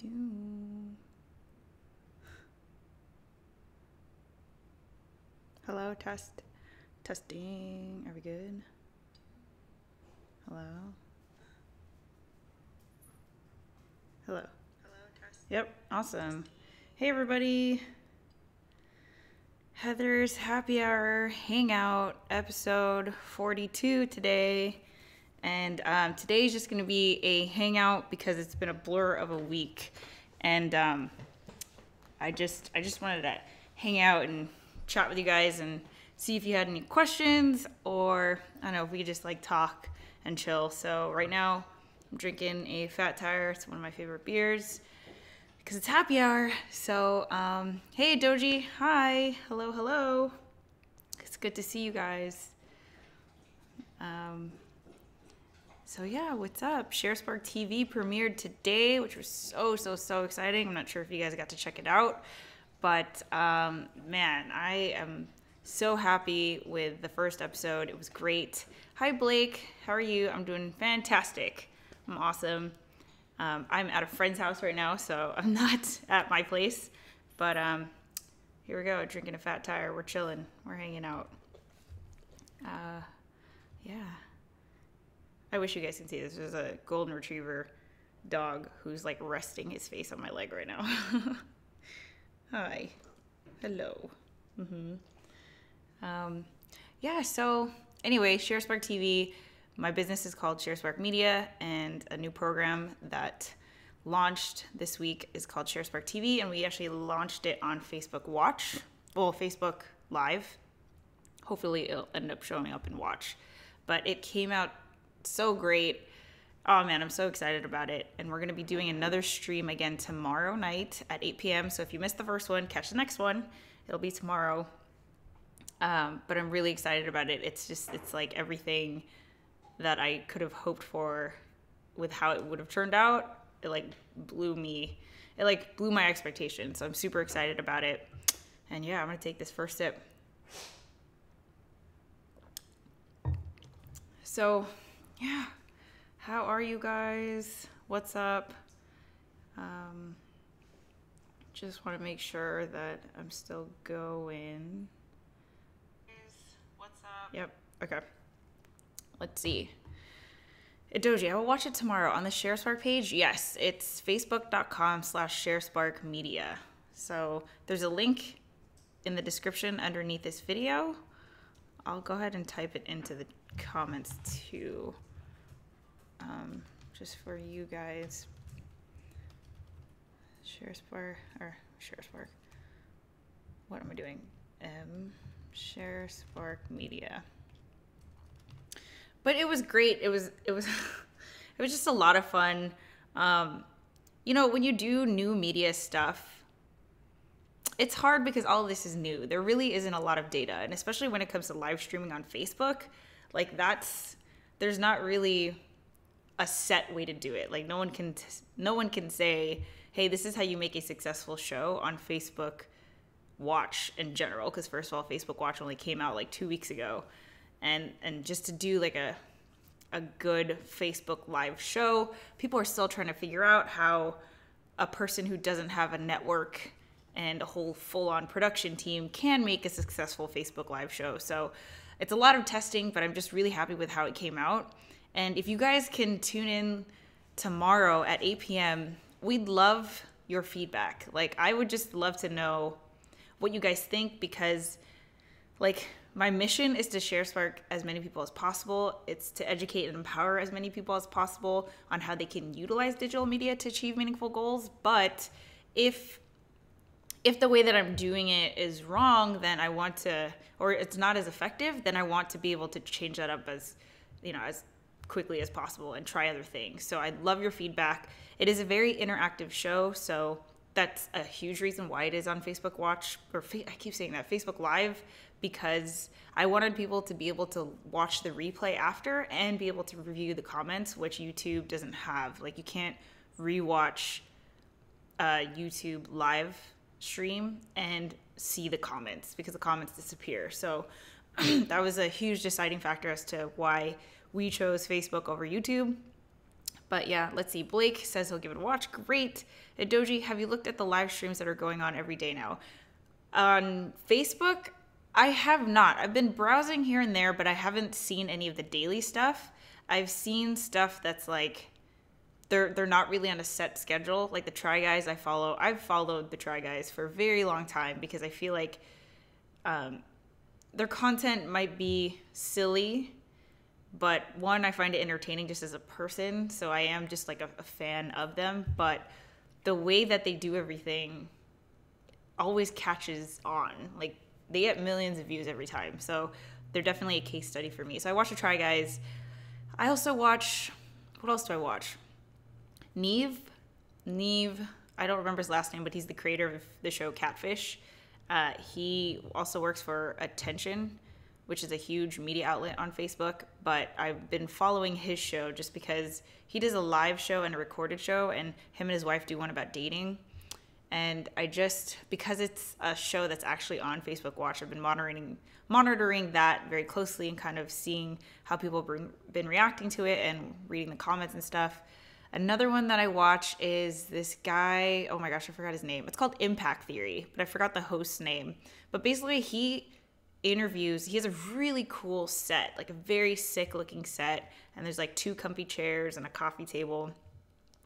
do. Hello, testing. Are we good? Hello. Yep, awesome. Hey everybody. Heather's Happy Hour Hangout episode 42 today. And today's just going to be a hangout because it's been a blur of a week. And I just wanted to hang out and chat with you guys and see if you had any questions, or I don't know, if we could just like talk and chill. So right now I'm drinking a Fat Tire. It's one of my favorite beers because it's happy hour. So hey Doji, hi, hello. It's good to see you guys. So yeah, what's up? Sharespark TV premiered today, which was so exciting. I'm not sure if you guys got to check it out, but man, I am so happy with the first episode. It was great. Hi Blake, how are you? I'm doing fantastic. I'm awesome. I'm at a friend's house right now, so I'm not at my place, but here we go, drinking a Fat Tire. We're chilling, we're hanging out. Yeah. I wish you guys can see this. There's a golden retriever dog who's like resting his face on my leg right now. Hi. Hello. Yeah, so anyway, Sharespark TV, my business is called Sharespark Media, and a new program that launched this week is called Sharespark TV, and we actually launched it on Facebook Watch, well, Facebook Live. Hopefully it'll end up showing up in Watch, but it came out so great. Oh man, I'm so excited about it. And we're going to be doing another stream again tomorrow night at 8 p.m. So if you missed the first one, catch the next one. It'll be tomorrow. But I'm really excited about it. It's like everything that I could have hoped for with how it would have turned out. It like blew my expectations. So I'm super excited about it. And yeah, I'm going to take this first sip. So yeah, how are you guys? What's up? Just want to make sure that I'm still going. What's up? Yep. Okay. Let's see. Doji, I will watch it tomorrow on the Sharespark page. Yes, it's facebook.com/Sharespark Media. So there's a link in the description underneath this video. I'll go ahead and type it into the comments too, just for you guys. Sharespark. What am I doing? Sharespark Media. But it was great. It was it was just a lot of fun. You know, when you do new media stuff, it's hard because all of this is new. There really isn't a lot of data, and especially when it comes to live streaming on Facebook, like there's not really a set way to do it. Like no one can say, hey, this is how you make a successful show on Facebook Watch in general, because first of all, Facebook Watch only came out like 2 weeks ago, and just to do like a good Facebook live show, people are still trying to figure out how a person who doesn't have a network and a whole full-on production team can make a successful Facebook live show. So it's a lot of testing, but I'm just really happy with how it came out. And if you guys can tune in tomorrow at 8 p.m., we'd love your feedback. Like, I would just love to know what you guys think, because like my mission is to Sharespark as many people as possible. It's to educate and empower as many people as possible on how they can utilize digital media to achieve meaningful goals. But if the way that I'm doing it is wrong, then I want to, or it's not as effective, then I want to be able to change that up as quickly as possible and try other things. So I'd love your feedback. It is a very interactive show, so that's a huge reason why it is on Facebook Watch, or I keep saying that, Facebook Live, because I wanted people to be able to watch the replay after and be able to review the comments, which YouTube doesn't have. Like, you can't rewatch a YouTube live stream and see the comments because the comments disappear. So that was a huge deciding factor as to why we chose Facebook over YouTube. But yeah, let's see. Blake says he'll give it a watch. Great. Doji, have you looked at the live streams that are going on every day now? On Facebook, I have not. I've been browsing here and there, but I haven't seen any of the daily stuff. I've seen stuff that's like, they're not really on a set schedule. Like the Try Guys I've followed the Try Guys for a very long time because I feel like their content might be silly, but one, I find it entertaining just as a person, so I am just like a fan of them. But the way that they do everything always catches on. Like they get millions of views every time, so they're definitely a case study for me. So I watch the Try Guys. I also watch, what else do I watch? Neve, I don't remember his last name, but he's the creator of the show Catfish. He also works for Attention, which is a huge media outlet on Facebook, but I've been following his show just because he does a live show and a recorded show, and him and his wife do one about dating. And because it's a show that's actually on Facebook Watch, I've been monitoring that very closely and kind of seeing how people have been reacting to it and reading the comments and stuff. Another one that I watch is this guy, oh my gosh, I forgot his name. It's called Impact Theory, but I forgot the host's name. But basically he has a really cool set, like a very sick looking set. And there's like 2 comfy chairs and a coffee table.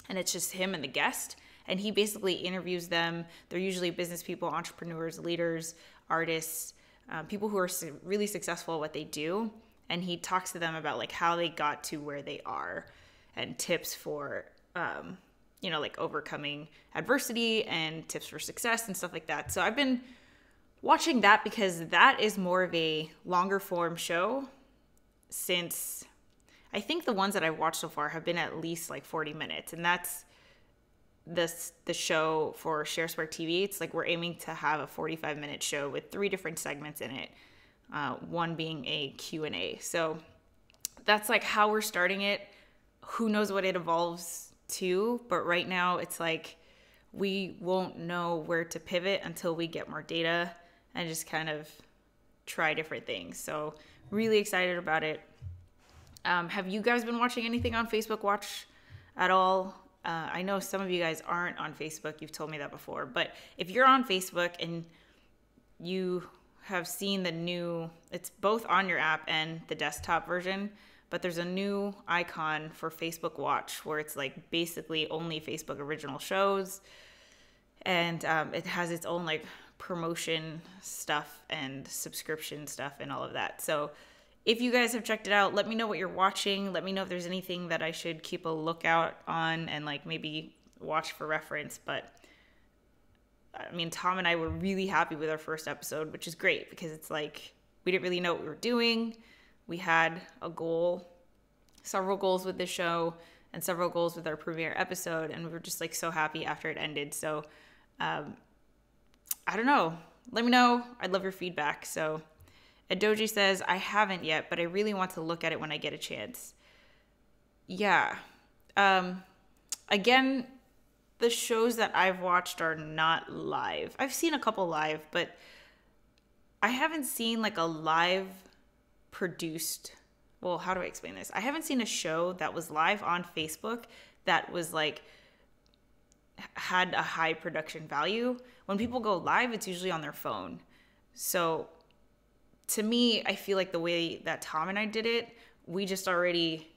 And it's just him and the guest. And he basically interviews them. They're usually business people, entrepreneurs, leaders, artists, people who are really successful at what they do. And he talks to them about like how they got to where they are and tips for, like overcoming adversity and tips for success and stuff like that. So I've been watching that because that is more of a longer form show, since I think the ones that I've watched so far have been at least like 40 minutes. And that's the show for Sharespark TV. It's like we're aiming to have a 45-minute show with 3 different segments in it, one being a Q&A. So that's like how we're starting it. Who knows what it evolves to, but right now it's like we won't know where to pivot until we get more data and just kind of try different things. So really excited about it. Have you guys been watching anything on Facebook Watch at all? I know some of you guys aren't on Facebook. You've told me that before. But if you're on Facebook and you have seen the new, it's both on your app and the desktop version, but there's a new icon for Facebook Watch where it's like basically only Facebook original shows. And it has its own like promotion stuff and subscription stuff and all of that. So if you guys have checked it out, let me know what you're watching. Let me know if there's anything that I should keep a lookout on and like maybe watch for reference. But I mean, Tom and I were really happy with our first episode, which is great because it's like we didn't really know what we were doing. We had a goal, several goals with this show and several goals with our premiere episode. And we were just like so happy after it ended. So I don't know. Let me know. I'd love your feedback. So Adoji says, I haven't yet, but I really want to look at it when I get a chance. Yeah. Again, the shows that I've watched are not live. I've seen a couple live, but I haven't seen like a live produced, well, how do I explain this? I haven't seen a show that was live on Facebook that was like, had a high production value. When people go live, it's usually on their phone. So to me, I feel like the way that Tom and I did it, we just already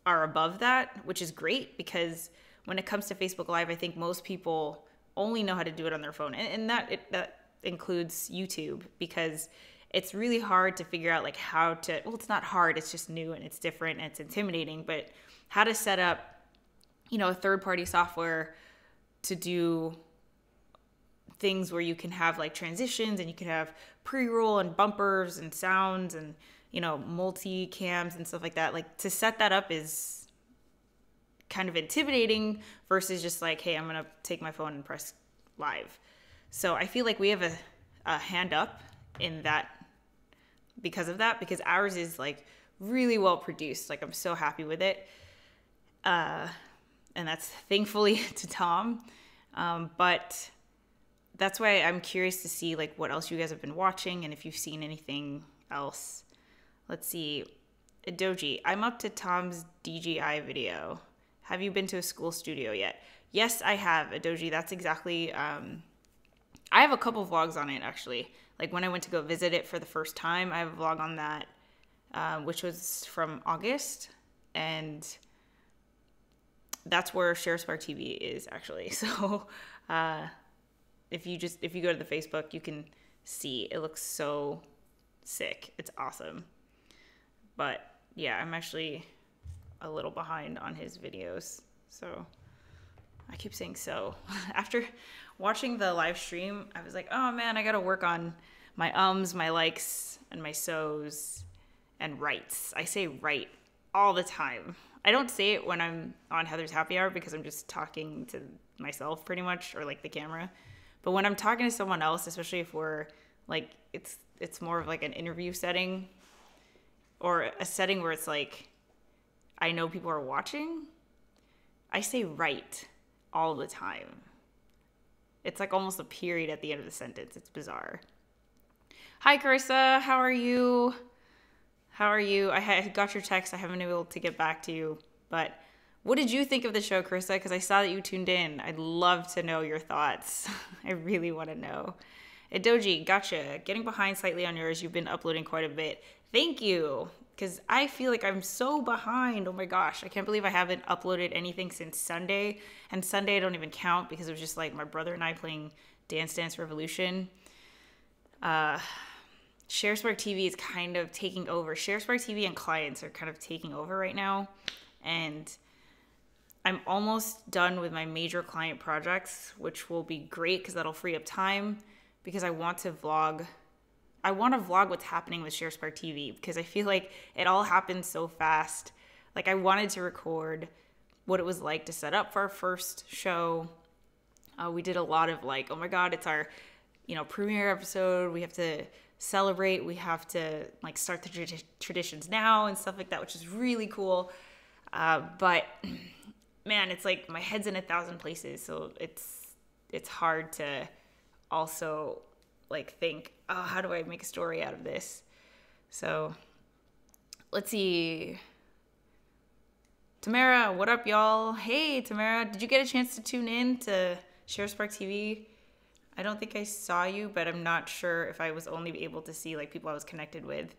are above that, which is great because when it comes to Facebook Live, I think most people only know how to do it on their phone. And that includes YouTube because it's really hard to figure out like how to, well, it's not hard, it's just new and it's different and it's intimidating, but how to set up, a third-party software to do things where you can have like transitions and you can have pre-roll and bumpers and sounds and, multi-cams and stuff like that. Like to set that up is kind of intimidating versus just like, hey, I'm going to take my phone and press live. So I feel like we have a hand up in that because of that, because ours is like really well produced. Like I'm so happy with it. And that's thankfully to Tom. But that's why I'm curious to see like what else you guys have been watching and if you've seen anything else. Let's see. Doji, I'm up to Tom's DJI video. Have you been to a school studio yet? Yes, I have, Doji. That's exactly, I have a couple vlogs on it, actually. Like when I went to go visit it for the first time, I have a vlog on that, which was from August. And that's where Sharespark TV is, actually. So if you go to the Facebook, you can see. It looks so sick. It's awesome. But yeah, I'm actually a little behind on his videos. So I keep saying so. After watching the live stream, I was like, oh man, I got to work on my ums, my likes, and my so's and rights. I say right all the time. I don't say it when I'm on Heather's Happy Hour because I'm just talking to myself pretty much, or like the camera. But when I'm talking to someone else, especially if we're like, it's more of like an interview setting or a setting where it's like, I know people are watching, I say right all the time. It's like almost a period at the end of the sentence. It's bizarre. Hi, Carissa. How are you? How are you? I got your text. I haven't been able to get back to you. But what did you think of the show, Carissa? Because I saw that you tuned in. I'd love to know your thoughts. I really want to know. Doji, gotcha. Getting behind slightly on yours. You've been uploading quite a bit. Thank you. Because I feel like I'm so behind. Oh my gosh. I can't believe I haven't uploaded anything since Sunday. And Sunday I don't even count because it was just like my brother and I playing Dance Dance Revolution. Sharespark TV is kind of taking over. Sharespark TV and clients are kind of taking over right now. And I'm almost done with my major client projects, which will be great because that'll free up time because I want to vlog. I want to vlog what's happening with Sharespark TV because I feel like it all happens so fast. Like I wanted to record what it was like to set up for our first show. We did a lot of like, oh my God, it's our, premiere episode. We have to celebrate. We have to like start the traditions now and stuff like that, which is really cool. But man, it's like my head's in 1,000 places. So it's hard to also like think, oh, how do I make a story out of this? So let's see. Tamara, what up, y'all? Hey, Tamara, did you get a chance to tune in to Sharespark TV? I don't think I saw you, but I'm not sure if I was only able to see like people I was connected with.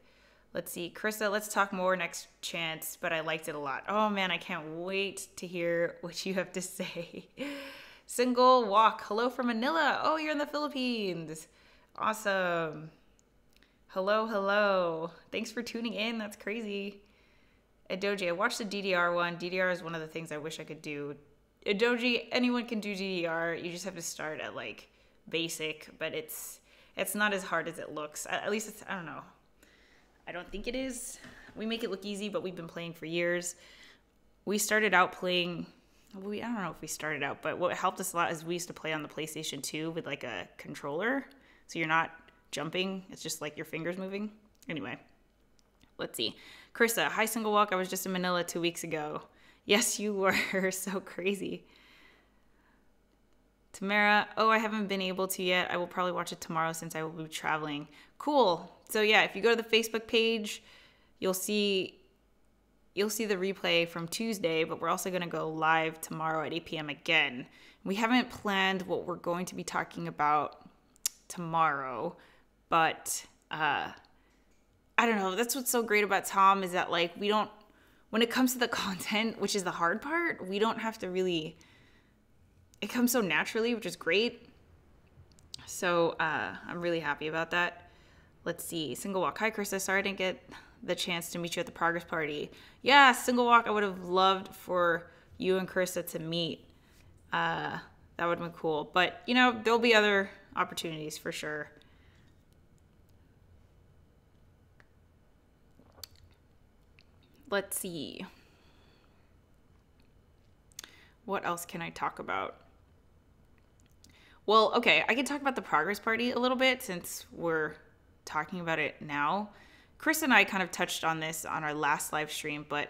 Let's see. Carissa, let's talk more next chance, but I liked it a lot. Oh man, I can't wait to hear what you have to say. Single Walk, hello from Manila. Oh, you're in the Philippines. Awesome. Hello. Thanks for tuning in. That's crazy. Doji, I watched the DDR one. DDR is one of the things I wish I could do. Doji, anyone can do DDR. You just have to start at like basic, but it's not as hard as it looks. At least it's, I don't know. I don't think it is. We make it look easy, but we've been playing for years. We started out playing, I don't know if we started out, but what helped us a lot is we used to play on the PlayStation 2 with like a controller. So you're not jumping. It's just like your fingers moving. Anyway, let's see. Carissa, hi, Single Walk. I was just in Manila 2 weeks ago. Yes, you were. So crazy. Tamara, oh, I haven't been able to yet. I will probably watch it tomorrow since I will be traveling. Cool. So yeah, if you go to the Facebook page, you'll see the replay from Tuesday, but we're also going to go live tomorrow at 8 p.m. again. We haven't planned what we're going to be talking about tomorrow, but I don't know. That's what's so great about Tom is that like when it comes to the content, which is the hard part, we don't have to really, it comes so naturally, which is great. So I'm really happy about that. Let's see. Single Walk. Hi, Krista. Sorry I didn't get the chance to meet you at the progress party. Yeah, Single Walk. I would have loved for you and Krista to meet. That would have been cool. But, there'll be other opportunities for sure. Let's see. What else can I talk about? Well, okay, I can talk about the progress party a little bit since we're talking about it now. Chris and I kind of touched on this on our last live stream, but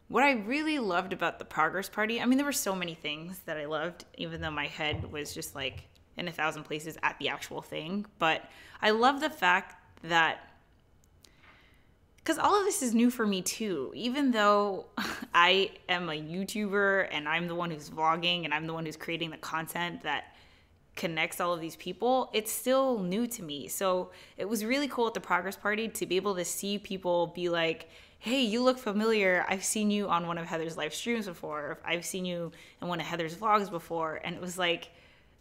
what I really loved about the progress party, I mean, there were so many things that I loved, even though my head was just like in 1,000 places at the actual thing. But I love the fact that because all of this is new for me too. Even though I am a YouTuber and I'm the one who's vlogging and I'm the one who's creating the content that connects all of these people, it's still new to me. So it was really cool at the progress party to be able to see people be like, hey, you look familiar. I've seen you on one of Heather's live streams before. I've seen you in one of Heather's vlogs before. And it was like,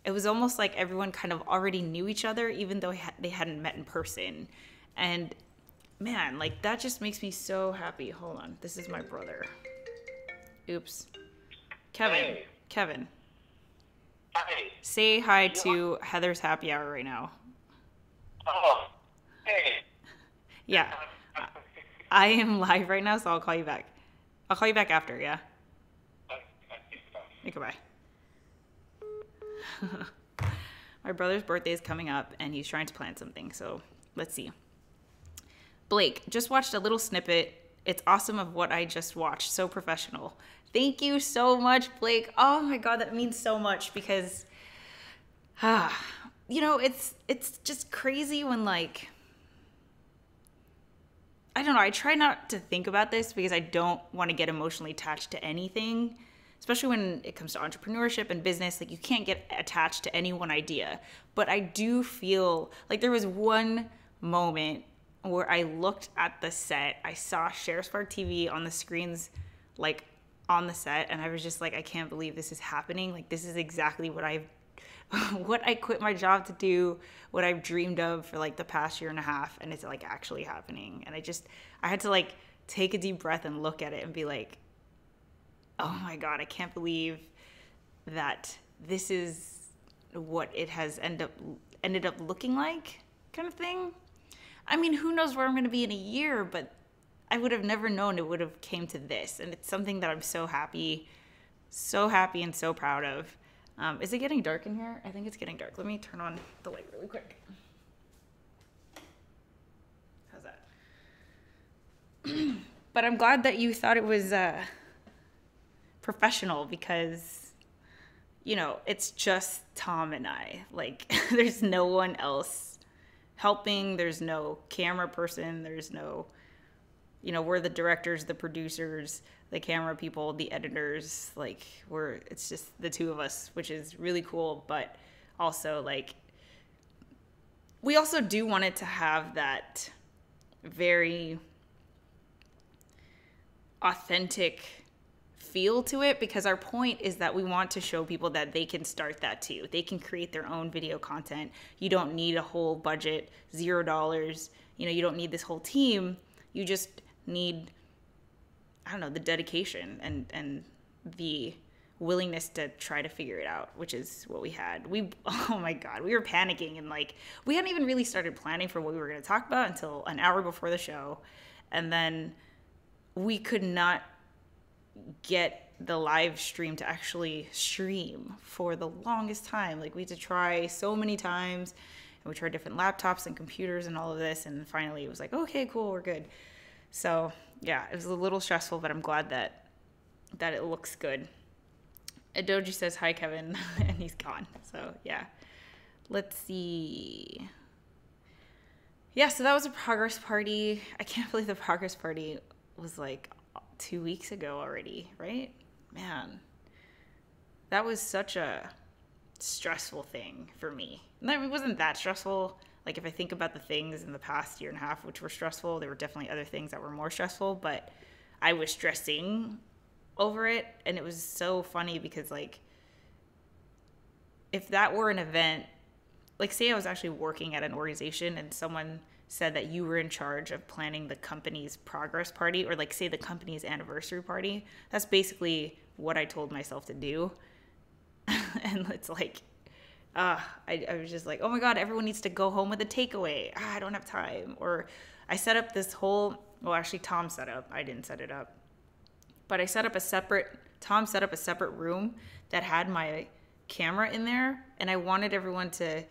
it was almost like everyone kind of already knew each other, even though they hadn't met in person. And man, like that just makes me so happy. Hold on. This is my brother. Oops. Kevin. Hey. Kevin. Hi. Say hi to Heather's happy hour right now. Oh, hey. Yeah. I am live right now, so I'll call you back. I'll call you back after, yeah? Okay, goodbye. My brother's birthday is coming up, and he's trying to plan something, so let's see. Blake, just watched a little snippet. It's awesome of what I just watched. So professional. Thank you so much, Blake. Oh my God, that means so much because, you know, it's just crazy when like, I don't know, I try not to think about this because I don't want to get emotionally attached to anything, especially when it comes to entrepreneurship and business. Like you can't get attached to any one idea, but I do feel like there was one moment where I looked at the set, I saw Sharespark TV on the screens, like on the set, and I was just like, I can't believe this is happening. Like this is exactly what what I quit my job to do, what I've dreamed of for like the past year and a half, and it's like actually happening. And I had to like take a deep breath and look at it and be like, oh my God, I can't believe that this is what it has ended up looking like, kind of thing. I mean, who knows where I'm going to be in a year, but I would have never known it would have came to this. And it's something that I'm so happy and so proud of. Is it getting dark in here? I think it's getting dark. Let me turn on the light really quick. How's that? But I'm glad that you thought it was professional because, you know, it's just Tom and I. Like, there's no one else helping. There's no camera person. There's no, you know, we're the directors, the producers, the camera people, the editors. Like it's just the two of us, which is really cool. But also like, we also do want it to have that very authentic feel to it, because our point is that we want to show people that they can start that too. They can create their own video content. You don't need a whole budget, $0. You know, you don't need this whole team. You just need, I don't know, the dedication and the willingness to try to figure it out, which is what we had. Oh my God, we were panicking and like, we hadn't even really started planning for what we were going to talk about until an hour before the show. And then we could not get the live stream to actually stream for the longest time. Like we had to try so many times, and we tried different laptops and computers and all of this, and finally it was like, okay, cool, we're good. So yeah, it was a little stressful, but I'm glad that it looks good. Adoji says hi, Kevin, and he's gone. So yeah, let's see. Yeah, so that was a progress party. I can't believe the progress party was like 2 weeks ago already, right? Man, that was such a stressful thing for me. And it wasn't that stressful. Like if I think about the things in the past year and a half which were stressful, there were definitely other things that were more stressful, but I was stressing over it. And it was so funny because like, if that were an event, like say I was actually working at an organization and someone said that you were in charge of planning the company's progress party, or like say the company's anniversary party, that's basically what I told myself to do. And it's like, I was just like, oh my God, everyone needs to go home with a takeaway. I don't have time. Or I set up this whole, well, actually Tom set up, I didn't set it up, but Tom set up a separate room that had my camera in there, and I wanted everyone to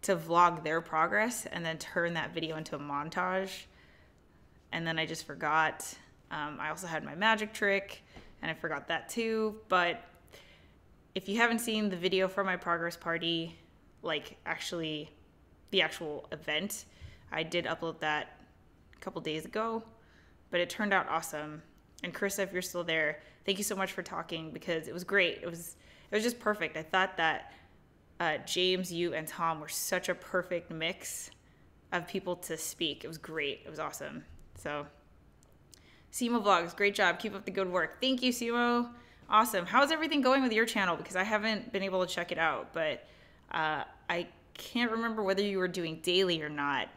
vlog their progress and then turn that video into a montage. And then I just forgot. I also had my magic trick and I forgot that too. But if you haven't seen the video from my progress party, like actually the actual event, I did upload that a couple days ago, but it turned out awesome. And Carissa, if you're still there, thank you so much for talking, because it was great. It was just perfect. I thought that James, you, and Tom were such a perfect mix of people to speak. It was great. It was awesome. So, Simo Vlogs, great job. Keep up the good work. Thank you, Simo. Awesome. How's everything going with your channel? Because I haven't been able to check it out, but I can't remember whether you were doing daily or not.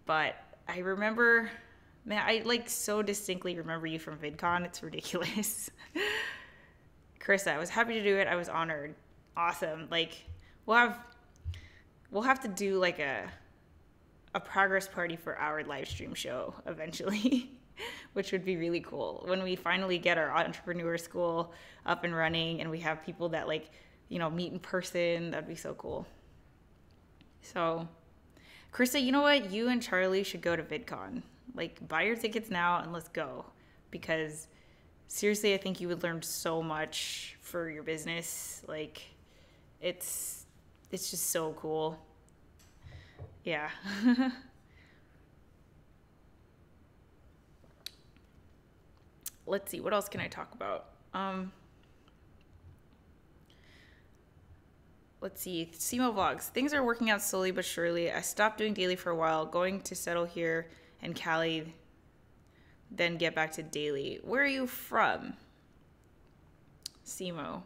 But I remember, man, I like so distinctly remember you from VidCon. It's ridiculous. Carissa, I was happy to do it. I was honored. Awesome. Like, we'll have to do like a progress party for our live stream show eventually, which would be really cool when we finally get our entrepreneur school up and running and we have people that like, you know, meet in person. That'd be so cool. So, Carissa, you know what? You and Charlie should go to VidCon. Like, buy your tickets now and let's go, because seriously, I think you would learn so much for your business. Like, it's just so cool. Yeah. Let's see, what else can I talk about? Let's see, Simo Vlogs. Things are working out slowly but surely. I stopped doing daily for a while, going to settle here in Cali, then get back to daily. Where are you from? Simo.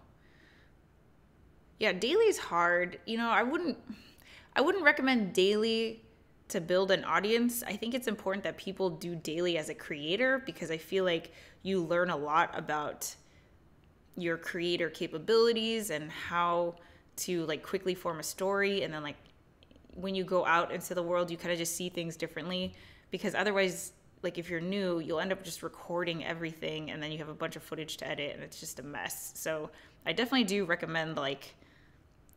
Yeah, daily is hard. You know, I wouldn't recommend daily to build an audience. I think it's important that people do daily as a creator, because I feel like you learn a lot about your creator capabilities and how to like quickly form a story. And then like when you go out into the world, you kind of just see things differently, because otherwise, like if you're new, you'll end up just recording everything and then you have a bunch of footage to edit and it's just a mess. So I definitely do recommend like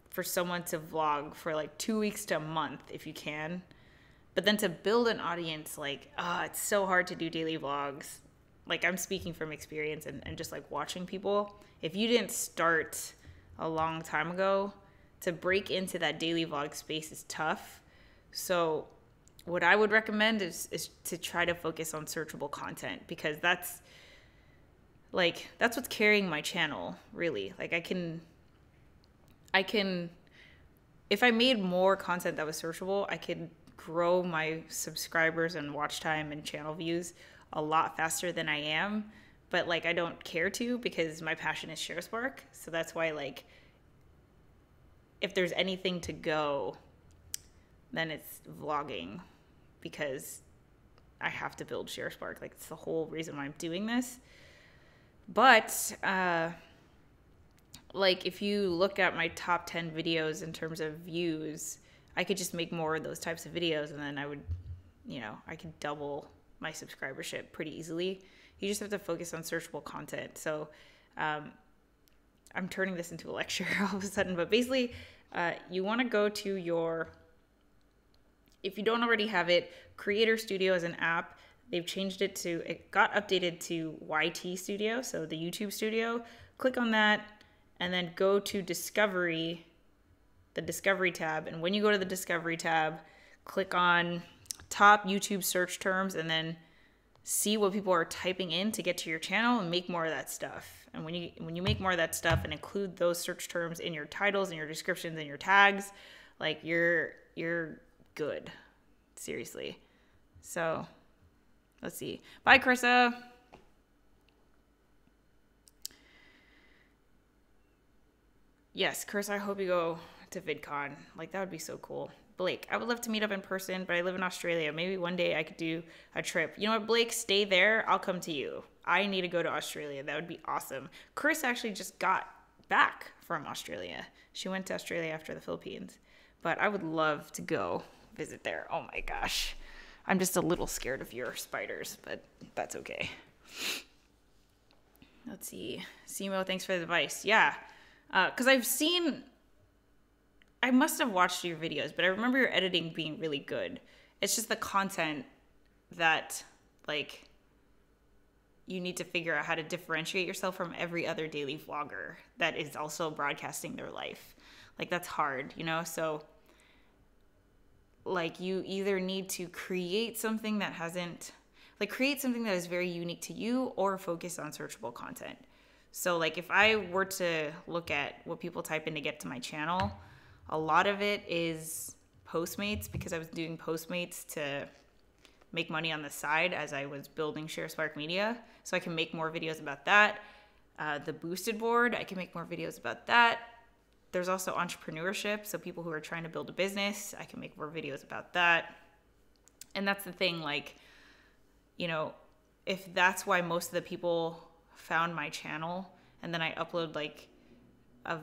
for someone to vlog for like 2 weeks to a month if you can. But then to build an audience, like, it's so hard to do daily vlogs. Like, I'm speaking from experience and just like watching people. If you didn't start a long time ago, to break into that daily vlog space is tough. So what I would recommend is to try to focus on searchable content, because that's what's carrying my channel, really. Like I can, if I made more content that was searchable, I could grow my subscribers and watch time and channel views a lot faster than I am. But like, I don't care to, because my passion is Sharespark. So that's why, like, if there's anything to go, then it's vlogging, because I have to build Sharespark. Like, it's the whole reason why I'm doing this. But, like, if you look at my top 10 videos in terms of views, I could just make more of those types of videos, and then I would, you know, I could double my subscribership pretty easily. You just have to focus on searchable content. So I'm turning this into a lecture all of a sudden, but basically you want to go to your, if you don't already have it, Creator Studio is an app. They've changed it to, it got updated to YT Studio, so the YouTube Studio. Click on that and then go to Discovery, the Discovery tab. And when you go to the Discovery tab, click on top YouTube search terms and then see what people are typing in to get to your channel and make more of that stuff. And when you make more of that stuff and include those search terms in your titles and your descriptions and your tags, like you're good. Seriously. So let's see. Bye, Carissa. Yes, Carissa, I hope you go to VidCon. Like, that would be so cool. Blake, I would love to meet up in person, but I live in Australia. Maybe one day I could do a trip. You know what, Blake? Stay there. I'll come to you. I need to go to Australia. That would be awesome. Chris actually just got back from Australia. She went to Australia after the Philippines. But I would love to go visit there. Oh my gosh. I'm just a little scared of your spiders, but that's okay. Let's see. Simo, thanks for the advice. Yeah. Because I must have watched your videos, but I remember your editing being really good. It's just the content that, like, you need to figure out how to differentiate yourself from every other daily vlogger that is also broadcasting their life. Like, that's hard, you know? So like you either need to create something that is very unique to you, or focus on searchable content. So like if I were to look at what people type in to get to my channel, a lot of it is Postmates, because I was doing Postmates to make money on the side as I was building Sharespark Media. So I can make more videos about that. The boosted board, I can make more videos about that. There's also entrepreneurship. So people who are trying to build a business, I can make more videos about that. And that's the thing, like, you know, if that's why most of the people found my channel, and then I upload like a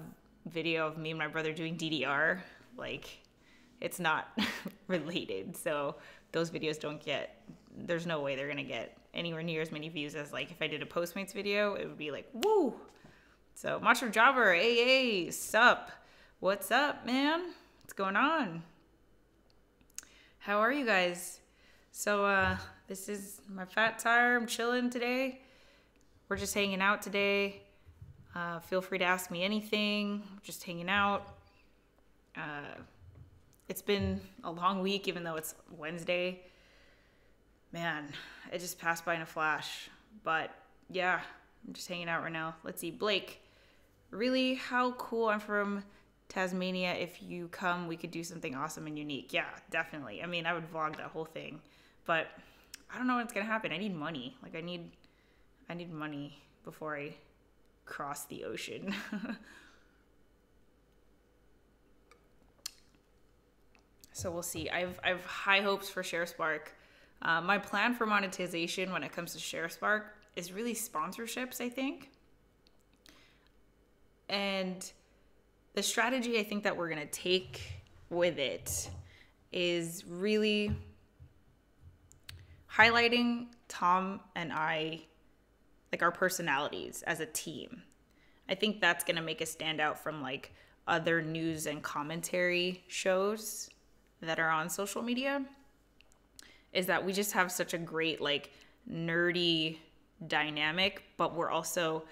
video of me and my brother doing DDR, like it's not related. So those videos there's no way they're gonna get anywhere near as many views as like if I did a Postmates video. It would be like, woo. So Macho Jobber, hey, sup? What's up, man? What's going on? How are you guys? So this is my fat tire. I'm chilling today. We're just hanging out today. Feel free to ask me anything. Just hanging out. It's been a long week, even though it's Wednesday. Man, it just passed by in a flash. But yeah, I'm just hanging out right now. Let's see, Blake. Really, how cool. I'm from Tasmania. If you come, we could do something awesome and unique. Yeah, definitely. I mean, I would vlog that whole thing. But I don't know what's going to happen. I need money. Like, I need money before I cross the ocean. So we'll see. I have high hopes for Sharespark. My plan for monetization when it comes to Sharespark is really sponsorships, I think. And the strategy I think that we're going to take with it is really highlighting Tom and I, like our personalities as a team. I think that's going to make us stand out from like other news and commentary shows that are on social media, is that we just have such a great like nerdy dynamic, but we're also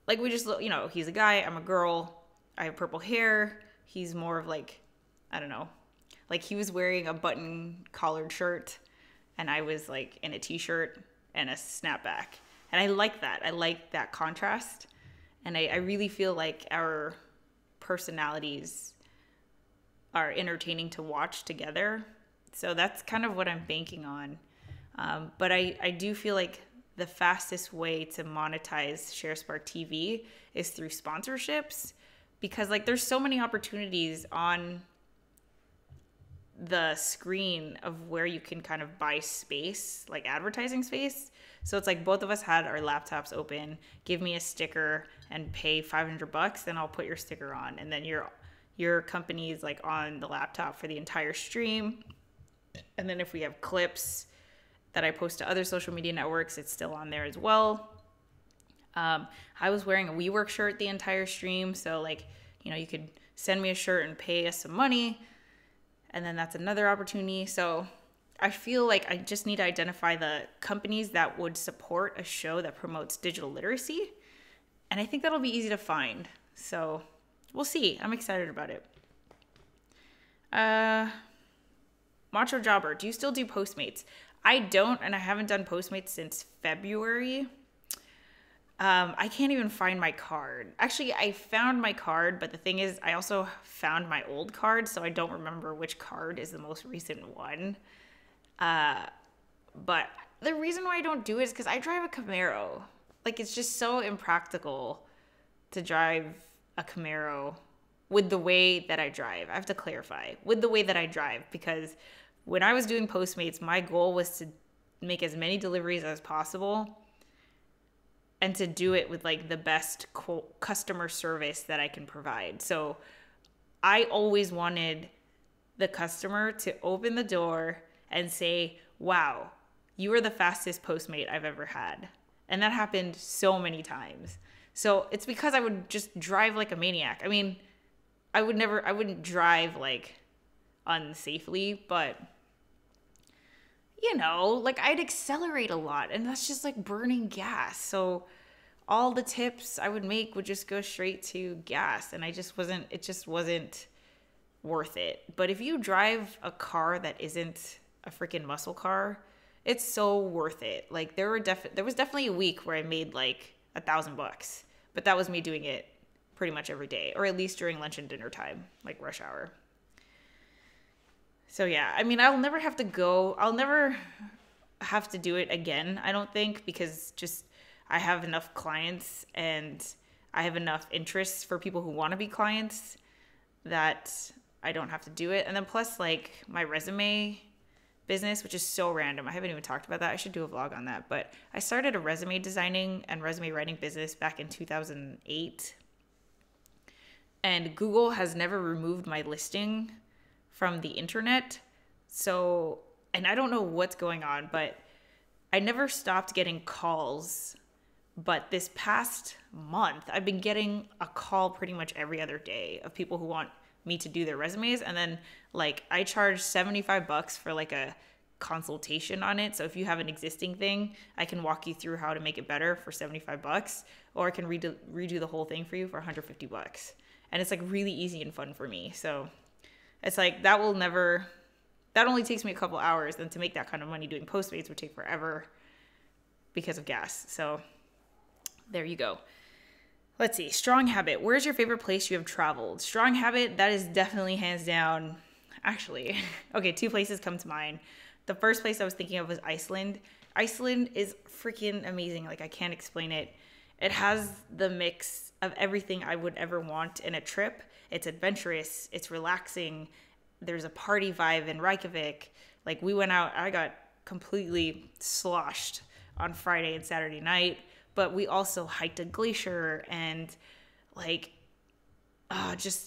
like, we just, you know, he's a guy, I'm a girl, I have purple hair, he's more of like, I don't know, like he was wearing a button collared shirt and I was like in a t-shirt and a snapback. And I like that. I like that contrast. And I really feel like our personalities are entertaining to watch together. So that's kind of what I'm banking on. But I do feel like the fastest way to monetize Sharespark TV is through sponsorships, because like there's so many opportunities on the screen of where you can kind of buy space, like advertising space. So it's like both of us had our laptops open, give me a sticker and pay $500, then I'll put your sticker on. And then your company is like on the laptop for the entire stream. And then if we have clips that I post to other social media networks, it's still on there as well. I was wearing a WeWork shirt the entire stream. So like, you know, you could send me a shirt and pay us some money. And then that's another opportunity. So I feel like I just need to identify the companies that would support a show that promotes digital literacy. And I think that'll be easy to find. So we'll see. I'm excited about it. Macho Jobber, do you still do Postmates? I don't, and I haven't done Postmates since February. I can't even find my card. Actually, I found my card, but the thing is, I also found my old card, so I don't remember which card is the most recent one. But the reason why I don't do it is because I drive a Camaro. Like, it's just so impractical to drive a Camaro with the way that I drive. I have to clarify, with the way that I drive, because when I was doing Postmates, my goal was to make as many deliveries as possible and to do it with like the best customer service that I can provide. So I always wanted the customer to open the door and say, wow, you are the fastest Postmate I've ever had. And that happened so many times. So it's because I would just drive like a maniac. I mean, I wouldn't drive like unsafely, but you know, like I'd accelerate a lot and that's just like burning gas. So all the tips I would make would just go straight to gas. And it just wasn't worth it. But if you drive a car that isn't a freaking muscle car, it's so worth it. Like there was definitely a week where I made like $1,000, but that was me doing it pretty much every day, or at least during lunch and dinner time, like rush hour. So yeah, I mean, I'll never have to do it again, I don't think, because just I have enough clients and I have enough interests for people who want to be clients that I don't have to do it. And then plus like my resume business, which is so random. I haven't even talked about that. I should do a vlog on that. But I started a resume designing and resume writing business back in 2008. And Google has never removed my listing from the internet. So, and I don't know what's going on, but I never stopped getting calls. But this past month, I've been getting a call pretty much every other day of people who want me to do their resumes. And then like I charge $75 for like a consultation on it. So if you have an existing thing, I can walk you through how to make it better for $75, or I can redo the whole thing for you for $150. And it's like really easy and fun for me. So it's like that only takes me a couple hours. And to make that kind of money doing Postmates would take forever because of gas. So there you go. Let's see. Strong habit. Where's your favorite place you have traveled? Strong habit, that is definitely hands down. Actually, okay, 2 places come to mind. The first place I was thinking of was Iceland. Iceland is freaking amazing. Like, I can't explain it. It has the mix of everything I would ever want in a trip. It's adventurous. It's relaxing. There's a party vibe in Reykjavik. Like, we went out. I got completely sloshed on Friday and Saturday night. But we also hiked a glacier and like,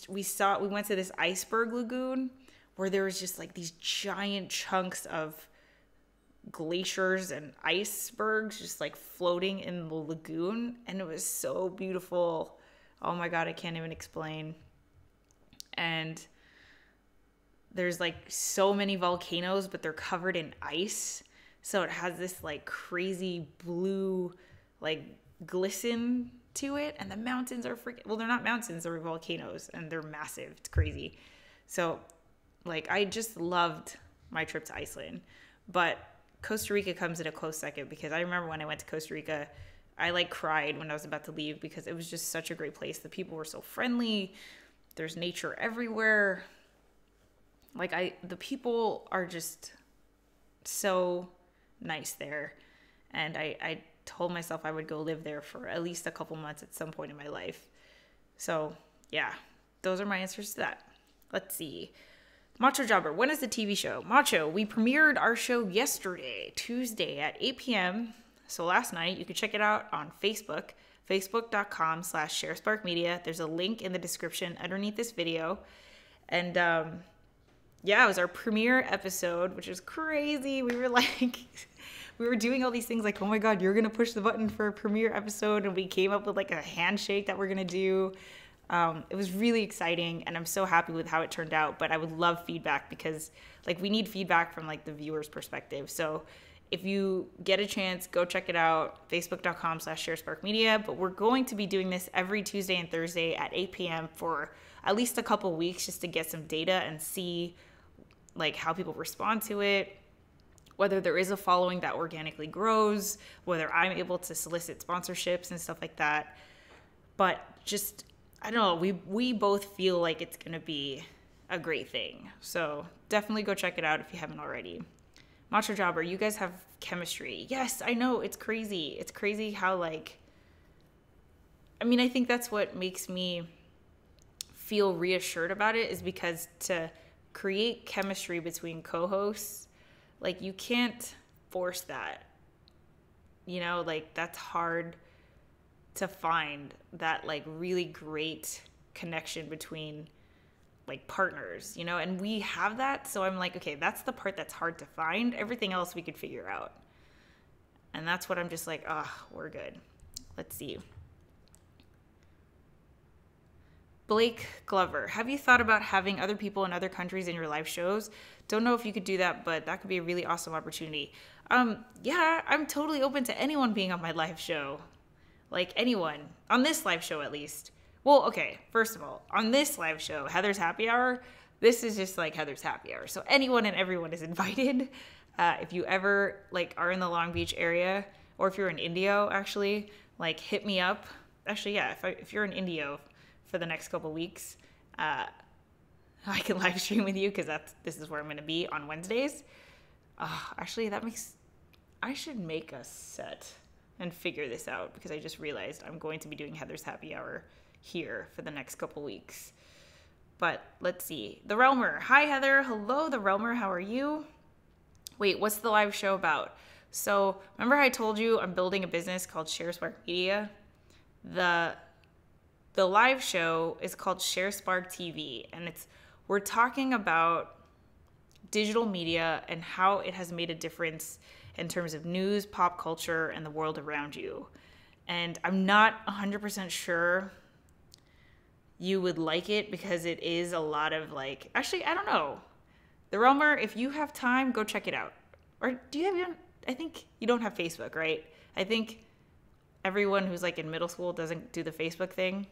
we went to this iceberg lagoon where there was just like these giant chunks of glaciers and icebergs just like floating in the lagoon. And it was so beautiful. Oh my God, I can't even explain. And there's like so many volcanoes, but they're covered in ice. So it has this like crazy blue like glisten to it, and the mountains are they're not mountains, they're volcanoes, and they're massive. It's crazy. So like I just loved my trip to Iceland. But Costa Rica comes in a close second, because I remember when I went to Costa Rica, I like cried when I was about to leave, because it was just such a great place. The people were so friendly. There's nature everywhere. Like the people are just so nice there. And I told myself I would go live there for at least a couple months at some point in my life. So yeah, those are my answers to that. Let's see. Macho Jobber, when is the TV show? Macho, we premiered our show yesterday, Tuesday at 8 p.m. So last night. You can check it out on Facebook, facebook.com/Sharespark Media. There's a link in the description underneath this video. And yeah, it was our premiere episode, which was crazy. We were like... we were doing all these things like, oh my God, you're going to push the button for a premiere episode. And we came up with like a handshake that we're going to do. It was really exciting, and I'm so happy with how it turned out. But I would love feedback, because like we need feedback from like the viewer's perspective. So if you get a chance, go check it out, facebook.com/Sharespark Media. But we're going to be doing this every Tuesday and Thursday at 8 p.m. for at least a couple weeks, just to get some data and see like how people respond to it, whether there is a following that organically grows, whether I'm able to solicit sponsorships and stuff like that. But just, I don't know, we both feel like it's going to be a great thing. So definitely go check it out if you haven't already. Macho Jobber, you guys have chemistry. Yes, I know, it's crazy. It's crazy how like, I mean, I think that's what makes me feel reassured about it, is because to create chemistry between co-hosts, like you can't force that, you know, like that's hard to find, that like really great connection between like partners, you know, and we have that. So I'm like, okay, that's the part that's hard to find. Everything else we could figure out. And that's what I'm just like, we're good. Let's see. Blake Glover, have you thought about having other people in other countries in your live shows? Don't know if you could do that, but that could be a really awesome opportunity. Yeah, I'm totally open to anyone being on my live show. Like anyone. On this live show, at least. Well, okay, first of all, on this live show, Heather's Happy Hour, this is just like Heather's happy hour. So anyone and everyone is invited. If you ever like are in the Long Beach area, or if you're in Indio, actually, like hit me up. Actually, yeah, if you're in Indio for the next couple weeks, I can live stream with you because this is where I'm going to be on Wednesdays. Actually, I should make a set and figure this out because I just realized I'm going to be doing Heather's happy hour here for the next couple weeks. But let's see. The Realmer. Hi, Heather. Hello, The Realmer. How are you? Wait, what's the live show about? So remember I told you I'm building a business called Sharespark Media? The live show is called Sharespark TV, and we're talking about digital media and how it has made a difference in terms of news, pop culture, and the world around you. And I'm not 100% sure you would like it because it is a lot of like, actually, I don't know. The Realmer, if you have time, go check it out. Or do you have, I think you don't have Facebook, right? I think everyone who's like in middle school doesn't do the Facebook thing.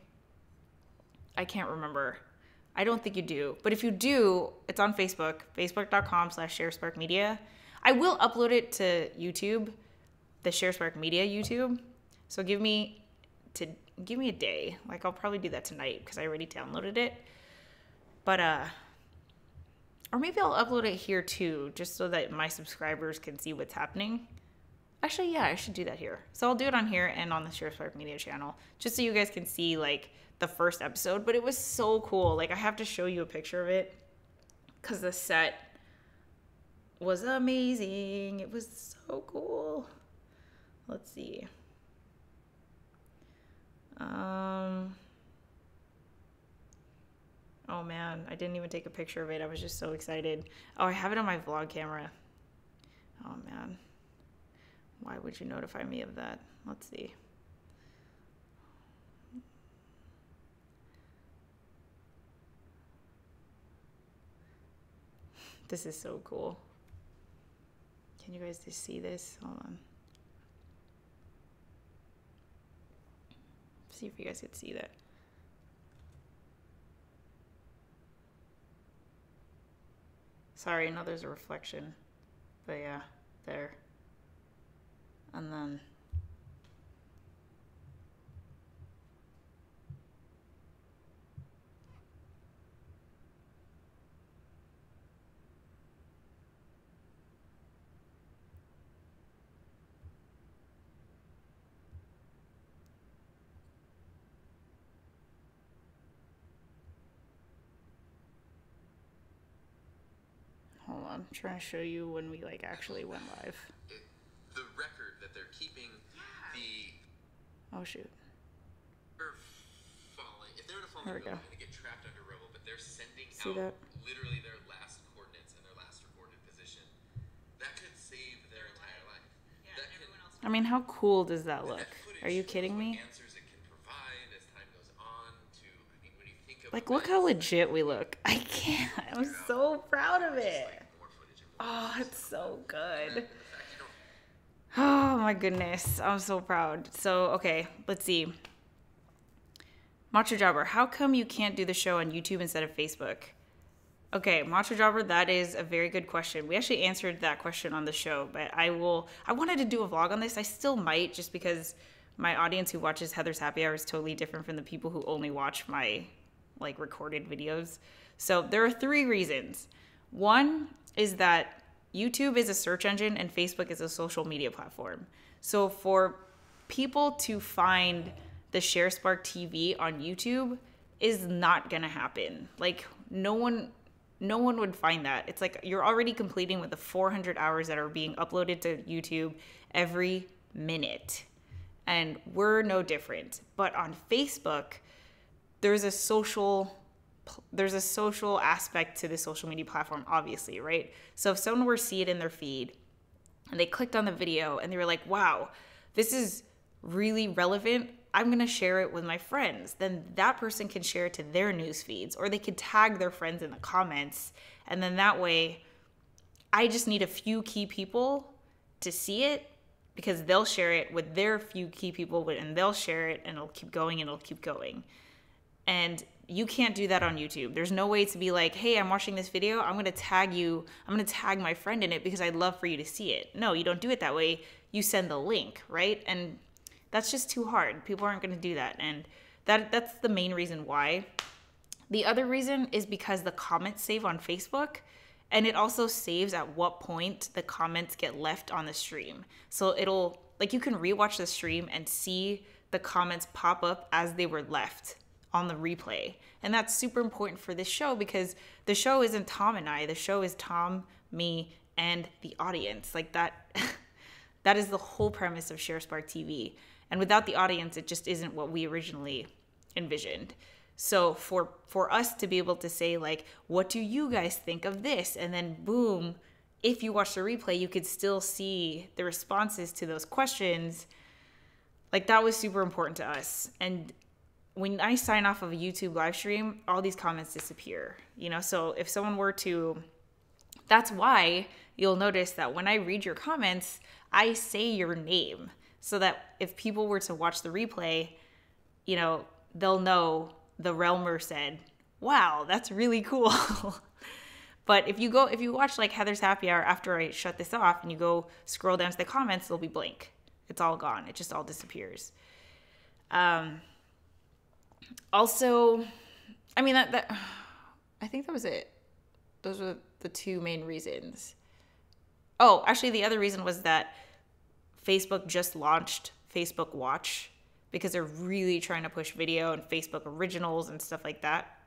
I can't remember. I don't think you do. But if you do, it's on Facebook, facebook.com/Sharespark Media. I will upload it to YouTube, the Sharespark Media YouTube. So give me a day. Like I'll probably do that tonight because I already downloaded it. But or maybe I'll upload it here too, just so that my subscribers can see what's happening. Actually, yeah, I should do that here. So I'll do it on here and on the Sharespark Media channel, just so you guys can see like the first episode. But it was so cool. Like I have to show you a picture of it because the set was amazing. It was so cool. Let's see. Oh man, I didn't even take a picture of it. I was just so excited. Oh, I have it on my vlog camera. Oh man. Why would you notify me of that? Let's see. This is so cool. Can you guys just see this? Hold on. See if you guys could see that. Sorry, no, there's a reflection. But yeah, there. And then hold on, I'm trying to show you when we like actually went live. The record that they're keeping, Oh shoot. falling. If they're in a falling There we building, go. they're gonna get trapped under rubble, but they're sending See out that? literally their last coordinates and their last recorded position. That could save their entire life. Yeah, That everyone else. I mean, how cool does that look? that footage Are you shows kidding what me? answers it can provide as time goes on to, I mean, when you think of Like, look how legit we look. I can't. I'm so proud of it. more footage and more Oh, it's so good. the fact you don't Oh my goodness. I'm so proud. So, okay, let's see. Macho Jobber, how come you can't do the show on YouTube instead of Facebook? Okay, Macho Jobber, that is a very good question. We actually answered that question on the show, but I wanted to do a vlog on this. I still might, just because my audience who watches Heather's Happy Hour is totally different from the people who only watch my like recorded videos. So there are 3 reasons. One is that YouTube is a search engine and Facebook is a social media platform. So for people to find the Sharespark TV on YouTube is not gonna happen. Like no one would find that. It's like you're already completing with the 400 hours that are being uploaded to YouTube every minute. And we're no different. But on Facebook, there's a social aspect to the social media platform, obviously, right? So if someone were to see it in their feed and they clicked on the video and they were like, wow, this is really relevant, I'm going to share it with my friends. Then that person can share it to their news feeds, or they could tag their friends in the comments. And then that way, I just need a few key people to see it, because they'll share it with their few key people and they'll share it and it'll keep going and it'll keep going. And you can't do that on YouTube. There's no way to be like, hey, I'm watching this video. I'm going to tag you. I'm going to tag my friend in it because I'd love for you to see it. No, you don't do it that way. You send the link, right? And that's just too hard. People aren't going to do that. And that's the main reason why. The other reason is because the comments save on Facebook, and it also saves at what point the comments get left on the stream. So it'll, like, you can rewatch the stream and see the comments pop up as they were left on the replay. And that's super important for this show because the show isn't Tom and I. The show is Tom, me, and the audience. Like that, that is the whole premise of Sharespark TV. And without the audience, it just isn't what we originally envisioned. So for us to be able to say, like, what do you guys think of this? And then boom, if you watch the replay, you could still see the responses to those questions. Like, that was super important to us. And when I sign off of a YouTube live stream, all these comments disappear, you know? So if someone were to, that's why you'll notice that when I read your comments, I say your name so that if people were to watch the replay, you know, they'll know the Realmer said, wow, that's really cool. But if you watch like Heather's Happy Hour after I shut this off and you go scroll down to the comments, they'll be blank. It's all gone. It just all disappears. Also, I mean, that I think that was it. Those were the two main reasons. Oh, actually, the other reason was that Facebook just launched Facebook Watch because they're really trying to push video and Facebook originals and stuff like that.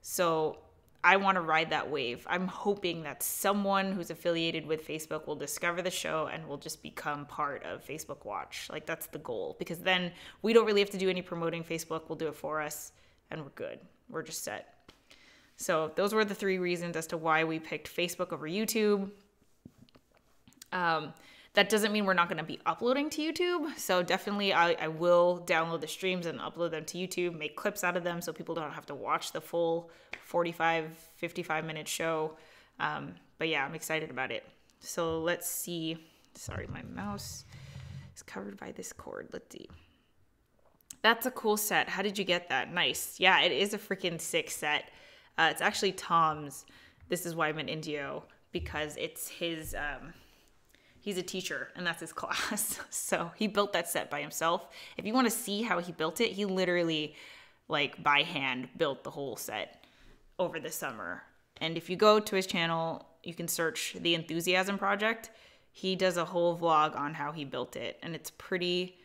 So I want to ride that wave. I'm hoping that someone who's affiliated with Facebook will discover the show and will just become part of Facebook Watch. Like, that's the goal, because then we don't really have to do any promoting. Facebook will do it for us and we're good. We're just set. So those were the three reasons as to why we picked Facebook over YouTube. That doesn't mean we're not going to be uploading to YouTube. So definitely I will download the streams and upload them to YouTube, make clips out of them so people don't have to watch the full 45, 55-minute show. But yeah, I'm excited about it. So let's see. Sorry, my mouse is covered by this cord. Let's see. That's a cool set. How did you get that? Nice. Yeah, it is a freaking sick set. It's actually Tom's. This is why I'm in Indio, because it's his... He's a teacher, and that's his class. So he built that set by himself. If you want to see how he built it, he literally, like, by hand built the whole set over the summer. And if you go to his channel, you can search The Enthusiasm Project. He does a whole vlog on how he built it, and it's pretty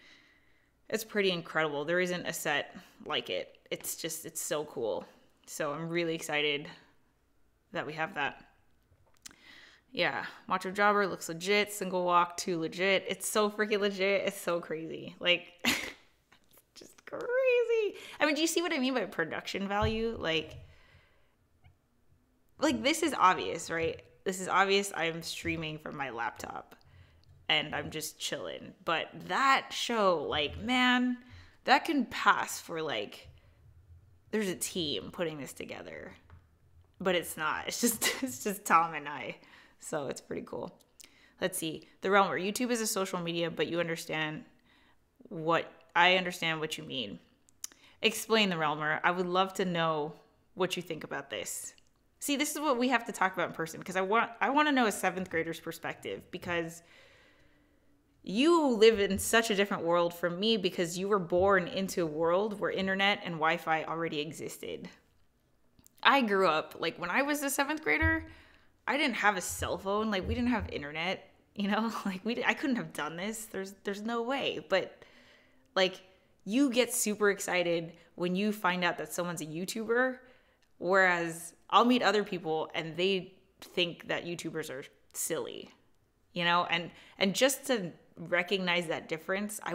incredible. There isn't a set like it. It's so cool. So I'm really excited that we have that. Yeah, Macho Jobber looks legit. Single Walk 2 legit. It's so freaking legit. It's so crazy. Like, just crazy. I mean, do you see what I mean by production value? Like this is obvious, right? This is obvious. I'm streaming from my laptop and I'm just chilling. But that show, like, man, that can pass for, like, there's a team putting this together. But it's not. It's just Tom and I. So it's pretty cool. Let's see. The Realmer. YouTube is a social media, but I understand what you mean. Explain the Realmer. I would love to know what you think about this. See, this is what we have to talk about in person, because I want to know a 7th grader's perspective, because you live in such a different world from me, because you were born into a world where internet and Wi-Fi already existed. I grew up, like, when I was a 7th grader, I didn't have a cell phone. Like, we didn't have internet, you know? Like, I couldn't have done this. There's no way. But, like, you get super excited when you find out that someone's a YouTuber, whereas I'll meet other people and they think that YouTubers are silly, you know? And just to recognize that difference, I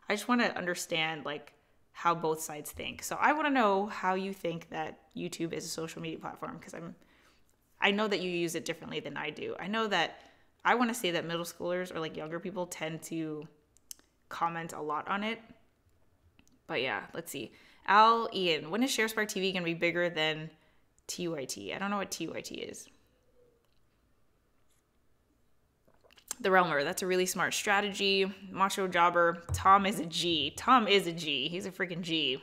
just want to understand, like, how both sides think. So I want to know how you think that YouTube is a social media platform, because I know that you use it differently than I do. I know that I want to say that middle schoolers or, like, younger people tend to comment a lot on it. But yeah, let's see. Al Ian, when is Sharespark TV going to be bigger than TYT? I don't know what TYT is. The Realmer, that's a really smart strategy. Macho Jobber, Tom is a G. Tom is a G. He's a freaking G.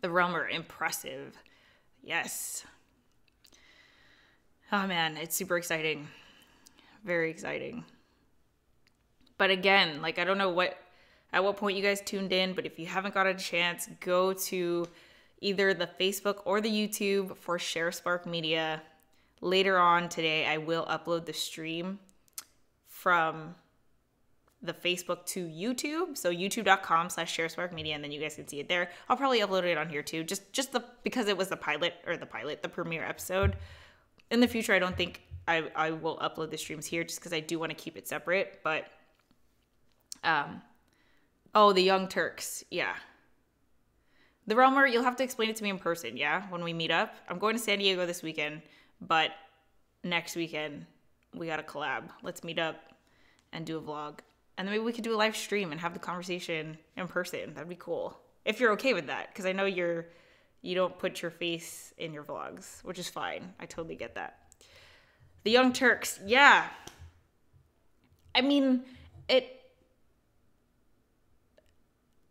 The Realmer, impressive. Yes. Oh man, it's super exciting. Very exciting. But again, like, I don't know at what point you guys tuned in, but if you haven't got a chance, go to either the Facebook or the YouTube for Sharespark Media. Later on today, I will upload the stream from the Facebook to YouTube. So youtube.com/Sharespark Media, and then you guys can see it there. I'll probably upload it on here too, because it was the premiere episode. In the future, I don't think I will upload the streams here just because I do want to keep it separate. But, the Young Turks. Yeah. The Realmer, you'll have to explain it to me in person, yeah, when we meet up. I'm going to San Diego this weekend, but next weekend we got a collab. Let's meet up and do a vlog. And then maybe we could do a live stream and have the conversation in person. That'd be cool. If you're okay with that, because I know you don't put your face in your vlogs, which is fine. I totally get that. The Young Turks, yeah. I mean,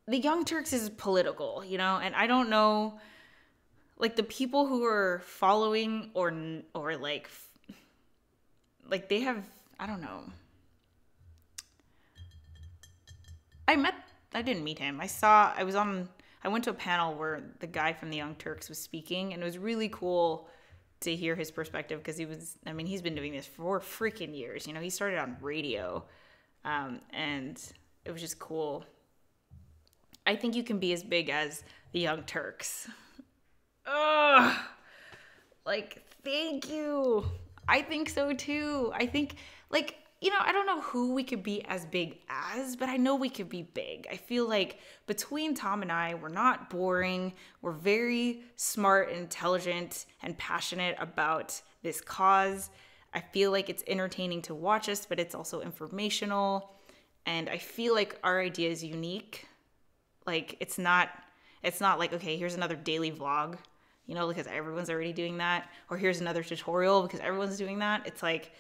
the Young Turks is political, and I don't know, like, the people who are following or like they have, I don't know. I didn't meet him. I went to a panel where the guy from the Young Turks was speaking, and it was really cool to hear his perspective because he's been doing this for freaking years. He started on radio, and it was just cool. I think you can be as big as the Young Turks. Ugh. Like, thank you. I think so too. I think, like, I don't know who we could be as big as, but I know we could be big. I feel like between Tom and I, we're not boring. We're very smart and intelligent and passionate about this cause. I feel like it's entertaining to watch us, but it's also informational. And I feel like our idea is unique. Like, it's not like, okay, here's another daily vlog, because everyone's already doing that. Or here's another tutorial because everyone's doing that. It's like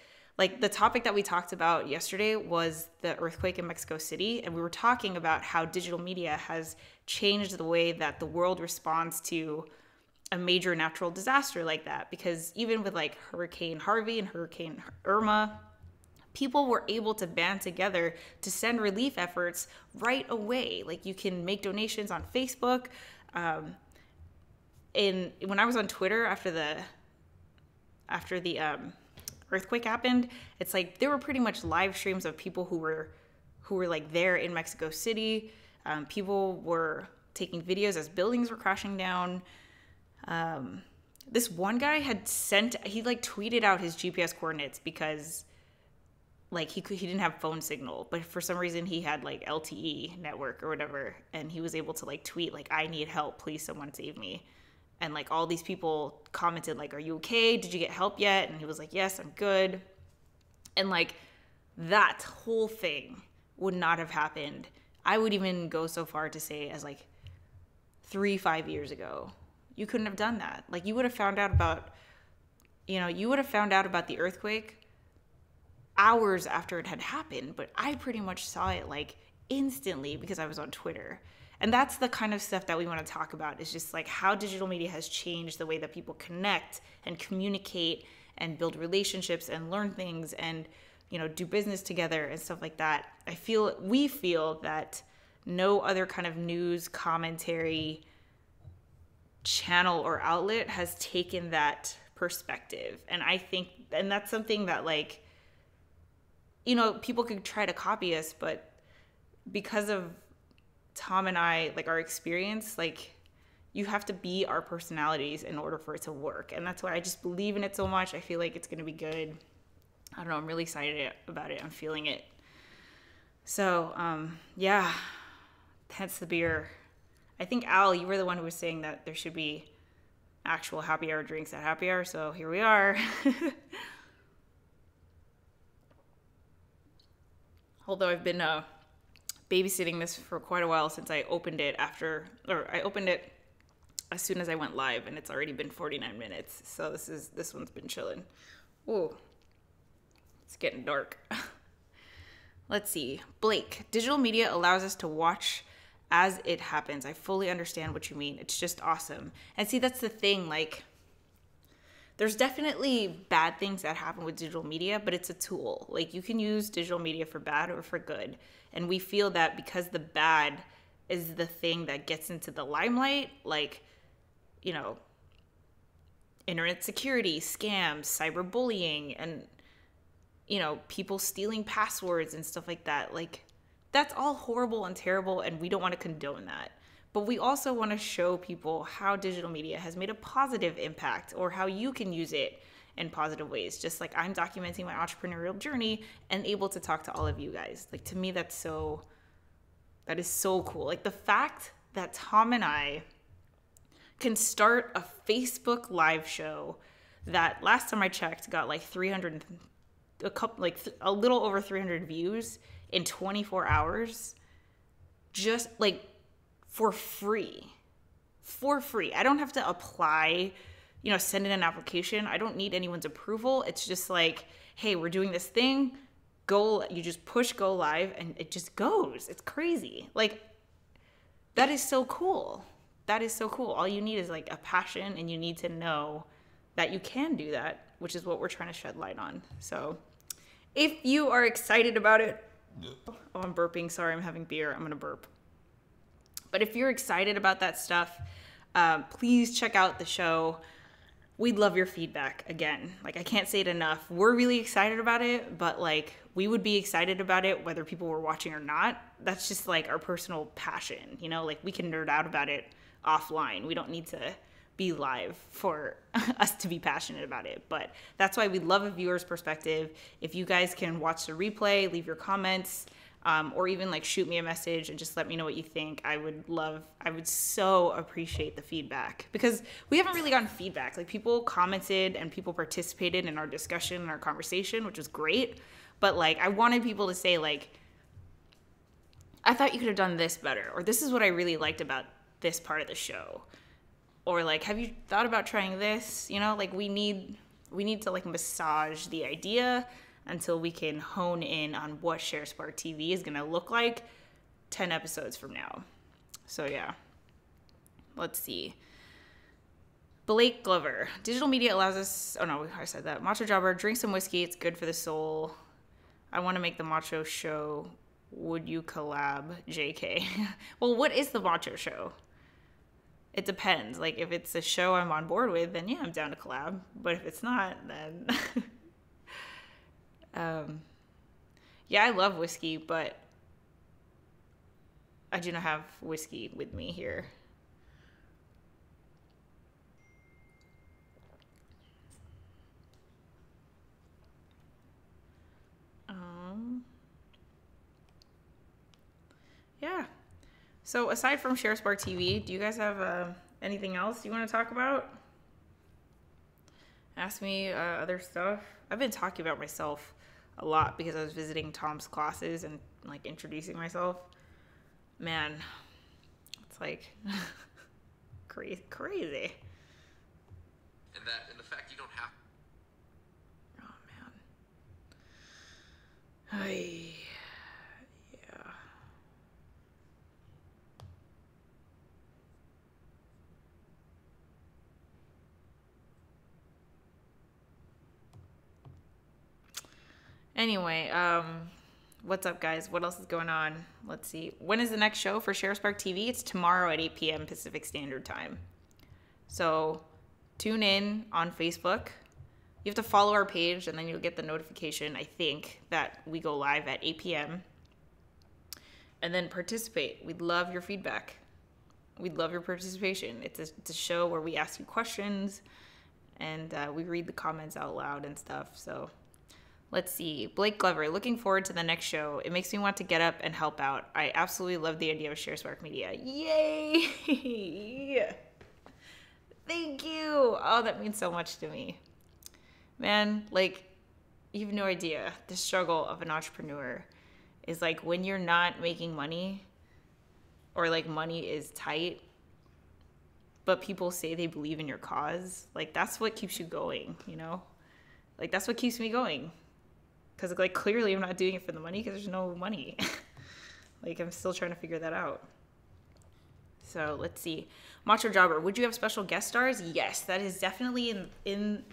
the topic that we talked about yesterday was the earthquake in Mexico City. And we were talking about how digital media has changed the way that the world responds to a major natural disaster like that. Because even with like Hurricane Harvey and Hurricane Irma, people were able to band together to send relief efforts right away. Like, you can make donations on Facebook. When I was on Twitter after the earthquake happened, it's like there were pretty much live streams of people who were like there in Mexico City. People were taking videos as buildings were crashing down. This one guy he like tweeted out his GPS coordinates because like he didn't have phone signal, but for some reason he had like LTE network or whatever, and he was able to like tweet like, I need help, please someone save me. And like all these people commented like, are you okay? Did you get help yet? And he was like, yes, I'm good. And like that whole thing would not have happened. I would even go so far to say as like 3-5 years ago. You couldn't have done that. Like, you would have found out about the earthquake hours after it had happened, but I pretty much saw it like instantly because I was on Twitter. And that's the kind of stuff that we want to talk about, is just like how digital media has changed the way that people connect and communicate and build relationships and learn things and, do business together and stuff like that. We feel that no other kind of news commentary channel or outlet has taken that perspective. And I think, and that's something that like, people could try to copy us, but because of Tom and I, like our experience, like you have to be our personalities in order for it to work. And that's why I just believe in it so much. I feel like it's going to be good. I don't know. I'm really excited about it. I'm feeling it. So, yeah, that's the beer. I think, Al, you were the one who was saying that there should be actual happy hour drinks at happy hour. So here we are. Although I've been babysitting this for quite a while since I opened it as soon as I went live, and it's already been 49 minutes. So this one's been chilling. Ooh, it's getting dark. Let's see. Blake, digital media allows us to watch as it happens. I fully understand what you mean. It's just awesome. And see, that's the thing, like, there's definitely bad things that happen with digital media, but it's a tool. Like, you can use digital media for bad or for good. And we feel that because the bad is the thing that gets into the limelight, like, you know, internet security, scams, cyberbullying, and, you know, people stealing passwords and stuff like that. Like, that's all horrible and terrible, and we don't want to condone that. But we also want to show people how digital media has made a positive impact, or how you can use it in positive ways. Just like I'm documenting my entrepreneurial journey and able to talk to all of you guys. Like, to me, that is so cool. Like, the fact that Tom and I can start a Facebook live show that last time I checked got like a little over 300 views in 24 hours, just like for free. I don't have to apply, you know, send in an application. I don't need anyone's approval. It's just like, hey, we're doing this thing. You just push go live and it just goes. It's crazy. Like, that is so cool. That is so cool. All you need is like a passion, and you need to know that you can do that, which is what we're trying to shed light on. So if you are excited about it, oh, I'm burping. Sorry, I'm having beer. I'm going to burp. But if you're excited about that stuff, please check out the show. We'd love your feedback. Again, like, I can't say it enough. We're really excited about it, but like, we would be excited about it whether people were watching or not. That's just like our personal passion, you know, like we can nerd out about it offline. We don't need to be live for us to be passionate about it. But that's why we love a viewer's perspective. If you guys can watch the replay, leave your comments, or even like shoot me a message and just let me know what you think. I would so appreciate the feedback, because we haven't really gotten feedback. Like, people commented and people participated in our discussion and our conversation, which was great. But like, I wanted people to say like, I thought you could have done this better, or this is what I really liked about this part of the show, or like, have you thought about trying this? You know, like, we need to like massage the idea until we can hone in on what Sharespark TV is going to look like 10 episodes from now. So yeah, let's see. Blake Glover, digital media allows us, oh no, I said that. Macho Jobber, drink some whiskey, it's good for the soul. I want to make the Macho Show. Would you collab, JK? Well, what is the Macho Show? It depends. Like, if it's a show I'm on board with, then yeah, I'm down to collab. But if it's not, then yeah, I love whiskey, but I do not have whiskey with me here. Yeah. So aside from Sharespark TV, do you guys have anything else you want to talk about? Ask me other stuff. I've been talking about myself a lot because I was visiting Tom's classes and like introducing myself. Man, it's like crazy. And the fact you don't have. Oh man. Yeah. Anyway, what's up, guys? What else is going on? Let's see. When is the next show for Sharespark TV? It's tomorrow at 8 p.m. Pacific Standard Time. So tune in on Facebook. You have to follow our page, and then you'll get the notification, I think, that we go live at 8 p.m. And then participate. We'd love your feedback. We'd love your participation. It's a show where we ask you questions, and we read the comments out loud and stuff. So let's see. Blake Glover, looking forward to the next show. It makes me want to get up and help out. I absolutely love the idea of Sharespark Media. Yay! Thank you. Oh, that means so much to me. Man, like, you have no idea. The struggle of an entrepreneur is like when you're not making money, or like money is tight, but people say they believe in your cause. Like, that's what keeps you going, you know? Like, that's what keeps me going. Because, like, clearly I'm not doing it for the money because there's no money. Like, I'm still trying to figure that out. So let's see. Macho Jobber, would you have special guest stars? Yes, that is definitely in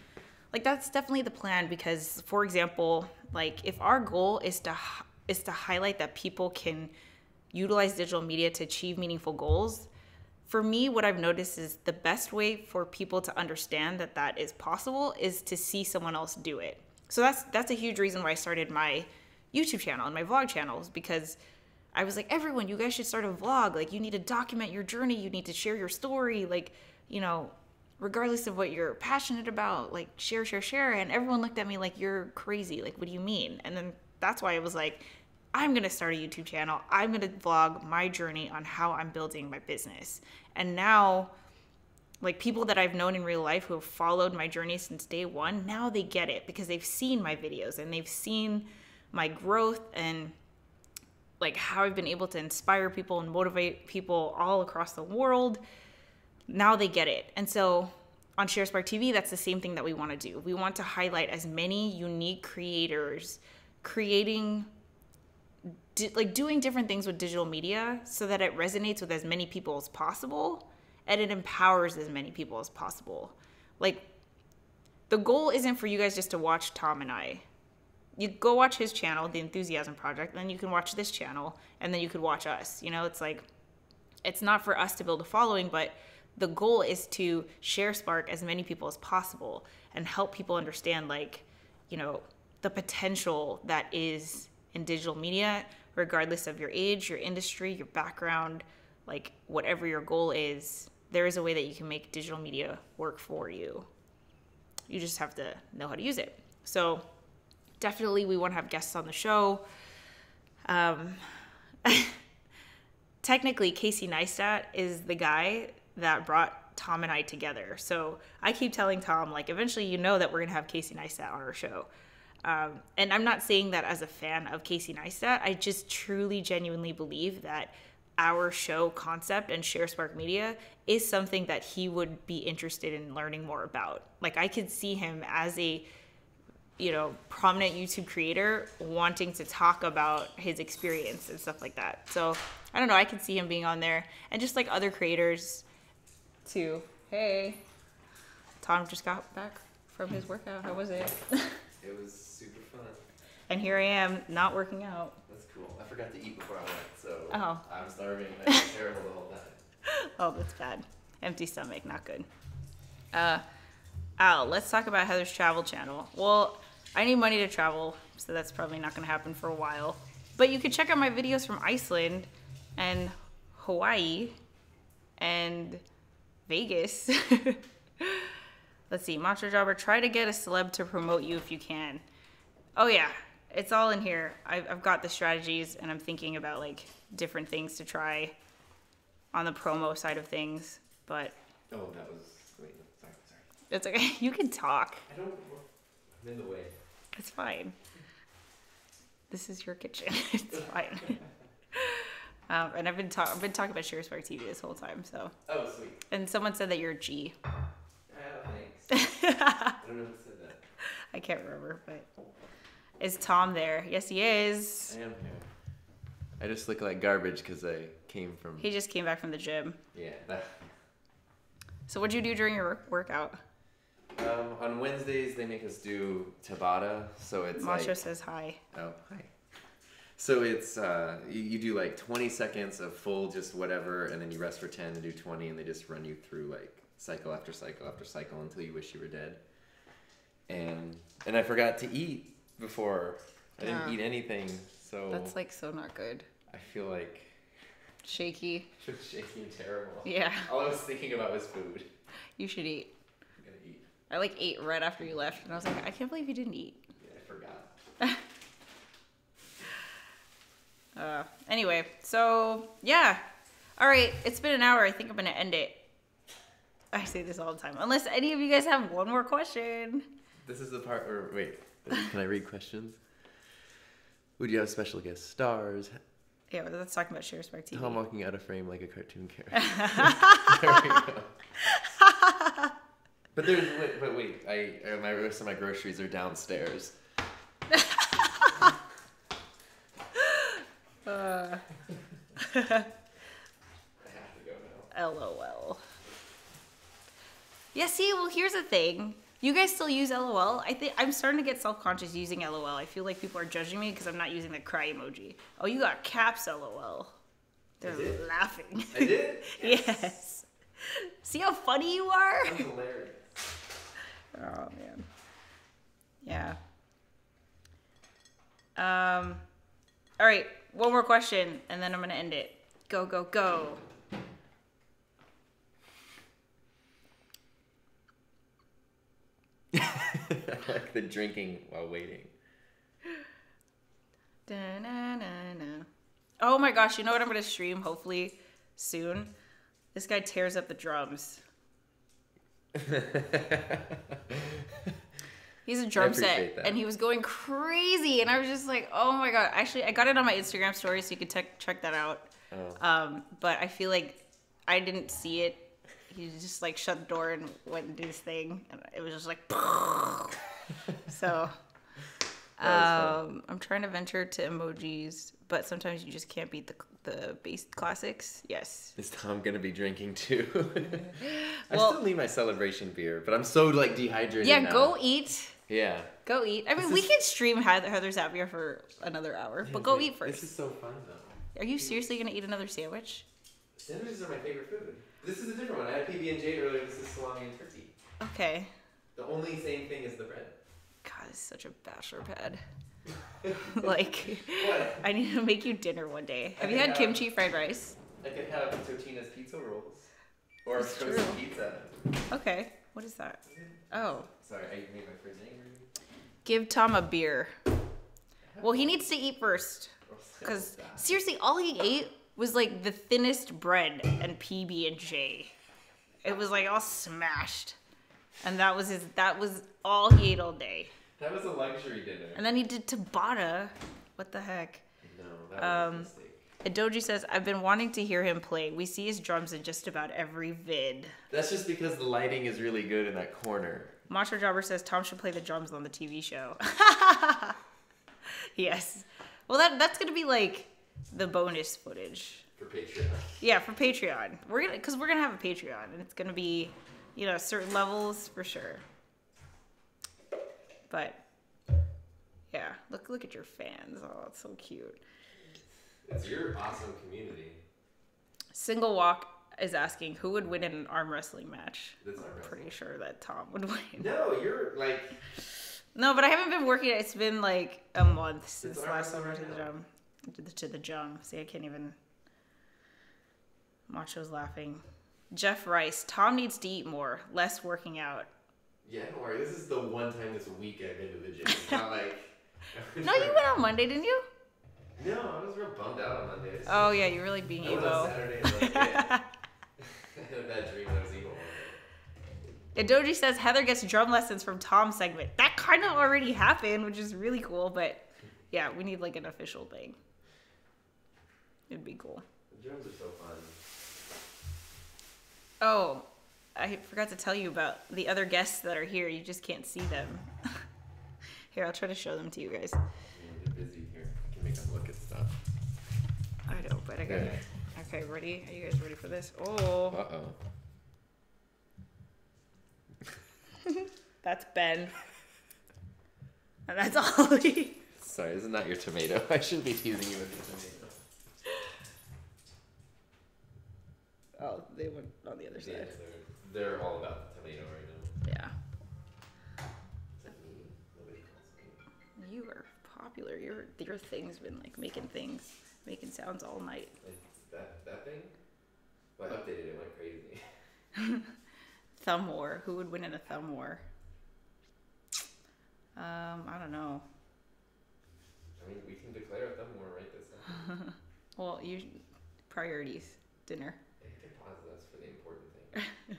like that's definitely the plan because, for example, like if our goal is to highlight that people can utilize digital media to achieve meaningful goals, for me, what I've noticed is the best way for people to understand that that is possible is to see someone else do it. So that's a huge reason why I started my YouTube channel and my vlog channels, because I was like, everyone, you guys should start a vlog. Like, you need to document your journey. You need to share your story. Like, you know, regardless of what you're passionate about, like share. And everyone looked at me like, you're crazy. Like, what do you mean? And then that's why I was like, I'm going to start a YouTube channel. I'm going to vlog my journey on how I'm building my business. And now, like people that I've known in real life who have followed my journey since day one, now they get it because they've seen my videos and they've seen my growth and like how I've been able to inspire people and motivate people all across the world. Now they get it. And so on Sharespark TV, that's the same thing that we want to do. We want to highlight as many unique creators creating, like doing different things with digital media so that it resonates with as many people as possible and it empowers as many people as possible. Like the goal isn't for you guys just to watch Tom and I. You go watch his channel, The Enthusiasm Project, and then you can watch this channel, and then you could watch us. You know, it's like, it's not for us to build a following, but the goal is to share Spark as many people as possible and help people understand, like, you know, the potential that is in digital media, regardless of your age, your industry, your background, like whatever your goal is, there is a way that you can make digital media work for you. You just have to know how to use it. So definitely we want to have guests on the show. Technically, Casey Neistat is the guy that brought Tom and I together. So I keep telling Tom, like, eventually you know that we're going to have Casey Neistat on our show. And I'm not saying that as a fan of Casey Neistat. I just truly, genuinely believe that our show concept and Sharespark Media is something that he would be interested in learning more about. Like, I could see him as a, you know, prominent YouTube creator wanting to talk about his experience and stuff like that. So I don't know, I could see him being on there, and just like other creators too. Hey, Tom just got back from his workout. How was it? It was super fun. And here I am not working out. That's cool. I forgot to eat before I went, so Oh. I'm starving. I was terrible the whole time. Oh, that's bad. Empty stomach, not good. Al, let's talk about Heather's travel channel. Well, I need money to travel, so that's probably not going to happen for a while. But you can check out my videos from Iceland and Hawaii and Vegas. Let's see, Monster Jobber, try to get a celeb to promote you if you can. Oh yeah, it's all in here. I've got the strategies, and I'm thinking about like different things to try on the promo side of things. But Oh, that was. Wait, sorry. it's okay. You can talk. I don't. I'm in the way. It's fine. This is your kitchen. It's fine. And I've been talking about Sharespark TV this whole time. So. Oh, sweet. And someone said that you're a G. Thanks. I don't know who said that. I can't remember, but is Tom there? Yes, he is. I am here. I just look like garbage because I came from. He just came back from the gym. Yeah. So what'd you do during your workout? On Wednesdays they make us do Tabata, so it's Masha like. says hi. Oh, hi. So it's you do like 20 seconds of full just whatever, and then you rest for 10 and do 20, and they just run you through like cycle after cycle after cycle until you wish you were dead. And I forgot to eat before. I didn't eat anything, so That's like so not good. I feel like Shaky. shaky and terrible. Yeah. All I was thinking about was food. You should eat. I'm gonna eat. I like ate right after you left, and I was like, I can't believe you didn't eat. Yeah, I forgot. Anyway, so yeah. All right, it's been an hour. I think I'm gonna end it. I say this all the time. Unless any of you guys have one more question. This is the part where, wait, can I read questions? Would you have special guest stars? Yeah, well, let's talk about Sharespark TV. Tom walking out of frame like a cartoon character. There we go. But wait, my rest of my groceries are downstairs. Uh, I have to go LOL. Yeah, see, well, here's the thing. You guys still use LOL? I think I'm starting to get self-conscious using LOL. I feel like people are judging me because I'm not using the cry emoji. Oh, you got caps LOL. They're laughing. I did? Yes. See how funny you are? That's hilarious. Oh, man. Yeah. All right, one more question, and then I'm gonna end it. Go, go, go. I like the drinking while waiting. Da-na-na-na. Oh my gosh, you know what I'm gonna stream hopefully soon? This guy tears up the drums. He's a drum set, and he was going crazy, and I was just like, oh my god. Actually, I got it on my Instagram story, so you can check that out. Oh. But I feel like I didn't see it. He just like shut the door and went and did his thing, and it was just like, so. I'm trying to venture to emojis, but sometimes you just can't beat the base classics. Yes. Is Tom gonna be drinking too? Well, I still need my celebration beer, but I'm so like dehydrated. Yeah, now. Go eat. Yeah. Go eat. I mean, we can stream Heather's Happy Hour for another hour, but go eat first. This is so fun though. Are you seriously gonna eat another sandwich? Sandwiches are my favorite food. This is a different one. I had PB&J earlier. This is salami and turkey. Okay. The only same thing is the bread. God, it's such a bachelor pad. Like, what? I need to make you dinner one day. Have you had kimchi fried rice? I could have Totino's pizza rolls. Or That's frozen true. pizza. Okay. What is that? Oh. Sorry, I made my fridge angry. Give Tom a beer. Well, he needs to eat first. Because, seriously, all he ate was, like, the thinnest bread and PB&J. It was, like, all smashed. And that was all he ate all day. That was a luxury dinner. And then he did Tabata. What the heck? No, that was a mistake. Adoji says, I've been wanting to hear him play. We see his drums in just about every vid. That's just because the lighting is really good in that corner. Macho Jobber says Tom should play the drums on the TV show. Yes. Well, that's gonna be like the bonus footage. For Patreon. Yeah, for Patreon. We're gonna have a Patreon, and it's gonna be, you know, certain levels for sure. But yeah, look at your fans. Oh, it's so cute. It's your awesome community. Single Walk is asking who would win in an arm wrestling match. That's not I'm pretty sure that Tom would win. No, you're like. No, but I haven't been working. It's been like a month since last time I went to the gym. See, I can't even. Macho's laughing. Jeff Rice. Tom needs to eat more, less working out. Yeah, don't worry. This is the one time this week I've been to the gym. It's not like. No, you went on Monday, didn't you? No, I was real bummed out on Monday. Oh yeah, you're really being emo. I went on Saturday and I had a bad dream that I was emo. Adoji says Heather gets drum lessons from Tom's segment. That kind of already happened, which is really cool. But yeah, we need like an official thing. It'd be cool. The drums are so fun. Oh, I forgot to tell you about the other guests that are here. You just can't see them. Here, I'll try to show them to you guys. They're busy here. I can make them look at stuff. I know, but I got it. Okay, ready? Are you guys ready for this? Oh. Uh-oh. That's Ben. And that's Ollie. Sorry, this is not your tomato. I shouldn't be teasing you with your tomato. Oh, they went on the other side. Yeah, they're all about the tomato right now. Yeah. Nobody calls me. You are popular. Your thing's been like making sounds all night. Like that thing? Well, I updated it, went crazy. Thumb war. Who would win in a thumb war? I don't know. I mean, we can declare a thumb war right this time. Well, priorities. Dinner. You can pause this for the important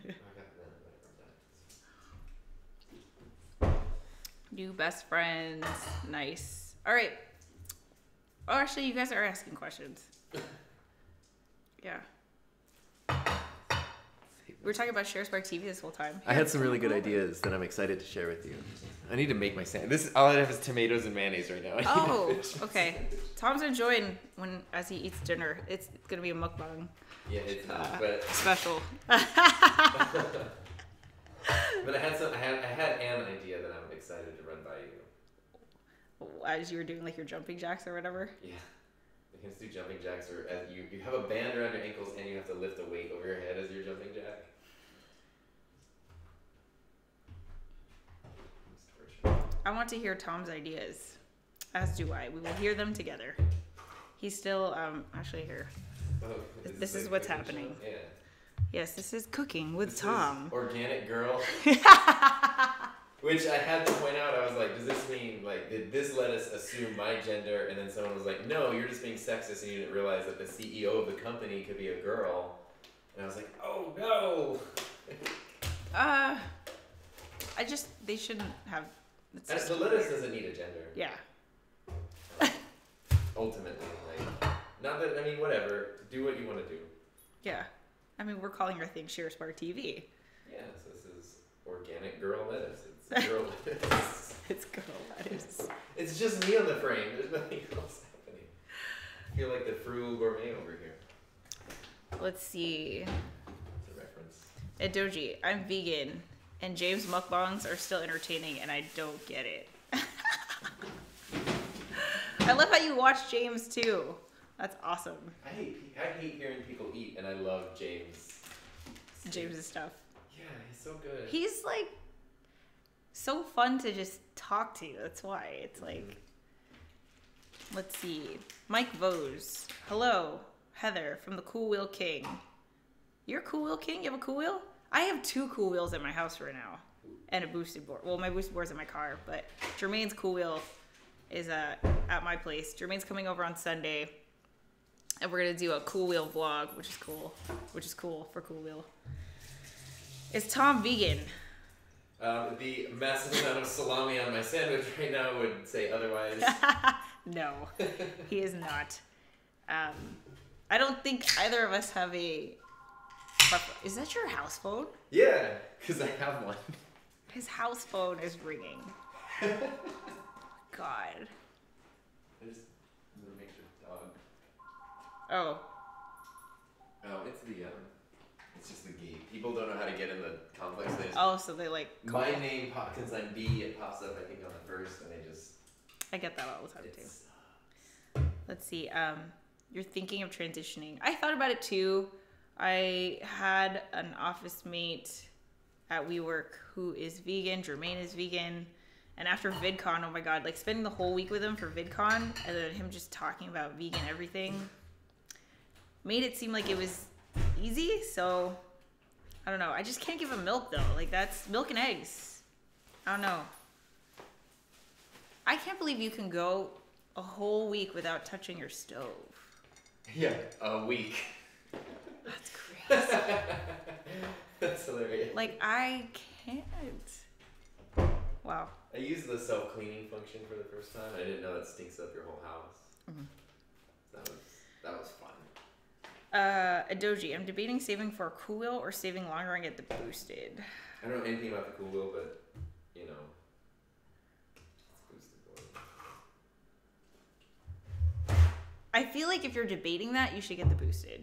thing. New best friends. Nice. All right. Oh, actually, you guys are asking questions. Yeah. We were talking about Sharespark TV this whole time. I had some really good ideas that I'm excited to share with you. I need to make my sandwich. This all I have is tomatoes and mayonnaise right now. Oh, okay. Tom's enjoying as he eats dinner. It's gonna be a mukbang. Yeah, it's not, but special. but I had an idea that I'm excited to run by you. As you were doing like your jumping jacks or whatever. Yeah. You can do jumping jacks, or as you have a band around your ankles and you have to lift a weight over your head as you're jumping jack. I want to hear Tom's ideas, as do I. We will hear them together. He's still actually here. Oh, this is what's happening. Show? Yeah. Yes, this is Cooking with this Tom. Is Organic Girl. Which I had to point out. I was like, does this mean, like, did this let us assume my gender? And then someone was like, no, you're just being sexist and you didn't realize that the CEO of the company could be a girl. And I was like, oh no. They shouldn't have. The lettuce doesn't need a gender. Yeah. Ultimately, like, not that, I mean, whatever. Do what you want to do. Yeah. I mean, we're calling our thing Sharespark TV. Yeah, so this is organic girl lettuce. It's girl lettuce. It's girl lettuce. It's just me on the frame. There's nothing else happening. I feel like the frugal gourmet over here. Let's see. It's a reference. At Doji, I'm vegan, and James' mukbangs are still entertaining, and I don't get it. I love how you watch James too. That's awesome. I hate hearing people eat, and I love James. James's stuff. Yeah, he's so good. He's like so fun to just talk to. That's why it's like. Let's see. Mike Vose. Hello, Heather from the Cool Wheel King. You're a Cool Wheel King? You have a cool wheel? I have 2 cool wheels at my house right now, and a boosted board. Well, my boosted board's in my car, but Jermaine's cool wheel is at my place. Jermaine's coming over on Sunday, and we're gonna do a cool wheel vlog, which is cool. Which is cool for Cool Wheel. Is Tom vegan? The massive amount of salami on my sandwich right now would say otherwise. No, he is not. I don't think either of us have a. Is that your house phone? Yeah, because I have one. His house phone is ringing. God. I just make sure dog. Oh. Oh, it's just the gate. People don't know how to get in the complex. They just, Oh, so they like. my name, since I'm B, it pops up, I think, on the first, and they just. I get that all the time too. Let's see. You're thinking of transitioning. I thought about it too. I had an office mate at WeWork who is vegan. Jermaine is vegan. And after VidCon, oh my God, like spending the whole week with him for VidCon and then him just talking about vegan everything made it seem like it was easy. So I don't know. I just can't give him milk though. Like that's milk and eggs. I don't know. I can't believe you can go a whole week without touching your stove. Yeah, a week. That's crazy. That's hilarious. Like, I can't. Wow. I used the self-cleaning function for the first time. I didn't know that stinks up your whole house. Mm-hmm. That was fun. Adoji, I'm debating saving for a cool wheel or saving longer and get the boosted. I don't know anything about the cool wheel, but, you know, it's boosted board. I feel like if you're debating that, you should get the boosted.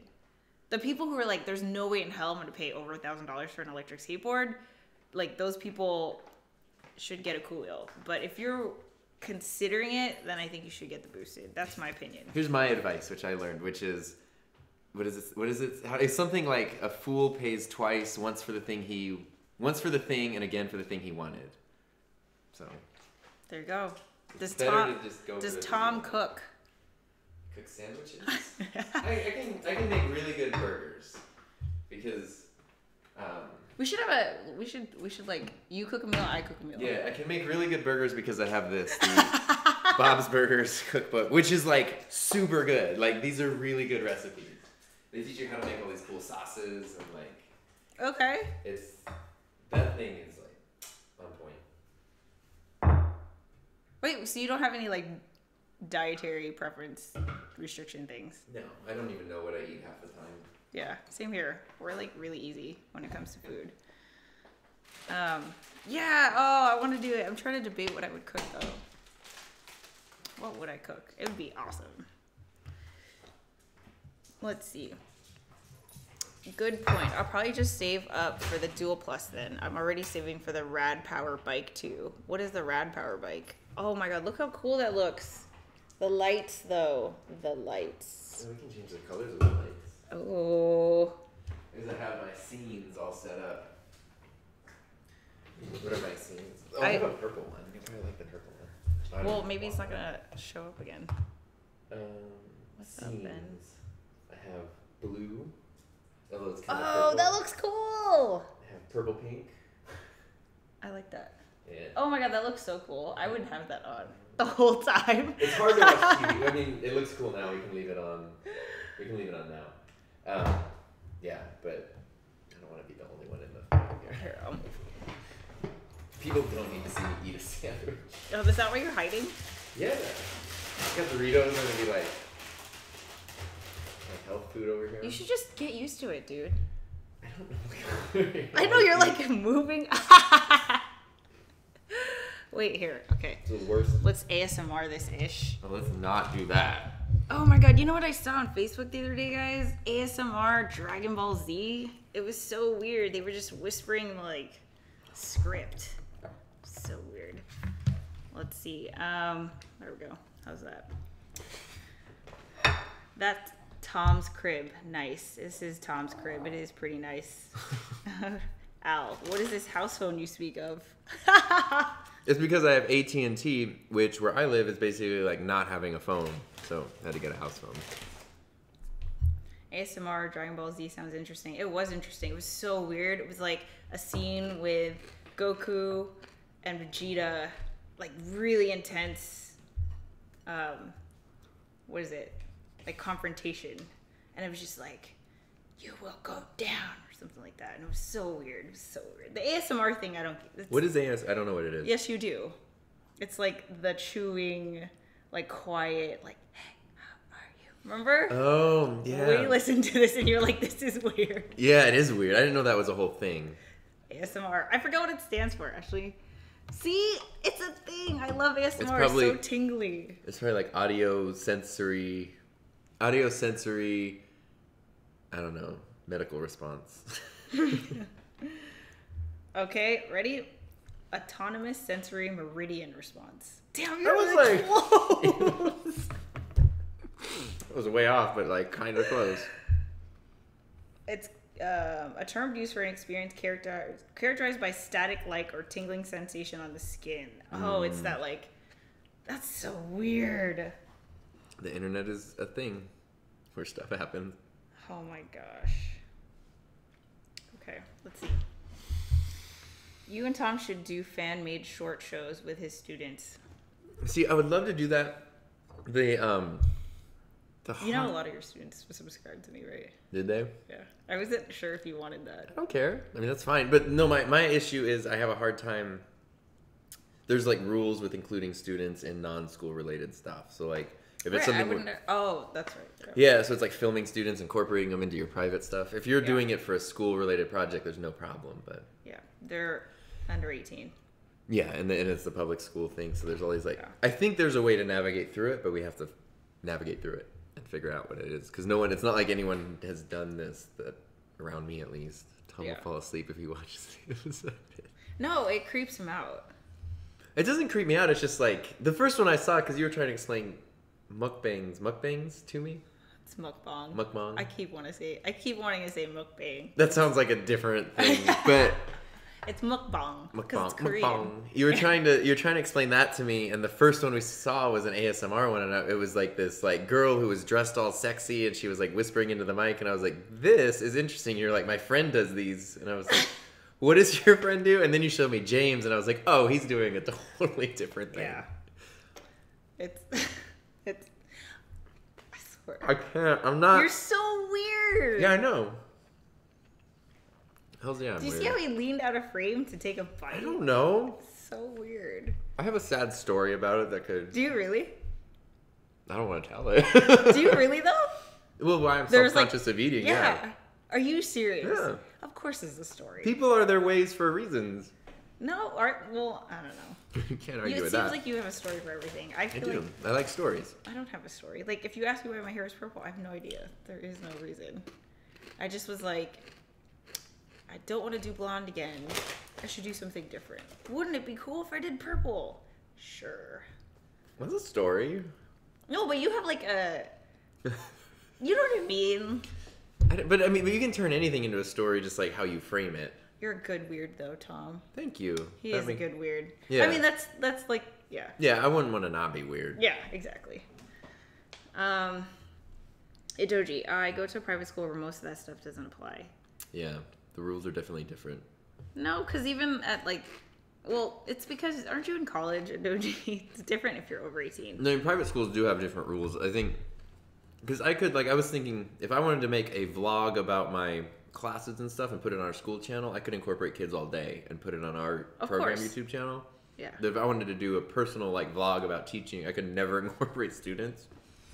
The people who are like, there's no way in hell I'm going to pay over $1,000 for an electric skateboard, like those people should get a cool wheel. But if you're considering it, then I think you should get the boosted. That's my opinion. Here's my advice, which I learned, which is, what is it? It's something like a fool pays twice, once for the thing and again for the thing he wanted. So. There you go. Does Tom cook? Cook sandwiches? I can make really good burgers because we should like you cook a meal, I cook a meal. yeah, I can make really good burgers because I have the Bob's Burgers cookbook, which is like super good. Like these are really good recipes. They teach you how to make all these cool sauces and like okay. That thing is like on point. Wait, so you don't have any like dietary preference restriction things? No, I don't even know what I eat half the time. Yeah, same here. We're like really easy when it comes to food. Yeah, oh, I want to do it. I'm trying to debate what I would cook though. What would I cook? It would be awesome. Let's see. Good point. I'll probably just save up for the Dual Plus then. I'm already saving for the Rad Power bike too. What is the Rad Power bike? Oh my god, look how cool that looks. The lights though. The lights. Yeah, we can change the colors of the lights. Oh. Because I have my scenes all set up. What are my scenes? Oh, I have a purple one. I probably like the purple one. Well, maybe it's not gonna show up again. What's up, Ben? I have blue. Although it's kind of Oh, purple. that looks cool. I have purple pink. I like that. Yeah. Oh my god, that looks so cool. I wouldn't have that on the whole time. It's hard to watch TV. I mean, it looks cool now. We can leave it on. We can leave it on now. Yeah, but I don't want to be the only one in the Here, People don't need to see me eat a sandwich. oh, is that why you're hiding? Yeah. Got Doritos and it'll be like health food over here. You should just get used to it, dude. I don't know. I know you're like moving. Wait, here. Okay. It's the worst. Let's ASMR this ish. Oh, let's not do that. Oh my god, you know what I saw on Facebook the other day, guys? ASMR Dragon Ball Z. It was so weird. They were just whispering like script. So weird. Let's see. There we go. How's that? That's Tom's crib. Nice. This is Tom's crib. It is pretty nice. Al, what is this house phone you speak of? It's because I have AT&T, which where I live is basically like not having a phone. So I had to get a house phone. ASMR Dragon Ball Z sounds interesting. It was interesting. It was so weird. It was like a scene with Goku and Vegeta, like really intense. What is it? Like confrontation, and it was just like, "You will go down" or something like that. And it was so weird. It was so weird. The ASMR thing, I don't. What is AS? I don't know what it is. Yes, you do. It's like the chewing, like quiet, like, "Hey, how are you?" Remember? Oh, yeah. We listened to this and you're like, "This is weird." Yeah, it is weird. I didn't know that was a whole thing. ASMR. I forgot what it stands for, actually. See? It's a thing. I love ASMR. It's probably, so tingly. It's probably like audio sensory, I don't know, medical response. Okay, ready? Autonomous sensory meridian response. Damn, I you're was really like- close. It was way off, but like kind of close. It's a term used for an experience characterized by static-like or tingling sensation on the skin. Oh, it's that like, that's so weird. The internet is a thing where stuff happens. Oh my gosh. Okay, let's see. You and Tom should do fan-made short shows with his students. See, I would love to do that. You know a lot of your students subscribe to me, right? Did they? Yeah. I wasn't sure if you wanted that. I don't care. I mean, that's fine. But no, my issue is I have a hard time. There's like rules with including students in non-school related stuff. So like if it's something. Oh, that's right. Yeah, so it's like filming students, incorporating them into your private stuff. If you're doing it for a school related project, there's no problem. But yeah, they're under 18. Yeah, and it's the public school thing. So there's always like, I think there's a way to navigate through it, but we have to navigate through it and figure out what it is. Because it's not like anyone has done this, that around me at least. Tom will fall asleep if he watches the episode. No, it creeps him out. It doesn't creep me out. It's just like, the first one I saw, because you were trying to explain mukbangs to me. It's mukbang. Mukbang. I keep wanting to say mukbang. That sounds like a different thing, but it's mukbang because it's Korean. Mukbang. You were trying to explain that to me, and the first one we saw was an ASMR one, and it was like this like girl who was dressed all sexy, and she was like whispering into the mic, and I was like, "This is interesting." You're like, "My friend does these," and I was like, "What does your friend do?" And then you showed me James, and I was like, "Oh, he's doing a totally different thing." Yeah. It's. I swear. I can't. I'm not. You're so weird. Yeah, I know. Hell's yeah. Do you see how he leaned out of frame to take a bite? I don't know. So weird. I have a sad story about it that could. Do you really? I don't want to tell it. Do you really though? Well, why I'm There's self-conscious of eating. Yeah. Are you serious? Yeah. Of course it's a story. People are their ways for reasons. No, well, I don't know. You can't argue It with seems that. like you have a story for everything. I I feel do. like I like stories. I don't have a story. Like, if you ask me why my hair is purple, I have no idea. There is no reason. I just was like, I don't want to do blonde again. I should do something different. Wouldn't it be cool if I did purple? Sure. What's a story? No, but you have like a... You know what I mean? But you can turn anything into a story just like how you frame it. You're a good weird, though, Tom. Thank you. He is a good weird. Yeah. I mean, that's like, yeah. Yeah, I wouldn't want to not be weird. Yeah, exactly. Doji, I go to a private school where most of that stuff doesn't apply. Yeah, the rules are definitely different. No, because even at like, well, it's because, aren't you in college at Doji? It's different if you're over 18. No, private schools do have different rules. I think, because I was thinking, if I wanted to make a vlog about my classes and stuff and put it on our school channel, I could incorporate kids all day and put it on our program YouTube channel. Yeah. But if I wanted to do a personal like vlog about teaching, I could never incorporate students.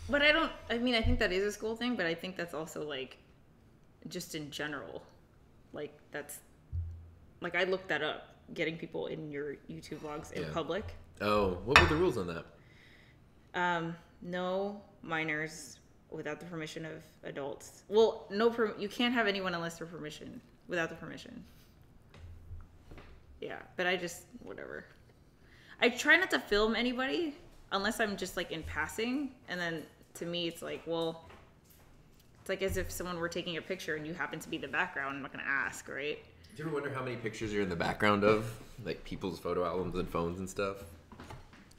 But I think that is a school thing, but I think that's also like, just in general. Like, that's, like, I looked that up, getting people in your YouTube vlogs in public. Oh, what were the rules on that? No minors without the permission of adults. Well, you can't have anyone unless their permission, without the permission. Yeah, but whatever. I try not to film anybody unless I'm just like in passing, and then to me it's like, well, it's like as if someone were taking a picture and you happen to be the background. I'm not gonna ask, right? Do you ever wonder how many pictures you're in the background of? Like people's photo albums and phones and stuff?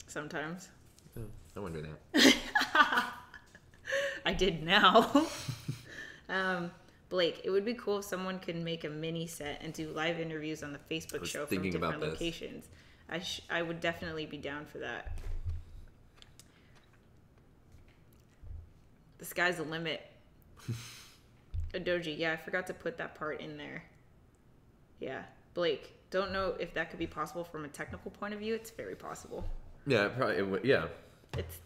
Sometimes. Oh, I wonder that. I did now. Blake, it would be cool if someone could make a mini set and do live interviews on the Facebook show from different locations. I would definitely be down for that. The sky's the limit. Doji, yeah, I forgot to put that part in there. Yeah, Blake, don't know if that could be possible from a technical point of view. It's very possible. Yeah, probably. Yeah.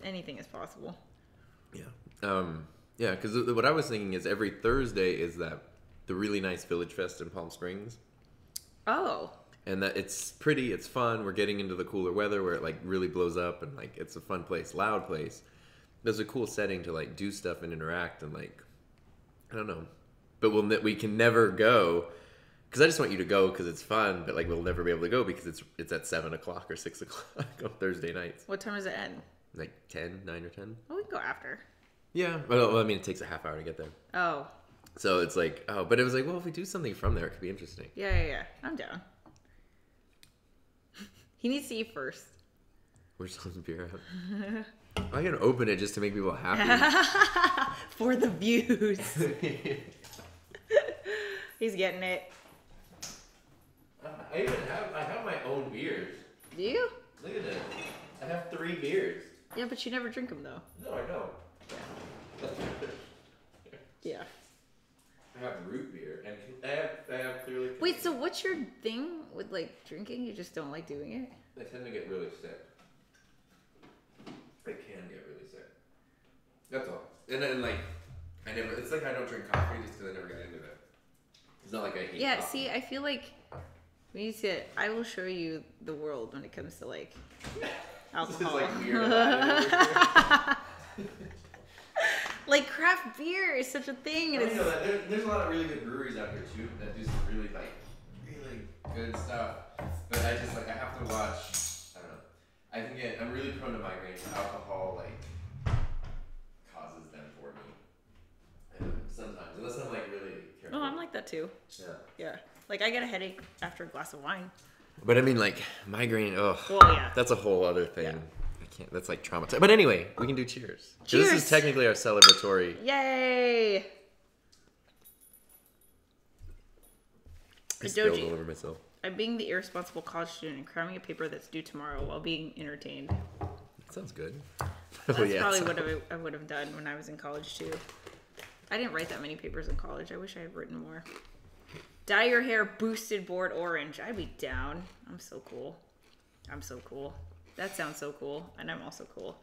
Anything is possible. Yeah. Yeah, because what I was thinking is every Thursday is the really nice Village Fest in Palm Springs. Oh. And that it's pretty, it's fun. We're getting into the cooler weather where it like really blows up and like it's a fun place, loud place. There's a cool setting to like do stuff and interact and like, I don't know. But we can never go because I just want you to go because it's fun. But like we'll never be able to go because it's at 7 o'clock or 6 o'clock on Thursday nights. What time does it end? Like 9 or 10. Oh, we can go after. Yeah. Well, I mean, it takes a half hour to get there. Oh. So it's like, but it was like, well, if we do something from there, it could be interesting. Yeah. I'm down. He needs to eat first. We're just some beer out. I can open it just to make people happy. For the views. He's getting it. I have my own beers. Do you? Look at this. I have 3 beers. Yeah, but you never drink them though. No, I don't. Yeah. I have root beer, and I have clearly. Wait, so what's your thing with like drinking? You just don't like doing it? I tend to get really sick. I can get really sick. That's all. And then like, it's like I don't drink coffee just because I never got into it. It's not like I hate Yeah, coffee. see, I feel like we need to. I will show you the world when it comes to like alcohol. This is like weird. Like craft beer is such a thing. And you know that there's a lot of really good breweries out here too that do some really good stuff. But I just like I have to watch. I don't know. I'm really prone to migraines. Alcohol causes them for me. And sometimes, unless I'm like really careful. Oh, I'm like that too. Yeah. Yeah. Like I get a headache after a glass of wine. But I mean, like migraine. Oh, well, yeah. That's a whole other thing. Yeah. I can't. That's like traumatizing. But anyway, we can do cheers. Cheers. This is technically our celebratory. Yay! I spilled Doji. all over myself. I'm being the irresponsible college student and cramming a paper that's due tomorrow while being entertained. That sounds good. That's probably what I would have done when I was in college too. I didn't write that many papers in college. I wish I had written more. Dye your hair boosted board orange. I'd be down. I'm so cool. I'm so cool. That sounds so cool. And I'm also cool.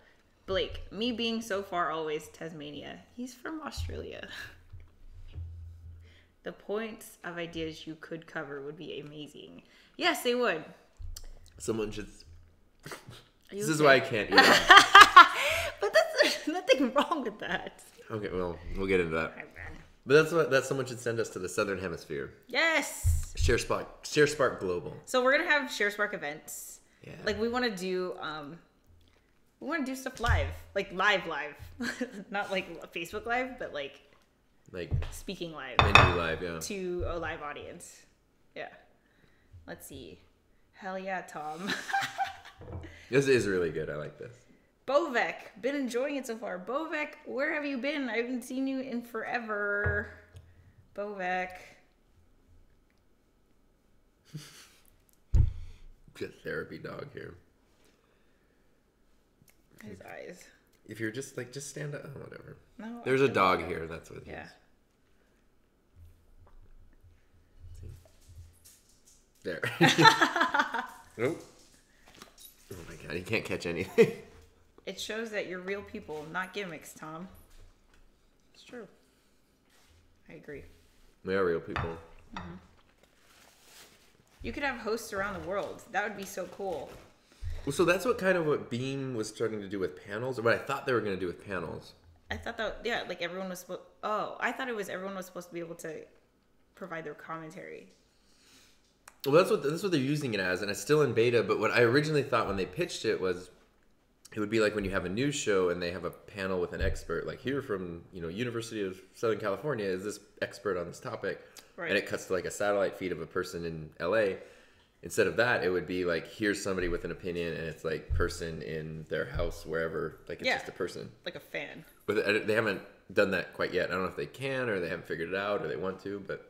Blake, me being so far always Tasmania. He's from Australia. The points of ideas you could cover would be amazing. Yes, they would. Someone should. This is okay? why I can't eat. But there's nothing wrong with that. Okay, well, we'll get into that. Right, man. But that's someone should send us to the Southern Hemisphere. Yes. Sharespark Global. So we're gonna have Sharespark events. Yeah. Like we want to do stuff live, like live, not like Facebook Live, but like speaking live. Menu live, yeah. To a live audience. Yeah. Let's see. Hell yeah, Tom. This is really good. I like this. Bovek, been enjoying it so far. Bovek, where have you been? I haven't seen you in forever. Bovek. Good therapy dog here. His eyes. If you're just stand up, whatever. No. There's a dog here. That's what it Yeah. is. See? There. Nope. Oh my god, he can't catch anything. It shows that you're real people, not gimmicks, Tom. It's true. I agree. We are real people. Mm-hmm. You could have hosts around the world. That would be so cool. Well, so that's what Beam was starting to do with panels, or what I thought they were going to do with panels. I thought that, yeah, like everyone was supposed. Oh, I thought everyone was supposed to be able to provide their commentary. Well, that's what they're using it as, and it's still in beta. But what I originally thought when they pitched it was, it would be like when you have a news show and they have a panel with an expert, like here from University of Southern California is this expert on this topic, Right. and it cuts to like a satellite feed of a person in LA. Instead of that, it would be like here's somebody with an opinion, and it's like person in their house wherever, like it's just a person, like a fan. But they haven't done that quite yet. I don't know if they can or they haven't figured it out or they want to, but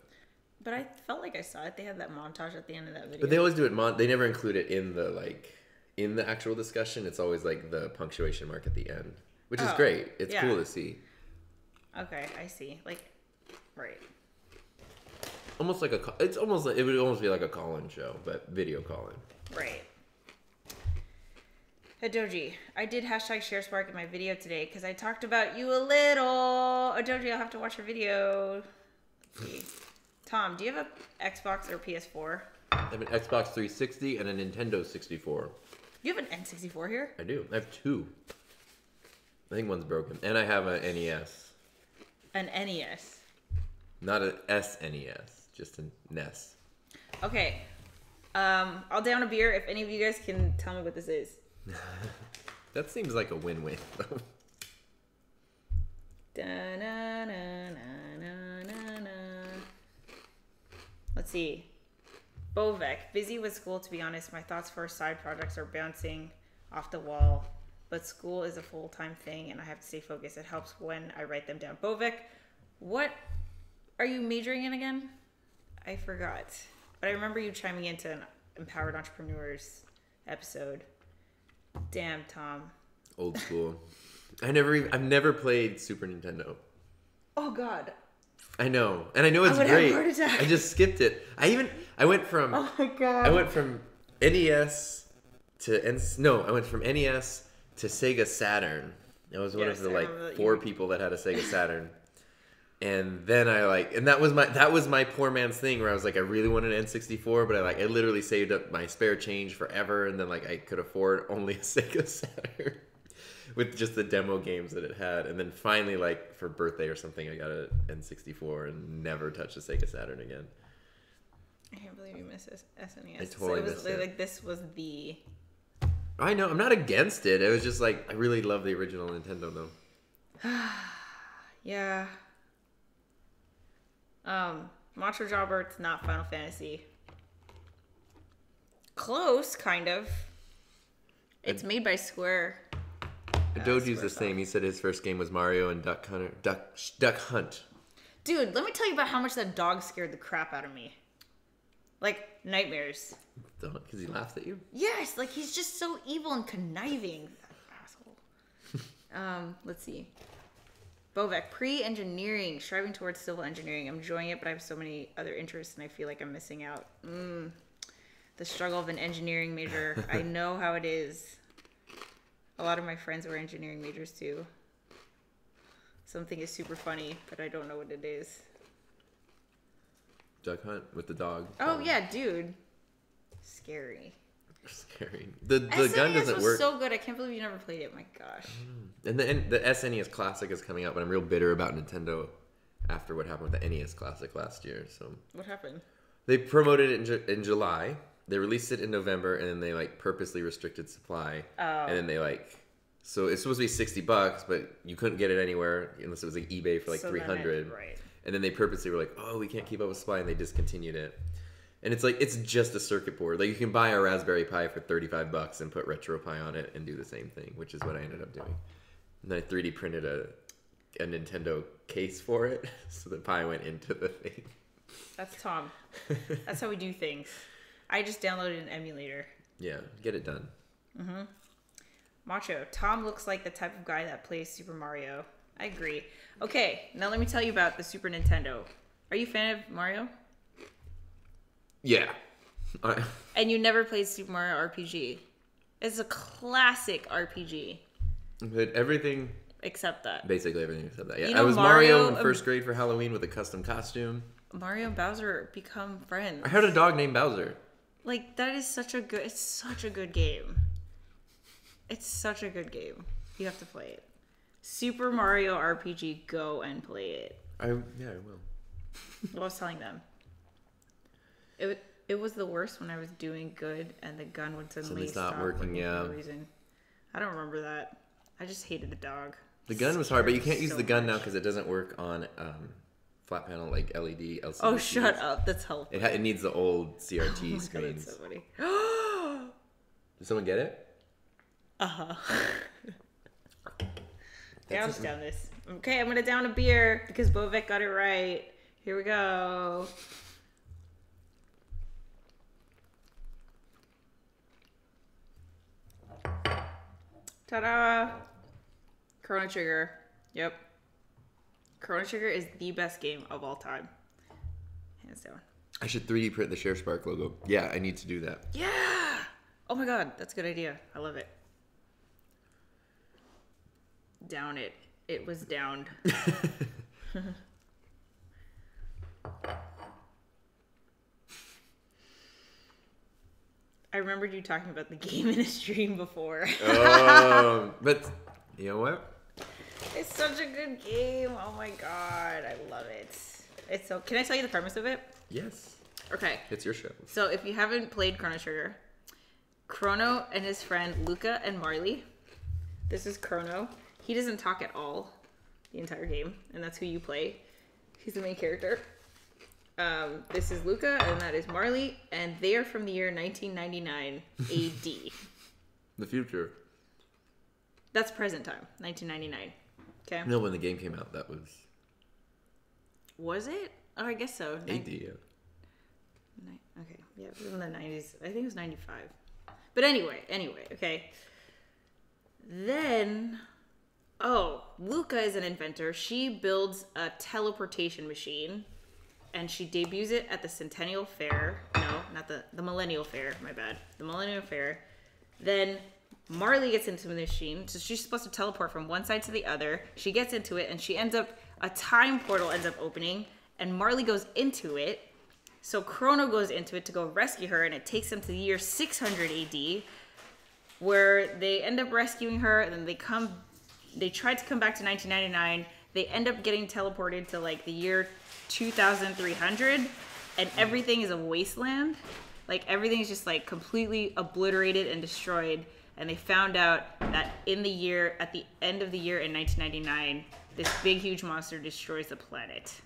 I felt like I saw it. They had that montage at the end of that video. But they always do it. They never include it in the actual discussion. It's always like the punctuation mark at the end, which is great. It's cool to see. Okay, I see. Like, right. Almost like it would almost be like a call-in show, but video call-in. Right. Adoji, I did #Sharespark in my video today because I talked about you a little. Adoji, I'll have to watch your video. Let's see. Tom, do you have a Xbox or PS4? I have an Xbox 360 and a Nintendo 64. You have an N64 here? I do. I have two. I think one's broken. And I have an NES. An NES. Not an SNES, just a NES. Okay. I'll down a beer if any of you guys can tell me what this is. That seems like a win-win. Let's see. Bovek, busy with school, to be honest. My thoughts for side projects are bouncing off the wall, but school is a full-time thing and I have to stay focused. It helps when I write them down. Bovek, what are you majoring in again? I forgot. But I remember you chiming into an Empowered Entrepreneurs episode. Damn, Tom. Old school. I've never played Super Nintendo. Oh, God. I know, and I know it's I would have a great. heart attack. I just skipped it. I went from Oh, my God. I went from NES to I went from NES to Sega Saturn. I was one of the like 4 people that had a Sega Saturn. And then and that was my poor man's thing where I was like, I really wanted an N64, but I literally saved up my spare change forever, and then I could afford only a Sega Saturn with just the demo games that it had. And then finally, for birthday or something, I got an N64 and never touched a Sega Saturn again. I can't believe you missed SNES. I totally missed it. Like this was the. I know. I'm not against it. It was just I really love the original Nintendo though. Yeah. Monster Jobber, it's not Final Fantasy. Close, kind of. It's made by Square. Doji's the same. He said his first game was Mario and Duck Hunt. Dude, let me tell you about how much that dog scared the crap out of me. Like, nightmares. Because he laughed at you? Yes, he's just so evil and conniving. That asshole. Let's see. Bovek, pre-engineering, striving towards civil engineering. I'm enjoying it, but I have so many other interests, and I feel like I'm missing out. The struggle of an engineering major. I know how it is. A lot of my friends were engineering majors, too. Something is super funny, but I don't know what it is. Duck Hunt with the dog. Oh yeah, dude. Scary. Scary. The SNES gun doesn't was work. so good. I can't believe you never played it. My gosh. And the SNES Classic is coming out, but I'm real bitter about Nintendo after what happened with the NES Classic last year. So What happened? they promoted it in July. They released it in November, and then they like purposely restricted supply. Oh. And then they like, so it's supposed to be $60, but you couldn't get it anywhere unless it was like eBay for like So $300. right. And then they purposely were like, oh, we can't keep up with supply, and they discontinued it. And it's like, it's just a circuit board. Like you can buy a Raspberry Pi for $35 and put RetroPie on it and do the same thing, which is what I ended up doing. And then I 3D printed a Nintendo case for it, so the Pi went into the thing. That's Tom. That's how we do things. I just downloaded an emulator. Yeah, get it done. Mm-hmm. Macho. Tom looks like the type of guy that plays Super Mario. I agree. Okay, now let me tell you about the Super Nintendo. Are you a fan of Mario? Yeah. And you never played Super Mario RPG. It's a classic RPG. But everything... Except that. Basically everything except that, yeah. You know, I was Mario in first grade for Halloween with a custom costume. Mario and Bowser become friends. I had a dog named Bowser. Like, that is such a good... It's such a good game. It's such a good game. You have to play it. Super Mario RPG, go and play it. I will. I was telling them. It was the worst when I was doing good and the gun would suddenly stop working for no reason. I don't remember that. I just hated the dog. The gun was hard, but you can't use the gun now because it doesn't work on flat panel like LED, LCD. Oh, shut up. That's helpful. It needs the old CRT screens. God, that's so funny. Did someone get it? Uh-huh. Yeah, I'll just down this. Okay, I'm going to down a beer because Bovek got it right. Here we go. Ta-da! Chrono Trigger. Yep. Chrono Trigger is the best game of all time. Hands down. I should 3D print the Sharespark logo. Yeah, I need to do that. Yeah! Oh my god, that's a good idea. I love it. Down it. It was downed. I remembered you talking about the game in a stream before. But you know what? It's such a good game. Oh my god, I love it. It's so. Can I tell you the premise of it? Yes. Okay. It's your show. So if you haven't played Chrono Trigger, Chrono and his friend Luca and Marley. This is Chrono. He doesn't talk at all the entire game, and that's who you play. He's the main character. This is Luca, and that is Marley, and they are from the year 1999 AD. The future. That's present time, 1999. Okay. No, when the game came out, that was... Was it? Oh, I guess so. AD, yeah. Okay, yeah, it was in the 90s. I think it was 95. But anyway, okay. Then, Luca is an inventor. She builds a teleportation machine, and she debuts it at the Centennial Fair. No, not the Millennial Fair, my bad. The Millennial Fair. Then Marley gets into the machine, so she's supposed to teleport from one side to the other. She gets into it, and a time portal ends up opening, and Marley goes into it. So Chrono goes into it to go rescue her, and it takes them to the year 600 AD, where they end up rescuing her, and then they tried to come back to 1999. They end up getting teleported to like the year 2300, and everything is a wasteland. Like everything is just like completely obliterated and destroyed. And they found out that at the end of the year in 1999, this big, huge monster destroys the planet.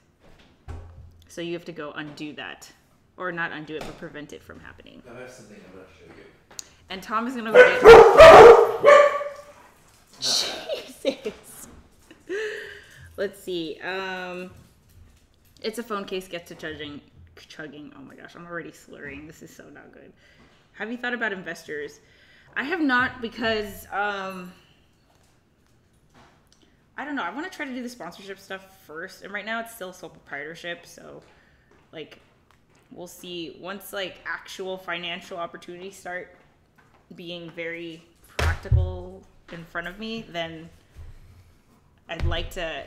So you have to go undo that. Or not undo it, but prevent it from happening. I have something I'm going to show you. And Tom is going to go get... Jesus. Let's see. It's a phone case, gets to chugging. Oh my gosh, I'm already slurring. This is so not good. Have you thought about investors? I have not because... I don't know. I want to try to do the sponsorship stuff first. And right now it's still sole proprietorship. So, like, we'll see. Once, like, actual financial opportunities start being very practical in front of me, then I'd like to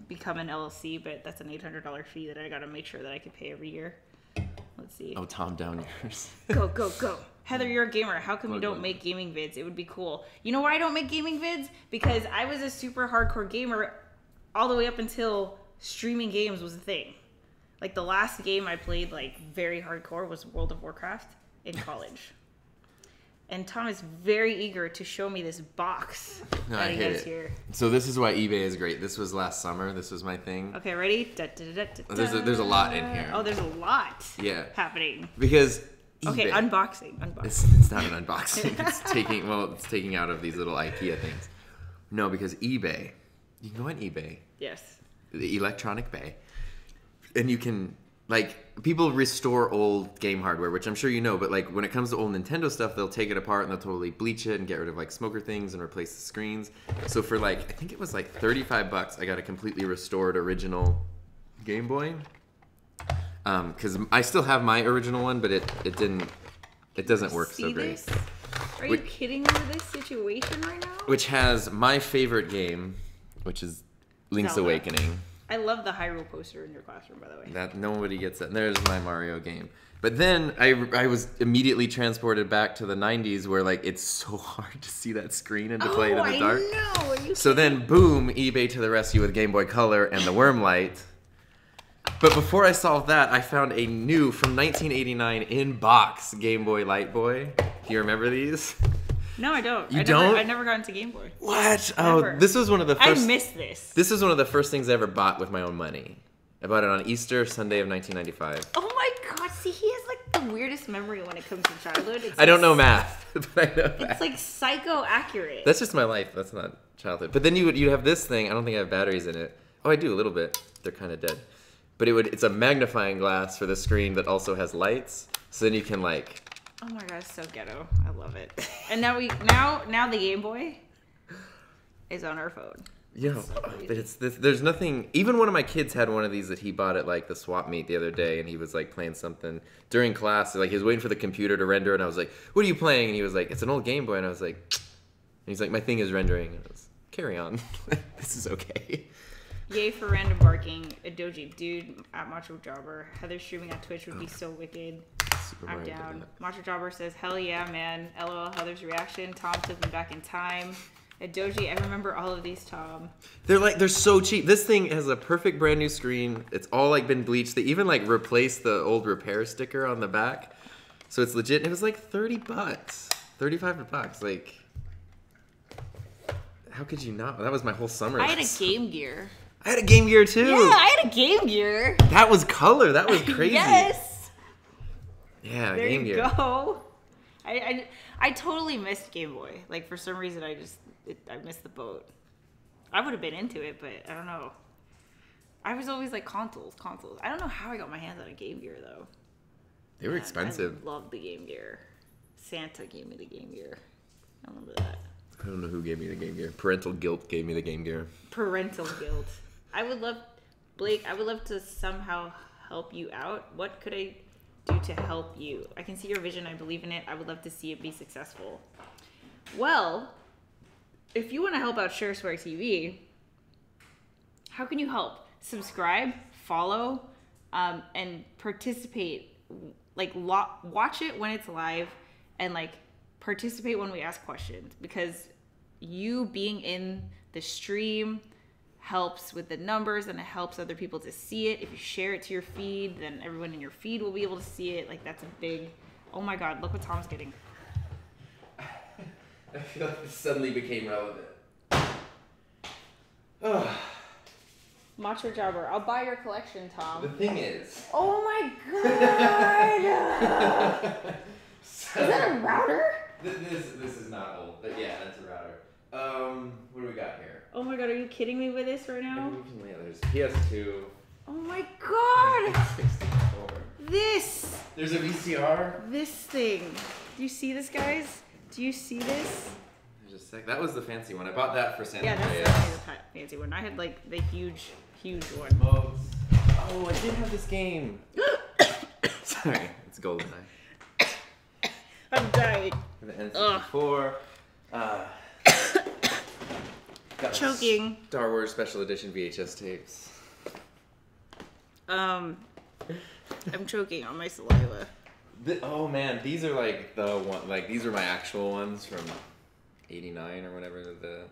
become an LLC, but that's an $800 fee that I got to make sure that I can pay every year. Let's see. Oh, Tom, down yours. Go, go, go. Heather, you're a gamer. How come you Go, don't go. make gaming vids? It would be cool. You know why I don't make gaming vids? Because I was a super hardcore gamer all the way up until streaming games was a thing. Like the last game I played like very hardcore was World of Warcraft in college. And Tom is very eager to show me this box that he has here. So this is why eBay is great. This was last summer. This was my thing. Okay, ready? Da, da, da, da, da. There's a lot in here. Oh, there's a lot Yeah. happening. Because eBay, Okay, unboxing. it's not an unboxing. It's taking out of these little IKEA things. No, because eBay, you can go on eBay, Yes. the electronic bay, and you can, like, people restore old game hardware, which I'm sure you know, but like when it comes to old Nintendo stuff, they'll take it apart and they'll totally bleach it and get rid of like smoker things and replace the screens. So for like, I think it was like $35, I got a completely restored original Game Boy. Because I still have my original one, but it doesn't work so great. This? Are you kidding me with this situation right now? Which has my favorite game, which is Link's Zelda. Awakening. I love the Hyrule poster in your classroom, by the way. That nobody gets that. There's my Mario game. But then I was immediately transported back to the 90s where like it's so hard to see that screen and to play it in the dark. I know. Are you So then boom, eBay to the rescue with Game Boy Color and the Worm Light. But before I solved that, I found a new from 1989 in box Game Boy Light Boy. Do you remember these? No, I don't. You don't? I never got into Game Boy. What? Never. Oh, this was one of the first. I missed this. This is one of the first things I ever bought with my own money. I bought it on Easter Sunday of 1995. Oh my god, see, he has like the weirdest memory when it comes to childhood. It's I don't know like, math, but I know that. It's like psycho accurate. That's just my life. That's not childhood. But then you'd have this thing. I don't think I have batteries in it. Oh, I do a little bit. They're kind of dead. But it's a magnifying glass for the screen that also has lights. So then you can like. Oh my god, it's so ghetto. I love it. And now the Game Boy is on our phone. Yeah, but it's this. There's nothing. Even one of my kids had one of these that he bought at like the swap meet the other day, and he was like playing something during class. Like he was waiting for the computer to render, and I was like, "What are you playing?" And he was like, "It's an old Game Boy," and I was like, and he's like, "My thing is rendering." And I was, "Carry on, this is okay." Yay for random barking. A doji dude at Macho Jobber. Heather streaming on Twitch would be so wicked. Super I'm Mario did down. that. Macho Jobber says, "Hell yeah, man." LOL. Heather's reaction. Tom took me back in time. A doji. I remember all of these, Tom. They're so cheap. This thing has a perfect brand new screen. It's all like been bleached. They even like replaced the old repair sticker on the back, so it's legit. And it was like $30, $35. Like, how could you not? That was my whole summer. I had a Game Gear. I had a Game Gear too. Yeah, I had a Game Gear. That was color. That was crazy. Yes. Yeah, There Game you Gear. go. I totally missed Game Boy. Like for some reason, I missed the boat. I would have been into it, but I don't know. I was always like consoles. I don't know how I got my hands on a Game Gear though. They were Man, expensive. I loved the Game Gear. Santa gave me the Game Gear. I remember that. I don't know who gave me the Game Gear. Parental guilt gave me the Game Gear. Parental guilt. Blake, I would love to somehow help you out. What could I do to help you? I can see your vision. I believe in it. I would love to see it be successful. Well, if you want to help out Sharespark TV, how can you help? Subscribe, follow, and participate. Like, watch it when it's live and, like, participate when we ask questions. Because you being in the stream helps with the numbers and it helps other people to see it. If you share it to your feed, then everyone in your feed will be able to see it. Like, that's a big... Oh my god, look what Tom's getting. I feel like this suddenly became relevant. Macho Jobber, I'll buy your collection, Tom. The thing is... Oh my god! Is that a router? This is not old, but yeah, that's a router. What do we got here? Oh my god, are you kidding me with this right now? Yeah, there's PS2. Oh my god! 64. This! There's a VCR. This thing. Do you see this, guys? Do you see this? There's a sec. That was the fancy one. I bought that for San Yeah, that's Andreas. definitely the fancy one. I had like the huge one. Mugs. Oh, I did have this game. Sorry, it's GoldenEye. I'm dying. The N64. Got Choking. Star Wars Special Edition VHS tapes. I'm choking on my saliva. Oh man, these are like the one. Like these are my actual ones from '89 or whenever the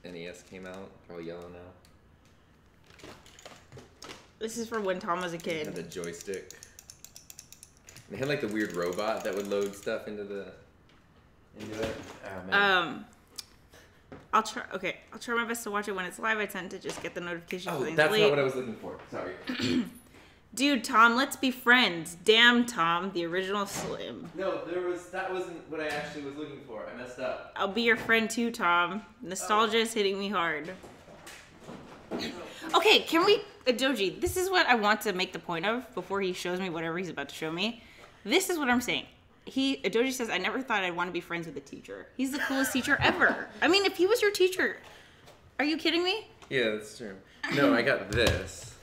NES came out. They're all yellow now. This is from when Tom was a They kid. had the joystick. They had like the weird robot that would load stuff into it. Oh man. I'll try. Okay, I'll try my best to watch it when it's live. I tend to just get the notifications. Oh, when it's that's late. not what I was looking for. Sorry. Dude, Tom, let's be friends. Damn, Tom, the original Slim. No, that wasn't what I actually was looking for. I messed up. I'll be your friend too, Tom. Nostalgia is hitting me hard. Okay, can we, Doji, this is what I want to make the point of before he shows me whatever he's about to show me. This is what I'm saying. Doji says, I never thought I'd want to be friends with a teacher. He's the coolest teacher ever. I mean, if he was your teacher, are you kidding me? Yeah, that's true. No, I got this,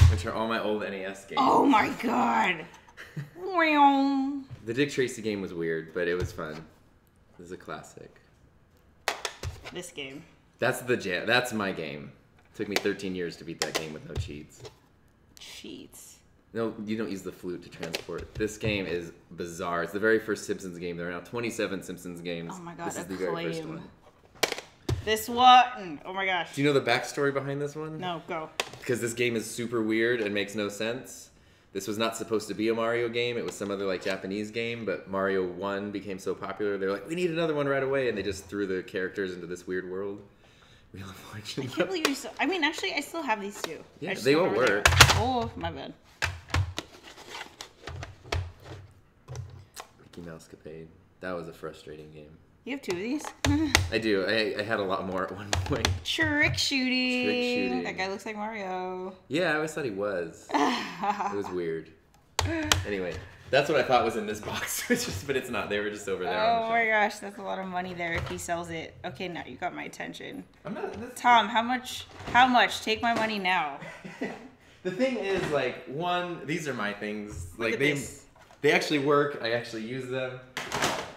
which are all my old NES games. Oh my god. Wow. The Dick Tracy game was weird, but it was fun. This is a classic. This game. That's the jam. That's my game. It took me 13 years to beat that game with no cheats. Cheats. No, you don't use the flute to transport. This game is bizarre. It's the very first Simpsons game. There are now 27 Simpsons games. Oh my god, this is the very first one. This one. Oh my gosh. Do you know the backstory behind this one? No, go. Because this game is super weird and makes no sense. This was not supposed to be a Mario game. It was some other like Japanese game, but Mario 1 became so popular. They're like, we need another one right away, and they just threw the characters into this weird world. Real unfortunate. I can't believe you still. I mean, actually, I still have these two. Yeah, I just they don't all know where work. are. Oh, my bad. Mickey Mouse Capade. That was a frustrating game. You have two of these? I do. I had a lot more at one point. Trick shooting. Trick shooting. That guy looks like Mario. Yeah, I always thought he was. It was weird. Anyway, that's what I thought was in this box, but it's not. They were just over there. Oh my gosh, that's a lot of money there if he sells it. Okay, now you got my attention. I'm not. Tom, how much? How much? Take my money now. The thing is, like, these are my things. Look Like at this. they actually work. I actually use them.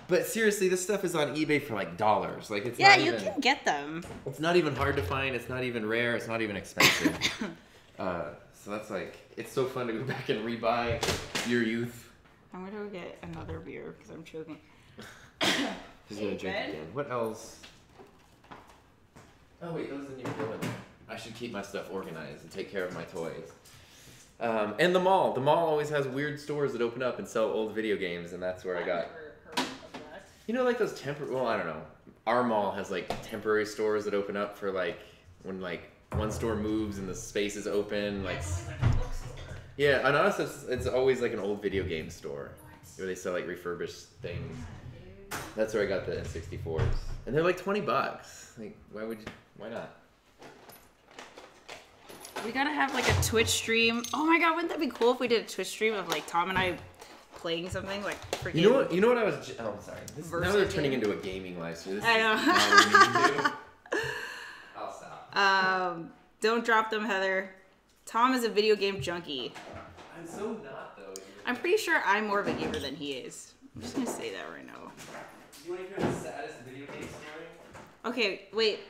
But seriously, this stuff is on eBay for like dollars. Like it's Yeah, not you even, can get them. It's not even hard to find. It's not even rare. It's not even expensive. So that's like, it's so fun to go back and rebuy your youth. I'm gonna go get another beer because I'm choking. He's gonna drink Ben? again. What else? Oh wait, those didn't even go in there. I should keep my stuff organized and take care of my toys. And the mall. The mall always has weird stores that open up and sell old video games, and that's where I got. You know, like those well, I don't know. Our mall has like temporary stores that open up for like when like one store moves and the space is open. Like, yeah, and honestly, it's always like an old video game store where they sell like refurbished things. That's where I got the N64s, and they're like $20. Like, why not? We gotta have like a Twitch stream. Oh my god, wouldn't that be cool if we did a Twitch stream of like Tom and I playing something like freaking. You know what I was. Oh, I'm sorry. Now they're turning game? into a gaming live stream. This I is know. not what we need to do. I'll stop. Don't drop them, Heather. Tom is a video game junkie. I'm so not though. I'm pretty sure I'm more of a gamer than he is. I'm just gonna say that right now. Do you want to hear the saddest video game story? Okay, wait.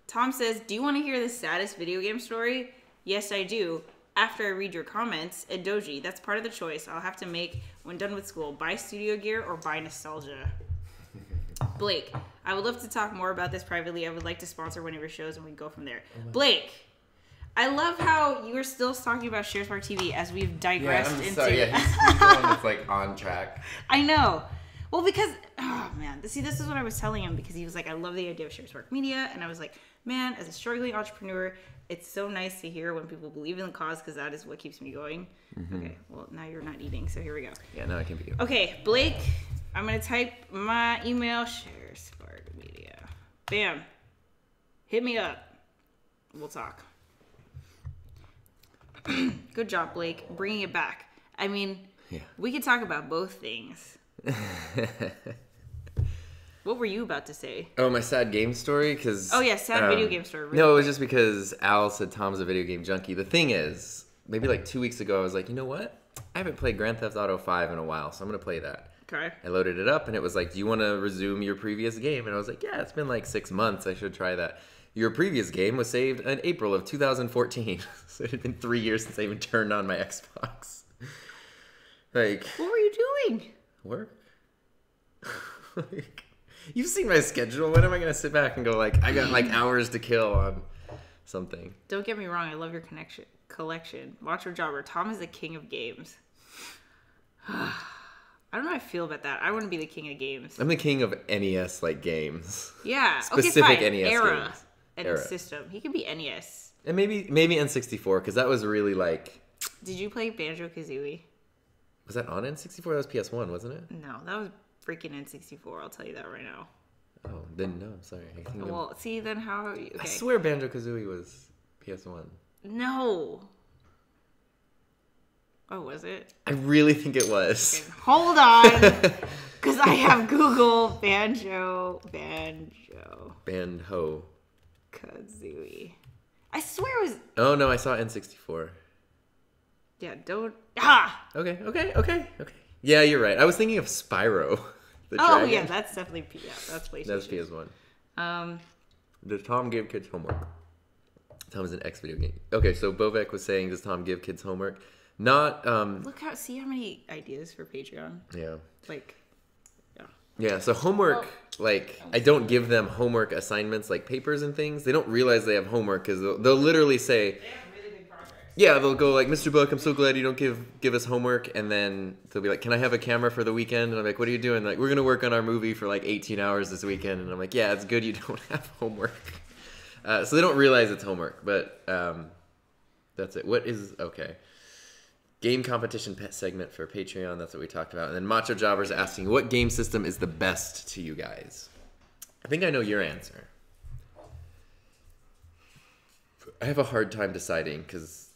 Tom says, do you want to hear the saddest video game story? Yes, I do. After I read your comments, and Doji, that's part of the choice I'll have to make when done with school. Buy studio gear or buy nostalgia. Blake, I would love to talk more about this privately. I would like to sponsor one of your shows and we can go from there. Blake, I love how you are still talking about Sharespark TV as we've digressed into... Sorry, yeah, he's the one that's like on track. I know. Well, because, oh man, see, this is what I was telling him because he was like, I love the idea of Sharespark Media. And I was like, man, as a struggling entrepreneur, it's so nice to hear when people believe in the cause because that is what keeps me going. Mm-hmm. Okay, well, now you're not eating, so here we go. Yeah, no, I can be you. Okay, Blake, I'm going to type my email, Sharespark Media. Bam. Hit me up. We'll talk. Good job, Blake, bringing it back. I mean, we could talk about both things. What were you about to say? Oh, my sad game story? Oh, yeah, sad video game story. Really no, it was just because Al said Tom's a video game junkie. The thing is, maybe like 2 weeks ago, I was like, you know what? I haven't played Grand Theft Auto 5 in a while, so I'm going to play that. Okay. I loaded it up and it was like, do you want to resume your previous game? And I was like, yeah, it's been like 6 months. I should try that. Your previous game was saved in April of 2014. So it had been 3 years since I even turned on my Xbox. Like, What were you doing? work? Like, you've seen my schedule. When am I going to sit back and go like, I got like hours to kill on something? Don't get me wrong. I love your collection. Watch your jobber. Tom is the king of games. I don't know how I feel about that. I want to be the king of games. I'm the king of NES like games. Yeah. Specific okay, fine. NES Era. games. And Era. system. He could be NES. And maybe N64 because that was really like. Did you play Banjo-Kazooie? Was that on N64? That was PS1, wasn't it? No, that was freaking N64. I'll tell you that right now. Oh, didn't know. Sorry. I think Well, see, then how are you? Okay. I swear Banjo-Kazooie was PS1. No. Oh, was it? I really think it was. Okay, hold on. Because I have Google Banjo Kazooie. I swear it was... Oh, no, I saw N64. Yeah, don't... Ah! Okay. Yeah, you're right. I was thinking of Spyro. The dragon. Yeah, that's definitely... Yeah, that's PlayStation. That's PS1. Does Tom give kids homework? Tom is an X video game. Okay, so Bovek was saying, does Tom give kids homework? Not... See how many ideas for Patreon? Yeah. Like... Yeah. Yeah, so homework, like, I don't give them homework assignments, like papers and things. They don't realize they have homework because they'll literally say... They have really big projects. Yeah, they'll go like, Mr. Book, I'm so glad you don't give us homework. And then they'll be like, can I have a camera for the weekend? And I'm like, what are you doing? Like, we're going to work on our movie for like 18 hours this weekend. And I'm like, yeah, it's good you don't have homework. So they don't realize it's homework, but that's it. Okay. Game competition segment for Patreon. That's what we talked about. And then Macho Jobber's asking, what game system is the best to you guys? I think I know your answer. I have a hard time deciding because...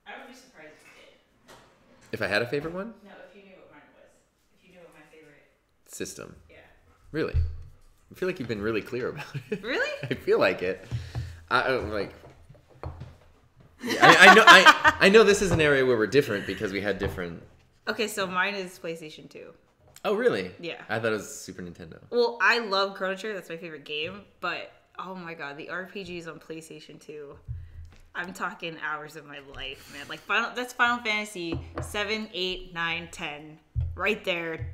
I would be surprised if you did. If I had a favorite one? No, if you knew what mine was. If you knew what my favorite... System. Yeah. Really? I feel like you've been really clear about it. Really? I feel like it. I'm like... I know this is an area where we're different because we had different... Okay, so mine is PlayStation 2. Oh, really? Yeah. I thought it was Super Nintendo. Well, I love Chrono Trigger. That's my favorite game. But, oh my god, the RPGs on PlayStation 2. I'm talking hours of my life, man. Like, that's Final Fantasy 7, 8, 9, 10. Right there.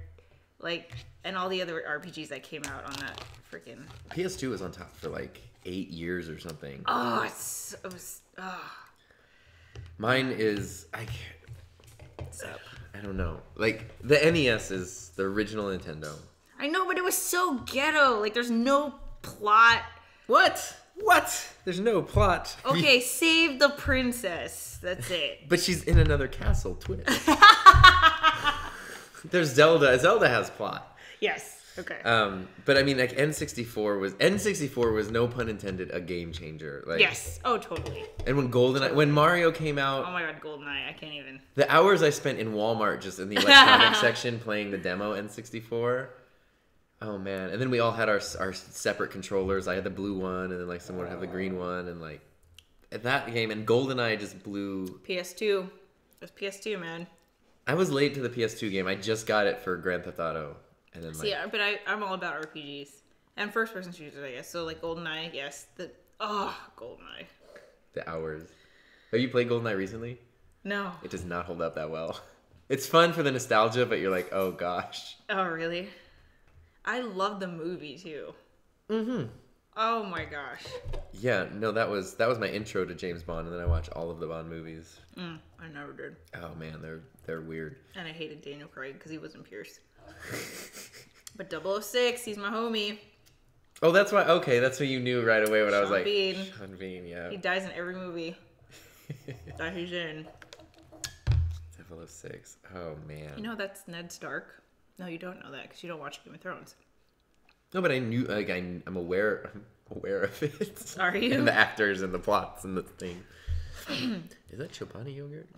Like, and all the other RPGs that came out on that freaking... PS2 was on top for like 8 years or something. Oh, it was... Oh. Mine is... What's up? I don't know. Like, the NES is the original Nintendo. I know, but it was so ghetto. Like, there's no plot. What? There's no plot. Okay, save the princess. That's it. But she's in another castle, twist. There's Zelda. Zelda has plot. Yes. Okay. But I mean, like N64 was no pun intended a game changer. Like, yes. Oh, totally. And when Mario came out, oh my god, GoldenEye! I can't even. The hours I spent in Walmart just in the electronics section playing the demo N64. Oh man! And then we all had our separate controllers. I had the blue one, and then like someone would have the green one, and like at that game and GoldenEye just blew. PS2. It was PS2, man. I was late to the PS2 game. I just got it for Grand Theft Auto. And then but I'm all about RPGs and first-person shooters, I guess. So like GoldenEye, yes. GoldenEye. The hours. Have you played GoldenEye recently? No. It does not hold up that well. It's fun for the nostalgia, but you're like, oh gosh. Oh really? I love the movie too. Mm-hmm. Oh my gosh. Yeah, no, that was my intro to James Bond, and then I watched all of the Bond movies. I never did. Oh man, they're weird. And I hated Daniel Craig because he wasn't Pierce. But 006, he's my homie. Oh, that's why. Okay, that's what you knew right away when I was like, Bean. Sean Bean, yeah. He dies in every movie that he's in. 006. Oh man. You know that's Ned Stark. No, you don't know that because you don't watch Game of Thrones. No, but I knew. Like, I'm aware of it. Are you? And the actors and the plots and the thing. Is that Chobani yogurt?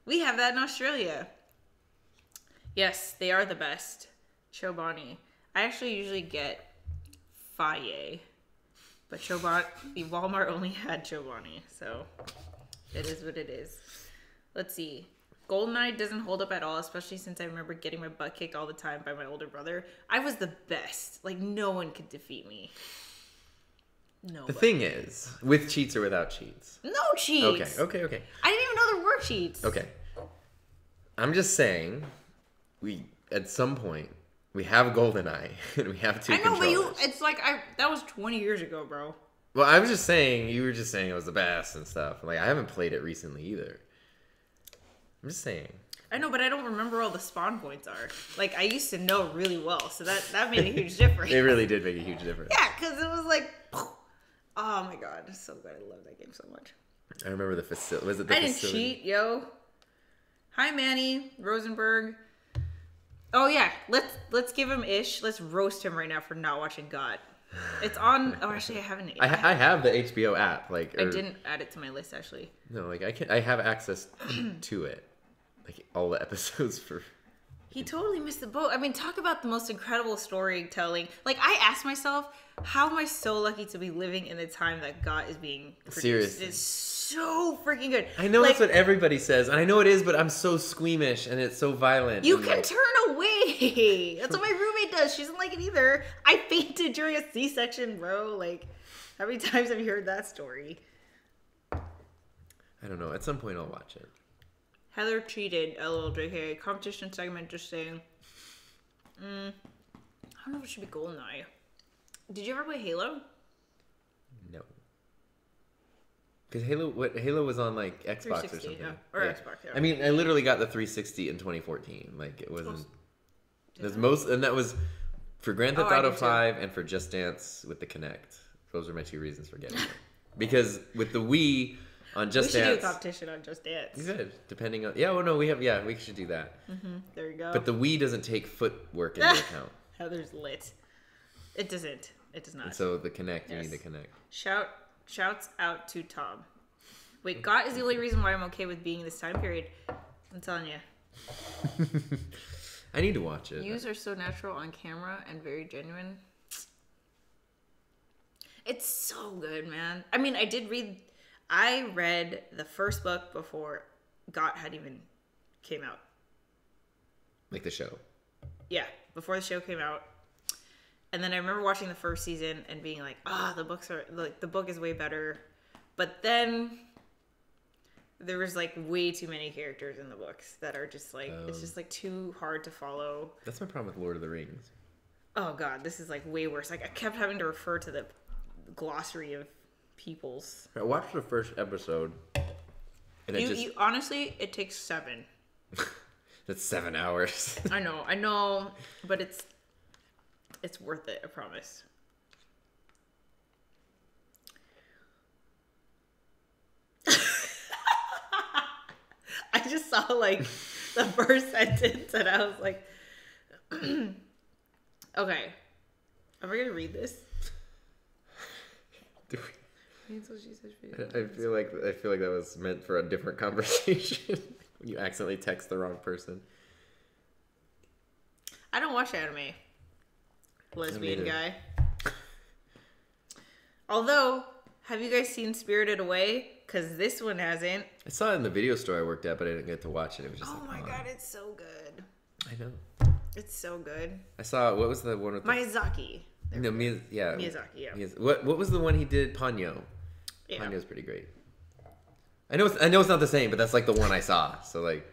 We have that in Australia. Yes, they are the best. Chobani. I actually usually get Faye, but Walmart only had Chobani, so it is what it is. Let's see. GoldenEye doesn't hold up at all, especially since I remember getting my butt kicked all the time by my older brother. I was the best. Like, no one could defeat me. No. The thing is, with cheats or without cheats? No cheats. Okay. I didn't even know there were cheats. Okay. I'm just saying, at some point, we have GoldenEye, and we have two controllers. But it's like, that was 20 years ago, bro. Well, I was just saying, you were just saying it was the best and stuff. Like, I haven't played it recently either. I'm just saying. I know, but I don't remember all the spawn points are. Like, I used to know really well, so that made a huge difference. It really did make a huge difference. Yeah, because it was like, oh my god, it's so good. I love that game so much. I remember the facility. Was it the I didn't facility? cheat, yo. Hi, Manny Rosenberg. Oh yeah, let's give him ish. Let's roast him right now for not watching God. It's on. Oh, actually, I haven't. I have the HBO app. Like, I didn't add it to my list actually. No, like I have access to it. Like all the episodes for. He totally missed the boat. I mean, talk about the most incredible storytelling. Like, I asked myself, how am I so lucky to be living in the time that God is being produced? Seriously. It's so freaking good. I know that's what everybody says, and I know it is, but I'm so squeamish, and it's so violent. You can turn away. That's what my roommate does. She doesn't like it either. I fainted during a C-section, bro. Like, how many times have you heard that story? I don't know. At some point, I'll watch it. Heather cheated, LLJK. Competition segment just saying. I don't know if it should be GoldenEye. Did you ever play Halo? No. Because Halo was on like Xbox or something. Yeah. Or Xbox, yeah. I mean, I literally got the 360 in 2014. Like, it wasn't... And that was for Grand Theft Auto 5 and for Just Dance with the Kinect. Those are my two reasons for getting it. Because with the Wii... On Just Dance. We should do a competition on Just Dance. Good. Depending on... Yeah, well, no, we should do that. There you go. But the Wii doesn't take footwork into account. Heather's lit. It doesn't. It does not. And so the Kinect, you need the Kinect. Shouts out to Tom. Wait, God is the only reason why I'm okay with being in this time period. I'm telling you. I need to watch it. Views are so natural on camera and very genuine. It's so good, man. I mean, I read the first book before GOT had even came out. Like the show? Yeah, before the show came out. And then I remember watching the first season and being like, the book is way better. But then there was like way too many characters in the books that are just like, it's just like too hard to follow. That's my problem with Lord of the Rings. Oh god, this is like way worse. Like I kept having to refer to the glossary of peoples. I watched the first episode. And you honestly, it takes 7. That's 7 hours. I know, but it's worth it, I promise. I just saw like the first sentence and I was like, okay, am I gonna read this? I feel like that was meant for a different conversation. When you accidentally text the wrong person. I don't watch anime. Lesbian guy. Although, have you guys seen Spirited Away? Because this one hasn't. I saw it in the video store I worked at, but I didn't get to watch it. It was just oh my god, it's so good. I know. It's so good. I saw, what was the one with Miyazaki. No, Miyazaki, yeah. What was the one he did? Ponyo. Yeah. Ponyo's pretty great. I know it's not the same, but that's like the one I saw. So like,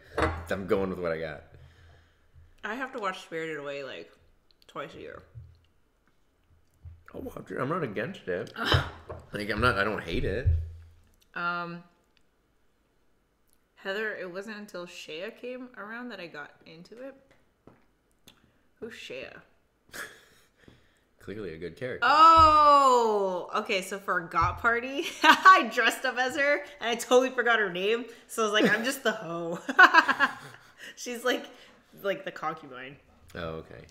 I'm going with what I got. I have to watch Spirited Away like twice a year. I'll watch it. I'm not against it. Like I don't hate it. Heather, it wasn't until Shea came around that I got into it. Who's Shea? Clearly a good character. Oh, okay. So for a GOT party, I dressed up as her, and I totally forgot her name. So I was like, I'm just the hoe. She's like the concubine. Oh, okay.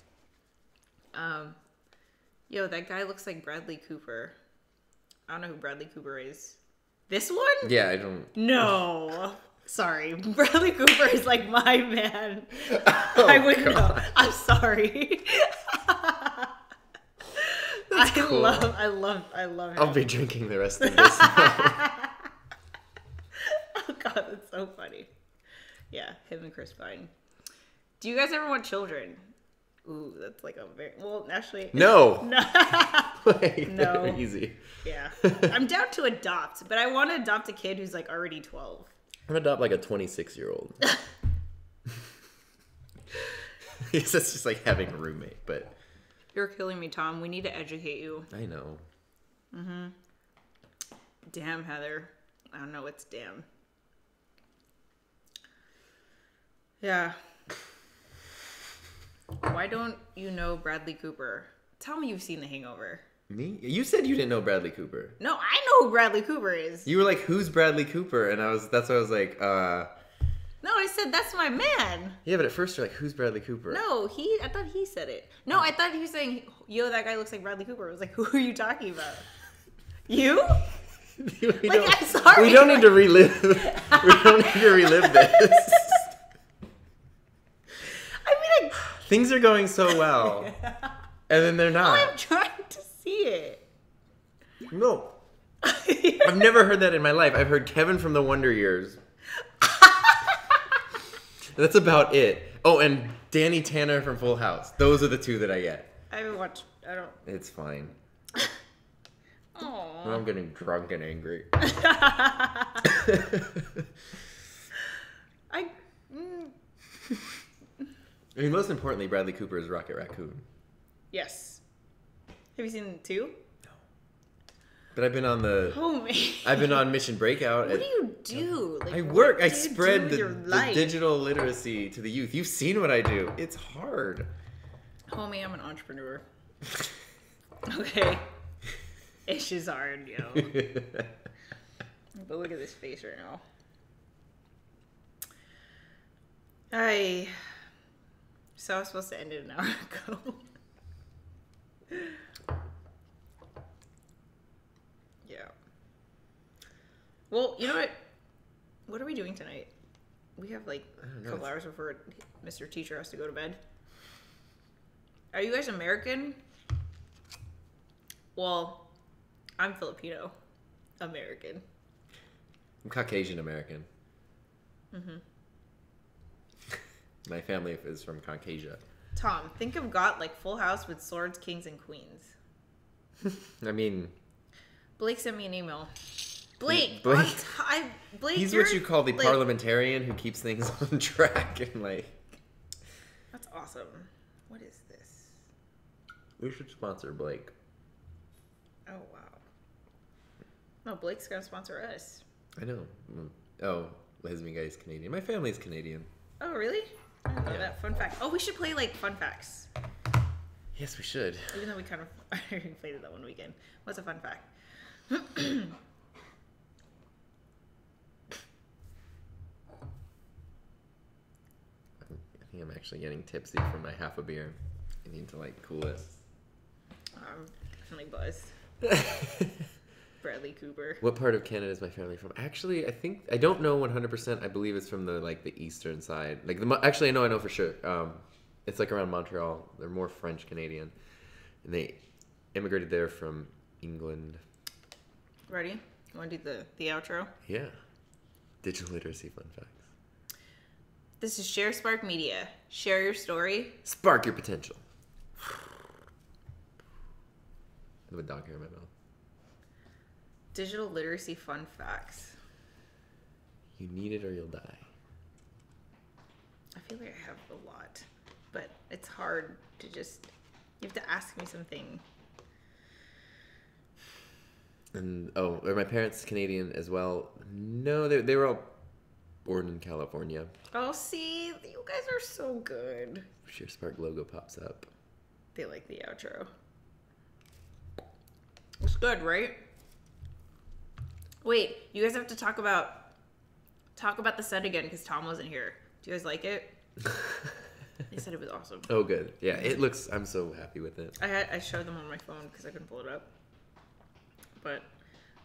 Yo, that guy looks like Bradley Cooper. I don't know who Bradley Cooper is. This one? Yeah, I don't. No. Sorry. Bradley Cooper is like my man. Oh, I wouldn't know. I'm sorry. That's cool. I love him. I'll be drinking the rest of this. Oh god, that's so funny. Yeah, him and Chris Pine. Do you guys ever want children? Ooh, that's like a very... Well, actually... No! No. Wait, No. easy. Yeah. I'm down to adopt, but I want to adopt a kid who's like already 12. I'm gonna adopt like a 26-year-old. Yes, that's just like having a roommate, but... You're killing me, Tom. We need to educate you. I know. Mm-hmm. Damn, Heather. I don't know what's damn. Yeah. Why don't you know Bradley Cooper? Tell me you've seen The Hangover. Me? You said you didn't know Bradley Cooper. No, I know who Bradley Cooper is. You were like, who's Bradley Cooper? And that's why I was like, No, I said, that's my man. Yeah, but at first you're like, who's Bradley Cooper? No, I thought he said it. No, I thought he was saying, yo, that guy looks like Bradley Cooper. I was like, who are you talking about? You? I'm sorry. We don't need to relive. We don't need to relive this. I mean, things are going so well, and then they're not. I'm trying to see it. No, I've never heard that in my life. I've heard Kevin from the Wonder Years. That's about it. Oh, and Danny Tanner from Full House. Those are the two that I get. I haven't watched. I don't. It's fine. Aww. I'm getting drunk and angry. I mean, most importantly, Bradley Cooper is Rocket Raccoon. Yes. Have you seen 2? No. But I've been on I've been on Mission Breakout. What do you do? Like, I work. what I do you spread do with your life? the digital literacy to the youth. You've seen what I do. It's hard. Homie, I'm an entrepreneur. Okay. It's just hard, yo. But look at this face right now. So I was supposed to end it an hour ago. Yeah. Well, you know what? What are we doing tonight? We have like a couple hours before Mr. Teacher has to go to bed. Are you guys American? Well, I'm Filipino American. I'm Caucasian American. Mm-hmm. My family is from Caucasia. Tom, think of God like Full House with swords, kings, and queens. I mean... Blake sent me an email. Blake! Blake he's you're, what you call the like, parliamentarian who keeps things on track and like... That's awesome. What is this? We should sponsor Blake. Oh, wow. No, Blake's gonna sponsor us. I know. Oh, Lesbian guy's Canadian. My family's Canadian. Oh, really? I didn't know that. Fun fact. Oh, we should play, like, fun facts. Yes, we should. Even though we kind of played it that one weekend. What's a fun fact? I think I'm actually getting tipsy from my half a beer. I need to, like, cool it. Definitely buzzed. Bradley Cooper. What part of Canada is my family from? Actually, I don't know 100%. I believe it's from the eastern side. Actually, I know for sure. It's like around Montreal. They're more French Canadian, and they immigrated there from England. Ready? You want to do the outro? Yeah. Digital literacy fun facts. This is Sharespark Media. Share your story. Spark your potential. I have a dog hair in my mouth. Digital literacy fun facts. You need it or you'll die. I feel like I have a lot, but it's hard to just... You have to ask me something. And are my parents Canadian as well? No, they were all born in California. Oh, see, you guys are so good. Sharespark logo pops up. They like the outro. It's good, right? Wait, you guys have to talk about the set again because Tom wasn't here. Do you guys like it? They said it was awesome. Oh, good. Yeah, it looks. I'm so happy with it. I showed them on my phone because I couldn't pull it up. But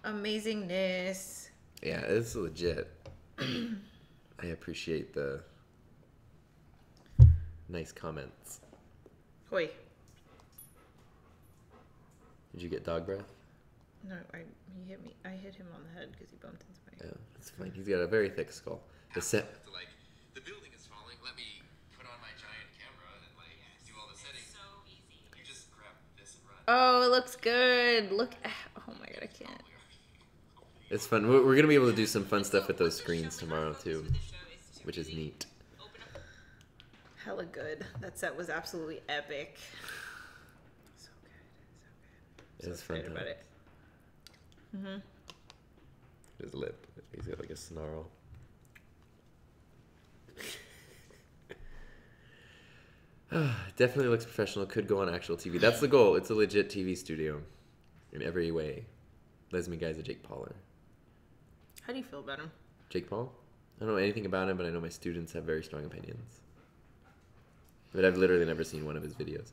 amazingness. Yeah, it's legit. I appreciate the nice comments. Hoi. Did you get dog breath? No, he hit me. I hit him on the head because he bumped into my. Yeah, it's fine. He's got a very thick skull. The Oh, it looks good. Look. Oh my god, I can't. It's fun. We're going to be able to do some fun stuff with those screens tomorrow, too, which is neat. Hella good. That set was absolutely epic. So good. It's fun About it. Mm-hmm. His lip. He's got like a snarl. Definitely looks professional. Could go on actual TV. That's the goal. It's a legit TV studio in every way. Lesme guy's a Jake Pauler. How do you feel about him? Jake Paul? I don't know anything about him, but I know my students have very strong opinions. But I've literally never seen one of his videos.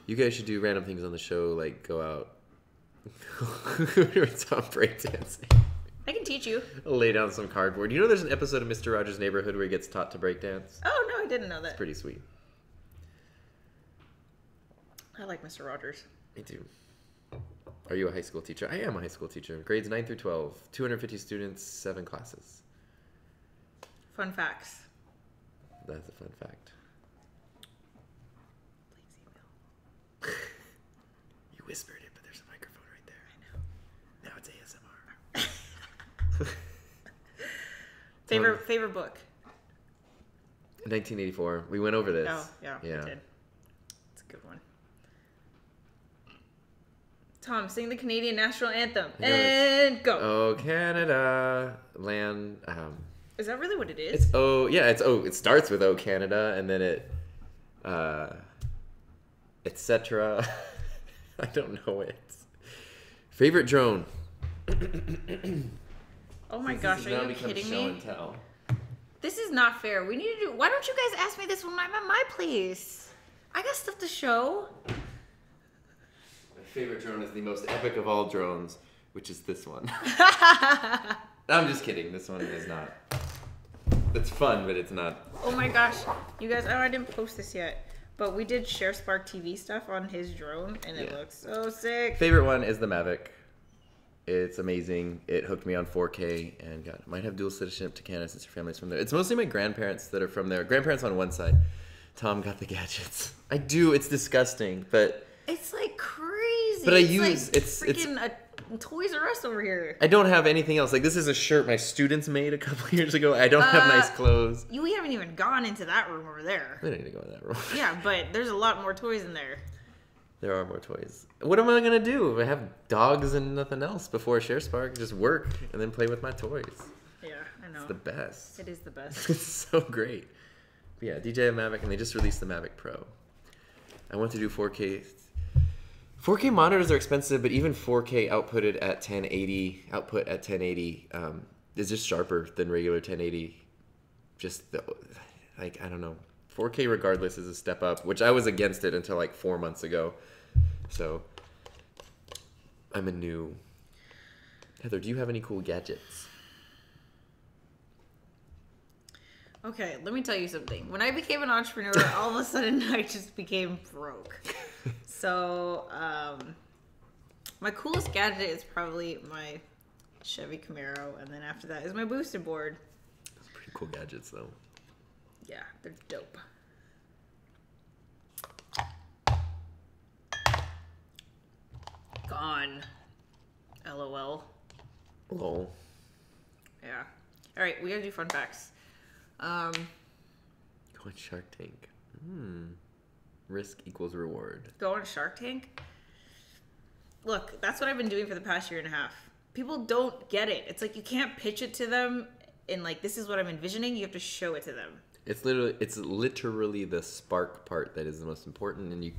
You guys should do random things on the show, like go out. It's on breakdancing. I can teach you. Lay down some cardboard. You know there's an episode of Mr. Rogers' Neighborhood where he gets taught to breakdance? Oh, no, I didn't know that. It's pretty sweet. I like Mr. Rogers. Me too. Are you a high school teacher? I am a high school teacher. Grades 9 through 12. 250 students, 7 classes. Fun facts. That's a fun fact. You whispered it, but there's a microphone right there. I know. Now it's ASMR. Favorite book? 1984. We went over this. Oh, yeah. We did. It's a good one. Tom, sing the Canadian national anthem. And go. Oh, Canada. Land. Is that really what it is? It starts with Oh, Canada, and then it, etc. I don't know it. Favorite drone. Oh my gosh, are you kidding me? This is not fair. We need to do. Why don't you guys ask me this when I'm at my place? I got stuff to show. My favorite drone is the most epic of all drones, which is this one. I'm just kidding. This one is not. It's fun, but it's not. Oh my gosh, you guys! Oh, I didn't post this yet, but we did Sharespark TV stuff on his drone, and it looks so sick. Favorite one is the Mavic. It's amazing. It hooked me on 4K, and God, I might have dual citizenship to Canada since your family's from there. It's mostly my grandparents that are from there. Grandparents on one side. Tom got the gadgets. I do. It's disgusting, but it's like crazy. But I use like it's freaking a Toys R Us over here. I don't have anything else. Like this is a shirt my students made a couple years ago. I don't have nice clothes. We haven't even gone into that room over there. We don't need to go in that room. Yeah, but there's a lot more toys in there. There are more toys. What am I gonna do? I have dogs and nothing else before Sharespark. Just work and then play with my toys. Yeah, I know. It's the best. It is the best. It's so great. But yeah, DJI Mavic, and they just released the Mavic Pro. I want to do 4K. 4K monitors are expensive, but even 4K output at 1080 is just sharper than regular 1080. I don't know. 4K regardless is a step up, which I was against it until like 4 months ago. So I'm a new. Heather, do you have any cool gadgets? Okay, let me tell you something. When I became an entrepreneur, all of a sudden I just became broke. So, my coolest gadget is probably my Chevy Camaro, and then after that is my boosted board. Those are pretty cool gadgets, though. Yeah, they're dope. Gone. LOL. Lol. Yeah. All right, we gotta do fun facts. Go on Shark Tank. Risk equals reward. Go on Shark Tank? Look, that's what I've been doing for the past year and a half. People don't get it. It's like you can't pitch it to them and like, this is what I'm envisioning. You have to show it to them. It's literally the spark part that is the most important, and you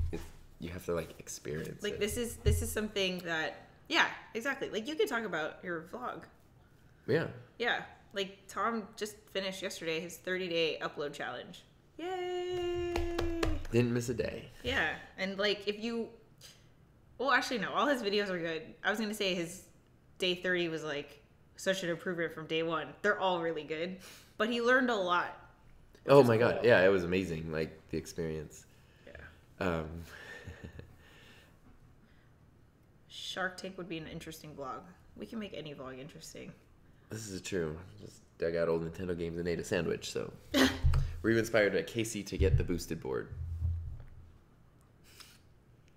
have to like experience like it. This is something that, yeah, exactly. Like you could talk about your vlog. Yeah. Yeah. Like Tom just finished yesterday his 30-day upload challenge. Yay! Didn't miss a day. Yeah, and like well, actually no, all his videos are good. I was gonna say his day 30 was like such an improvement from day 1. They're all really good, but he learned a lot. Oh my god, yeah, it was amazing, like the experience. Yeah. Shark Tank would be an interesting vlog. We can make any vlog interesting. This is true. Just dug out old Nintendo games and ate a sandwich, so. Were you inspired by Casey to get the boosted board?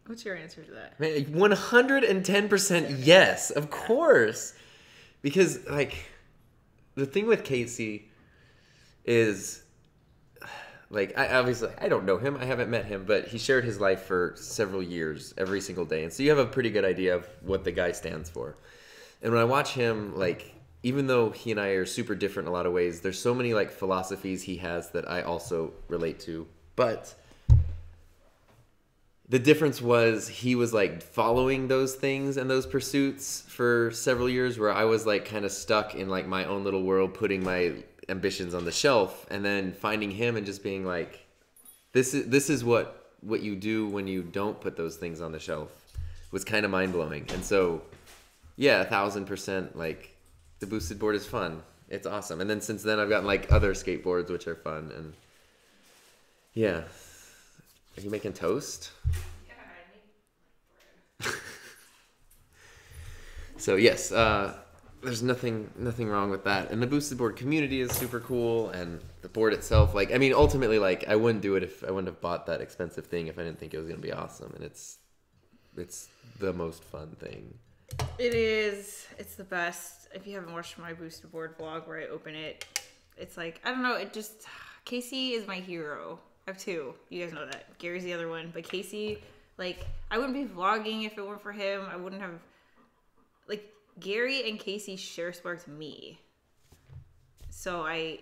What's your answer to that? Man, 110% yes, of course. Because, like, the thing with Casey is, like, I don't know him. I haven't met him, but he shared his life for several years, every single day. And so you have a pretty good idea of what the guy stands for. And when I watch him, like, even though he and I are super different in a lot of ways, there's so many, like, philosophies he has that I also relate to. But the difference was he was, like, following those things and those pursuits for several years, where I was, like, kind of stuck in, like, my own little world, putting my ambitions on the shelf, and then finding him and just being like, this is what you do when you don't put those things on the shelf, was kind of mind-blowing. And so, yeah, 1,000%, like, the boosted board is fun. It's awesome. And then since then I've gotten, like, other skateboards which are fun. And yeah. Are you making toast? Yeah, I need bread. So yes, there's nothing wrong with that. And the boosted board community is super cool, and the board itself, like, I mean, ultimately, like, I wouldn't do it if I wouldn't have bought that expensive thing if I didn't think it was gonna be awesome. And it's the most fun thing. It is. It's the best. If you haven't watched my boosted board vlog where I open it, it's like, I don't know, it just, Casey is my hero. I have two. You guys know that. Gary's the other one. But Casey, like, I wouldn't be vlogging if it weren't for him. I wouldn't have, like, Gary and Casey Sharesparked me. So I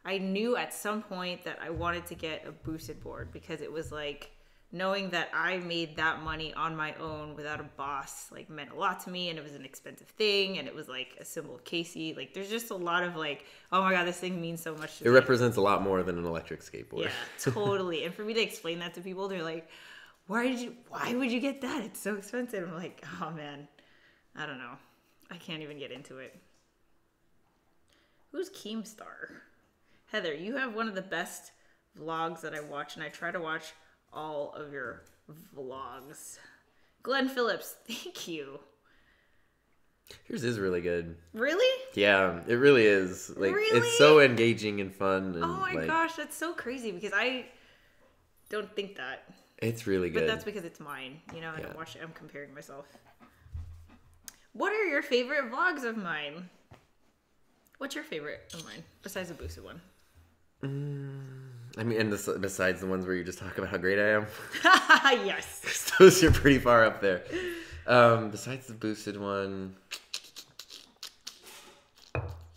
knew at some point that I wanted to get a boosted board, because it was like, knowing that I made that money on my own without a boss, like, meant a lot to me, and it was an expensive thing, and it was like a symbol of Casey. Like, there's just a lot of, like, oh my god, this thing means so much to me. It represents a lot more than an electric skateboard. Yeah, totally. And for me to explain that to people, they're like, why would you get that? It's so expensive. I'm like, oh man, I don't know. I can't even get into it. Who's Keemstar? Heather, you have one of the best vlogs that I watch, and I try to watch all of your vlogs. Glenn Phillips, thank you. Yours is really good. Really? Yeah, it really is. Like, Really? It's so engaging and fun. And, Oh my like, gosh, that's so crazy, because I don't think that. It's really good. But that's because it's mine. You know, I Yeah. don't watch it. I'm comparing myself. What are your favorite vlogs of mine? What's your favorite of mine, besides the boosted one? I mean, and besides the ones where you just talk about how great I am, Yes. those are pretty far up there. Besides the boosted one,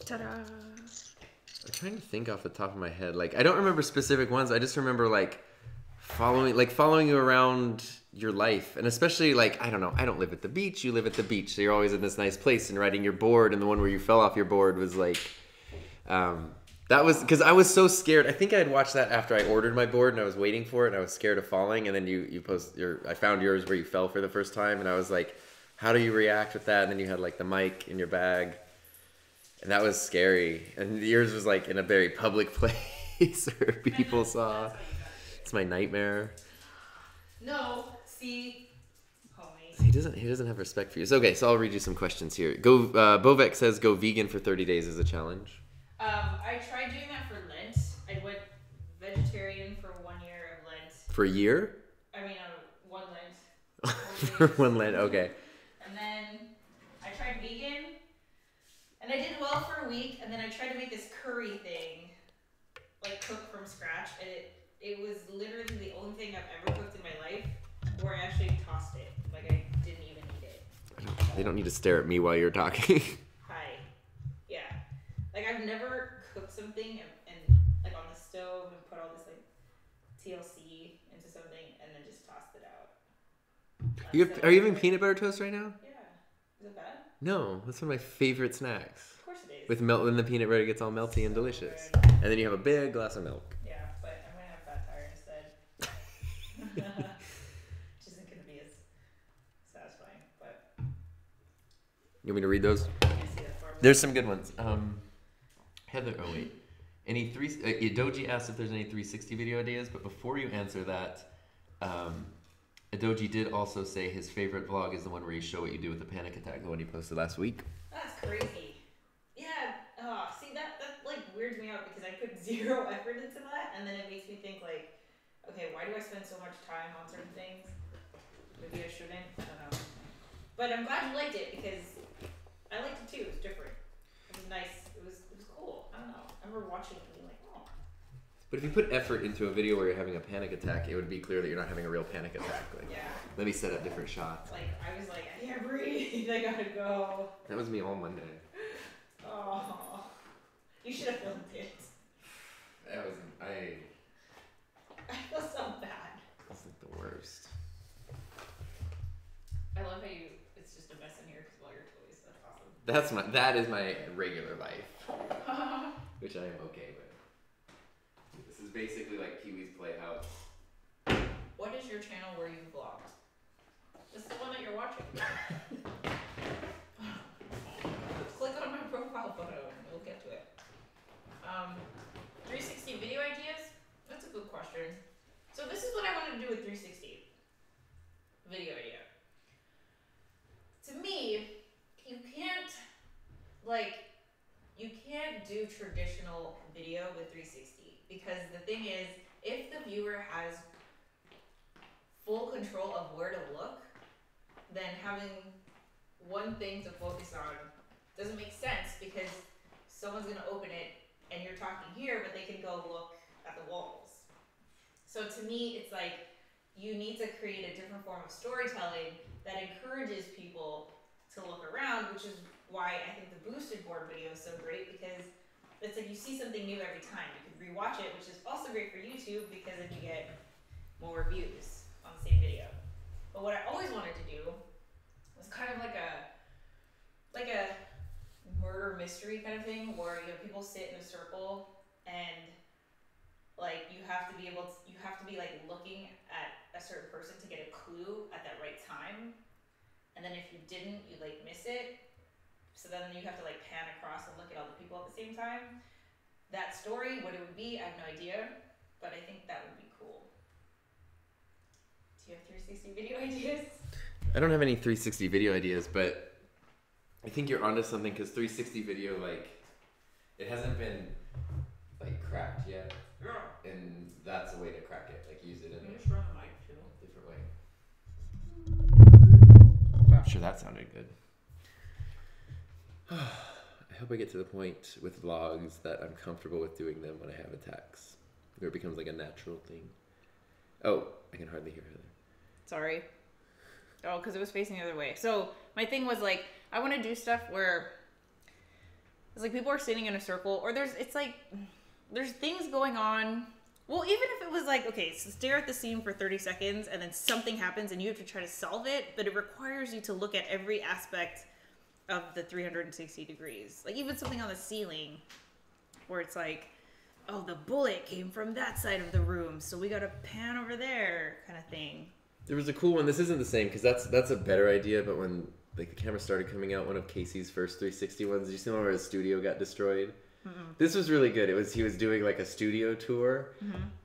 Ta-da. I'm trying to think off the top of my head. Like, I don't remember specific ones. I just remember, like, following you around your life. And especially, like, I don't know, I don't live at the beach. You live at the beach, so you're always in this nice place and riding your board. And the one where you fell off your board was like, that was because I was so scared. I think I had watched that after I ordered my board, and I was waiting for it, and I was scared of falling. And then you post I found yours where you fell for the first time, and I was like, how do you react with that? And then you had, like, the mic in your bag, and that was scary. And yours was, like, in a very public place where people saw. It's my nightmare. No, see, homie. He doesn't have respect for you. So, okay, so I'll read you some questions here. Bovek says go vegan for 30 days as a challenge. I tried doing that for Lent. I went vegetarian for 1 year of Lent. For a year? I mean, one Lent. For one Lent, okay. And then I tried vegan, and I did well for a week, and then I tried to make this curry thing, like, cook from scratch, and it was literally the only thing I've ever cooked in my life where I actually tossed it. Like, I didn't even eat it. They don't need to stare at me while you're talking. Hi. Yeah. Like, I've never cooked something and like, on the stove and put all this, like, TLC into something and then just tossed it out. Are you having peanut butter toast right now? Yeah. Is it bad? No, that's one of my favorite snacks. Of course it is. With milk, when the peanut butter gets all melty and So delicious. good. And then you have a big glass of milk. Yeah, but I'm gonna have fat tire instead. Which isn't gonna be as satisfying, but You want me to read those? I can't see that far. There's some good ones. Heather, oh wait. Doji asked if there's any 360 video ideas, but before you answer that, Doji did also say his favorite vlog is the one where you show what you do with the panic attack, the one he posted last week. That's crazy. Yeah. See, that like weirds me out because I put zero effort into that, and then it makes me think like, okay, why do I spend so much time on certain things? Maybe I shouldn't. I don't know. But I'm glad you liked it because I liked it too. It was different. It was nice. It was cool. I don't know. I remember watching it and being like, oh. But if you put effort into a video where you're having a panic attack, it would be clear that you're not having a real panic attack. Like, yeah. Let me set up different shots. Like, I was like, I can't breathe. I gotta go. That was me all Monday. Oh. You should have filmed it. That was, I feel so bad. That's like the worst. I love how it's just a mess in here because of all your toys. That's awesome. That is my regular life. Which I am okay with. This is basically like Pee-wee's Playhouse. What is your channel where you vlog? This is the one that you're watching. Click on my profile photo and we'll get to it. 360 video ideas? That's a good question. So this is what I wanted to do with 360 video idea. To me, you can't do traditional video with 360 because the thing is, if the viewer has full control of where to look, then having one thing to focus on doesn't make sense because someone's going to open it and you're talking here, but they can go look at the walls. So to me, it's like you need to create a different form of storytelling that encourages people to look around, which is why I think the boosted board video is so great because it's like you see something new every time. You can rewatch it, which is also great for YouTube because then you get more views on the same video. But what I always wanted to do was kind of like a murder mystery kind of thing where people sit in a circle and like you have to be like looking at a certain person to get a clue at that right time. And then if you didn't, you like miss it. So then you have to like pan across and look at all the people at the same time. That story, what it would be, I have no idea, but I think that would be cool. Do you have 360 video ideas? I don't have any 360 video ideas, but I think you're onto something because 360 video, like, it hasn't been like cracked yet. Yeah. And that's a way to crack it. Like use it in You just run the mic too. a different way. I'm sure that sounded good. I hope I get to the point with vlogs that I'm comfortable with doing them when I have attacks. Where it becomes like a natural thing. Oh, I can hardly hear Heather. Sorry. Oh, because it was facing the other way. So my thing was like, I want to do stuff where it's like people are sitting in a circle, or there's things going on. Well, even if it was like, okay, so stare at the scene for 30 seconds and then something happens and you have to try to solve it, but it requires you to look at every aspect of the 360 degrees. Like even something on the ceiling where it's like, oh, the bullet came from that side of the room, so we got to pan over there kind of thing. There was a cool one. This isn't the same because that's a better idea, but when like the camera started coming out, one of Casey's first 360 ones, did you see the one where his studio got destroyed? Mm-mm. This was really good. He was doing like a studio tour,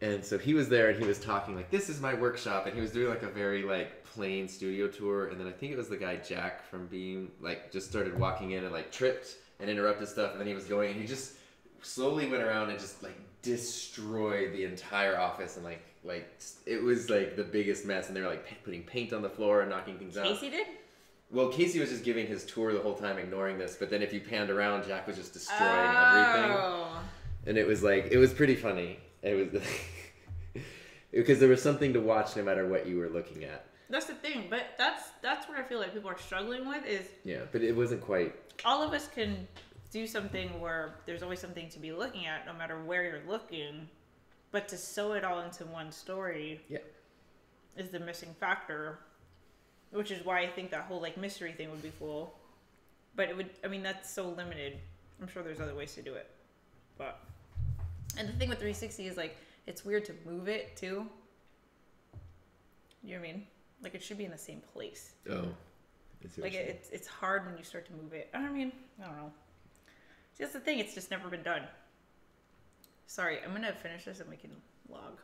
and so he was there and he was talking like, this is my workshop, and he was doing like a very like plain studio tour, and then I think it was the guy Jack from Beam like just started walking in and like tripped and interrupted stuff, and then he was going and he just slowly went around and just like destroyed the entire office, and like it was like the biggest mess, and they were like putting paint on the floor and knocking things out. Casey did? Well, Casey was just giving his tour the whole time, ignoring this. But then if you panned around, Jack was just destroying everything. And it was like, it was pretty funny. It was because there was something to watch no matter what you were looking at. That's the thing, but that's what I feel like people are struggling with is... Yeah, but it wasn't quite... All of us can do something where there's always something to be looking at, no matter where you're looking. But to sew it all into one story is the missing factor. Which is why I think that whole like mystery thing would be cool. But it would, I mean, that's so limited. I'm sure there's other ways to do it. But, and the thing with 360 is like, it's weird to move it too. You know what I mean? Like it should be in the same place. Oh. Like it's hard when you start to move it. I don't know. See, that's the thing, it's just never been done. Sorry, I'm gonna finish this and we can log.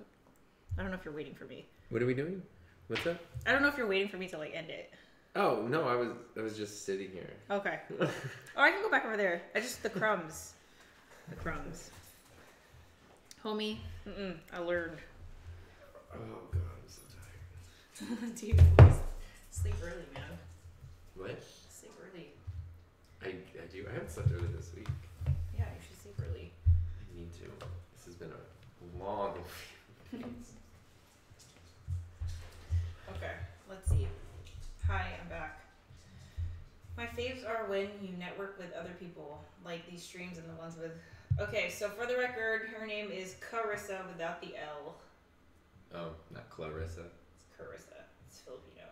I don't know if you're waiting for me. What are we doing? What's that? I don't know if you're waiting for me to like end it. Oh no, I was just sitting here. Okay. Oh, I can go back over there. The crumbs. The crumbs. Homie, I learned. Oh god, I'm so tired. Dude, sleep early, man. What? Sleep early. I do. I haven't slept early this week. Yeah, you should sleep early. I need to. This has been a long week. Okay, let's see. Hi, I'm back. My faves are when you network with other people, like these streams and the ones with... Okay, so for the record, her name is Carissa without the L. Oh, not Clarissa. It's Carissa. It's Filipino.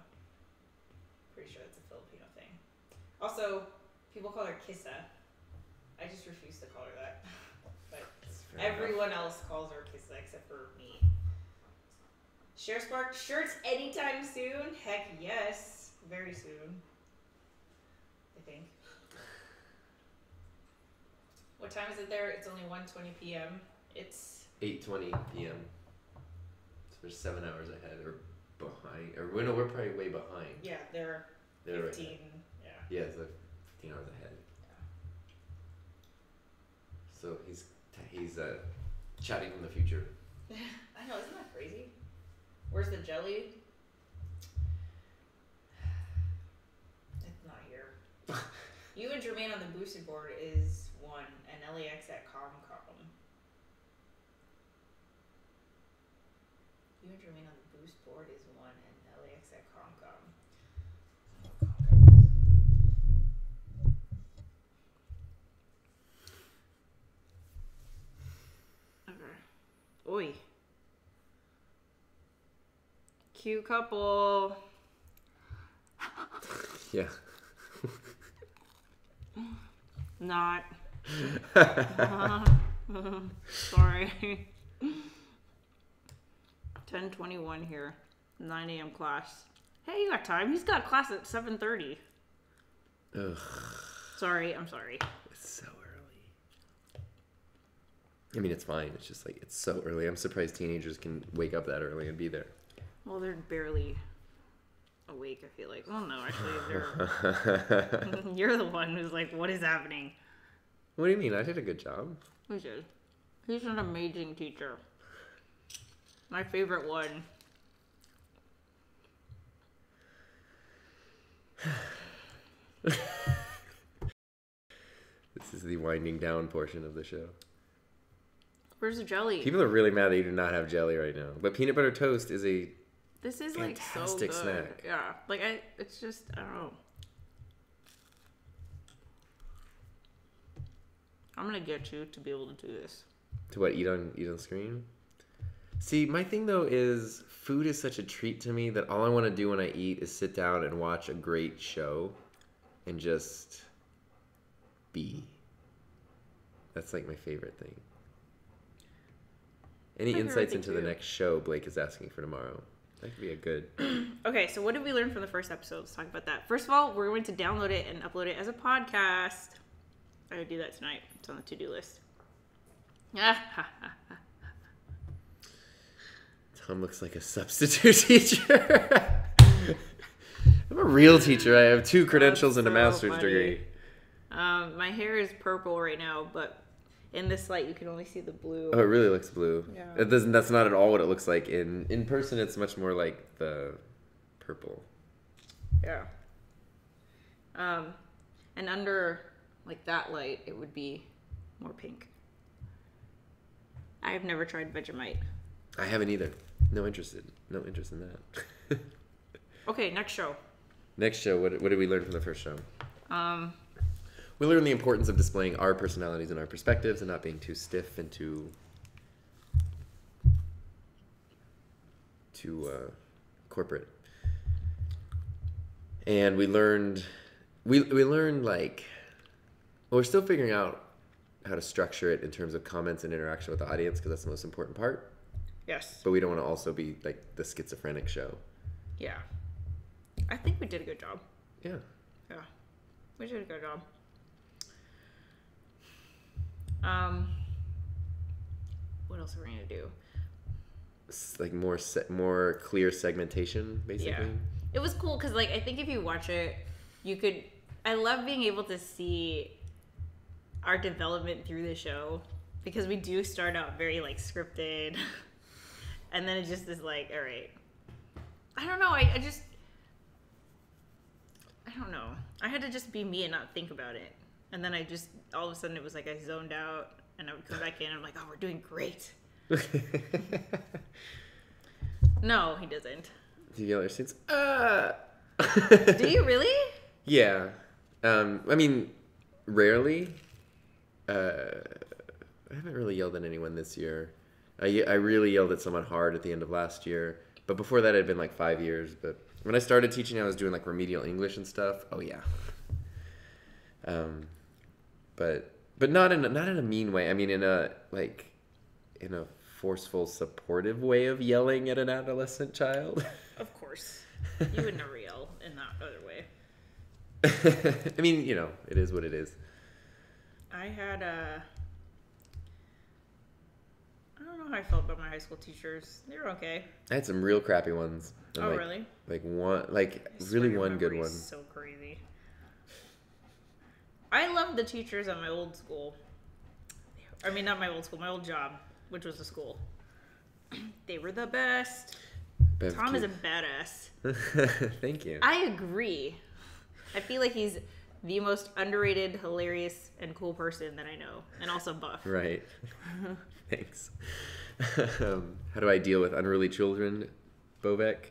Pretty sure it's a Filipino thing. Also, people call her Kissa. I just refuse to call her that. But everyone else calls her Kissa except for me. Sharespark shirts anytime soon? Heck yes. Very soon. I think. What time is it there? It's only 1:20 p.m. It's 8:20 p.m. So we're 7 hours ahead or behind. Or no, we're probably way behind. yeah, they're 15. Right. Yeah. Yeah, it's like 15 hours ahead. So he's chatting from the future. I know, isn't that crazy? Where's the jelly? It's not here. You and Jermaine on the boosted board is 1, and LAX at ComCom. You and Jermaine on the boost board is 1, and LAX at ComCom. Okay. Oi. Cute couple. Yeah. Not. Sorry. 10:21 here. 9 a.m. class. Hey, you got time? He's got class at 7:30. Ugh. Sorry, I'm sorry. It's so early. I mean, it's fine. It's just like, it's so early. I'm surprised teenagers can wake up that early and be there. Well, they're barely awake, I feel like. Well, no, actually, they're... You're the one who's like, what is happening? What do you mean? I did a good job. He did. He's an amazing teacher. My favorite one. This is the winding down portion of the show. Where's the jelly? People are really mad that you do not have jelly right now. But peanut butter toast is a This is like so fantastic good. snack. Yeah, like it's just, I don't know. I'm gonna get you to be able to do this. To what, eat on screen? See, my thing though is food is such a treat to me that all I want to do when I eat is sit down and watch a great show and just be. That's like my favorite thing. Any My favorite insights thing into the too. next show Blake is asking for tomorrow? That could be a good... Okay, so what did we learn from the first episode? Let's talk about that. First of all, we're going to download it and upload it as a podcast. I gotta do that tonight. It's on the to-do list. Tom looks like a substitute teacher. I'm a real teacher. I have 2 credentials and a so master's funny. degree. My hair is purple right now, but in this light you can only see the blue. Oh, it really looks blue. Yeah. It doesn't. That's not at all what it looks like in person. It's much more like the purple. Yeah. And under like that light, it would be more pink. I have never tried Vegemite. I haven't either. No interest in that. Okay, next show. Next show. What did we learn from the first show? We learned the importance of displaying our personalities and our perspectives and not being too stiff and too corporate. And we learned like, well, we're still figuring out how to structure it in terms of comments and interaction with the audience because that's the most important part. Yes. But we don't want to also be like the schizophrenic show. Yeah. I think we did a good job. Yeah. Yeah. We did a good job. What else are we gonna do? It's like more clear segmentation, basically. Yeah. It was cool because, like, I think if you watch it, you could... I love being able to see our development through the show because we do start out very, like, scripted. And then it just is like, all right. I don't know. I don't know. I had to just be me and not think about it. And then I just, all of a sudden it was like I zoned out and I would come back in and I'm like, oh, we're doing great. No, he doesn't. Do you yell at your students? Do you really? Yeah. I mean, rarely. I haven't really yelled at anyone this year. I really yelled at someone hard at the end of last year. But before that, it had been like 5 years. But when I started teaching, I was doing like remedial English and stuff. Oh, yeah. But not in a mean way. I mean, in a forceful, supportive way of yelling at an adolescent child. Of course. You would never yell in that other way. I mean, it is what it is. I had I don't know how I felt about my high school teachers. They were okay. I had some real crappy ones. And Really? Really one good one. So crazy. I loved the teachers at my old school. I mean, not my old school, my old job, which was a school. They were the best. Tom is a badass. Thank you. I agree. I feel like he's the most underrated, hilarious, and cool person that I know, and also buff. Right. Thanks. How do I deal with unruly children, Bovek?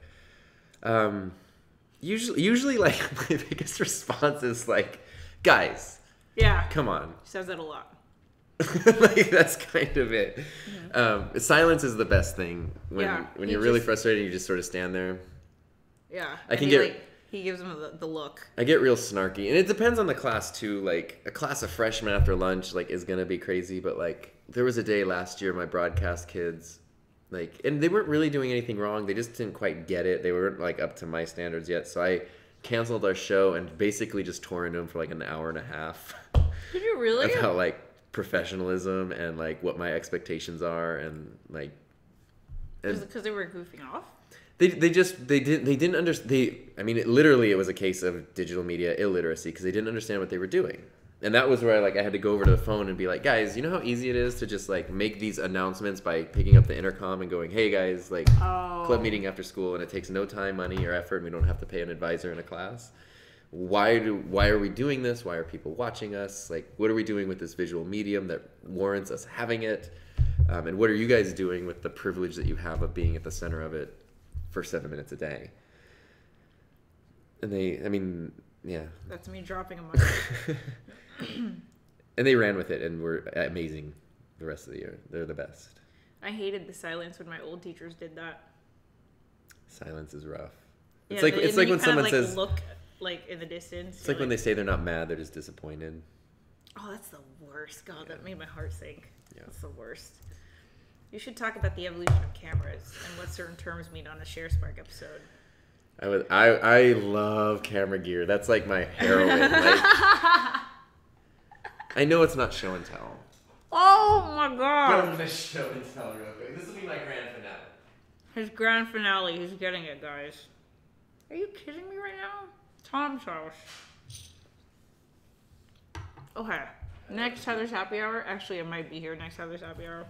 Usually, like, my biggest response is like, guys, yeah, come on. He says that a lot. Like, that's kind of it. Mm-hmm. Silence is the best thing when you're really frustrated. You just sort of stand there. Yeah, he gives him the look. I get real snarky, and it depends on the class too. Like, a class of freshmen after lunch, like, is gonna be crazy. But like, there was a day last year, my broadcast kids, like, and they weren't really doing anything wrong. They just didn't quite get it. They weren't like up to my standards yet. So I canceled our show and basically just tore into them for like an hour and a half. Did you really? About like professionalism and like what my expectations are and like. Because they were goofing off. They didn't understand. I mean, it was a case of digital media illiteracy because they didn't understand what they were doing. And that was where I had to go over to the phone and be like, guys, you know how easy it is to just like make these announcements by picking up the intercom and going, hey guys, like club meeting after school, and it takes no time, money, or effort, and we don't have to pay an advisor in a class. Why are we doing this? Why are people watching us? Like, what are we doing with this visual medium that warrants us having it? And what are you guys doing with the privilege that you have of being at the center of it for 7 minutes a day? And yeah. That's me dropping a mic. And they ran with it and were amazing the rest of the year. They're the best. I hated the silence when my old teachers did that. Silence is rough. Yeah, it's like when someone says, look like in the distance. It's like when they say they're not mad, they're just disappointed. Oh, that's the worst. God, that made my heart sink. Yeah. That's the worst. You should talk about the evolution of cameras and what certain terms mean on a Sharespark episode. I love camera gear. That's like my heroin. I know it's not show and tell. Oh my god! But I'm gonna show and tell real quick. This will be my grand finale. His grand finale. He's getting it, guys. Are you kidding me right now? Tom's house. Okay. Next Heather's Happy Hour. Actually, I might be here next Heather's Happy Hour.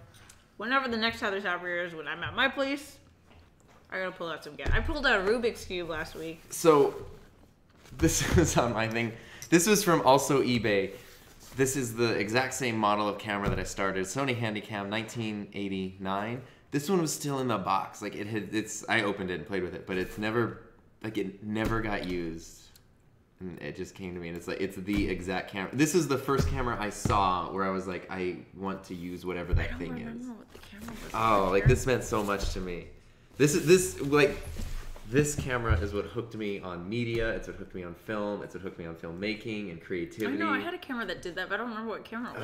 Whenever the next Heather's Happy Hour is, when I'm at my place, I gotta pull out some gas. I pulled out a Rubik's Cube last week. So, this is on my thing. This was from also eBay. This is the exact same model of camera that I started. Sony Handycam 1989. This one was still in the box. Like, I opened it and played with it, but it never got used. And it just came to me, and it's the exact camera. This is the first camera I saw where I was like, I want to use whatever that thing is. I don't remember what the camera was. Oh, like, this meant so much to me. This camera is what hooked me on media. It's what hooked me on film. It's what hooked me on filmmaking and creativity. I know, I had a camera that did that, but I don't remember what camera it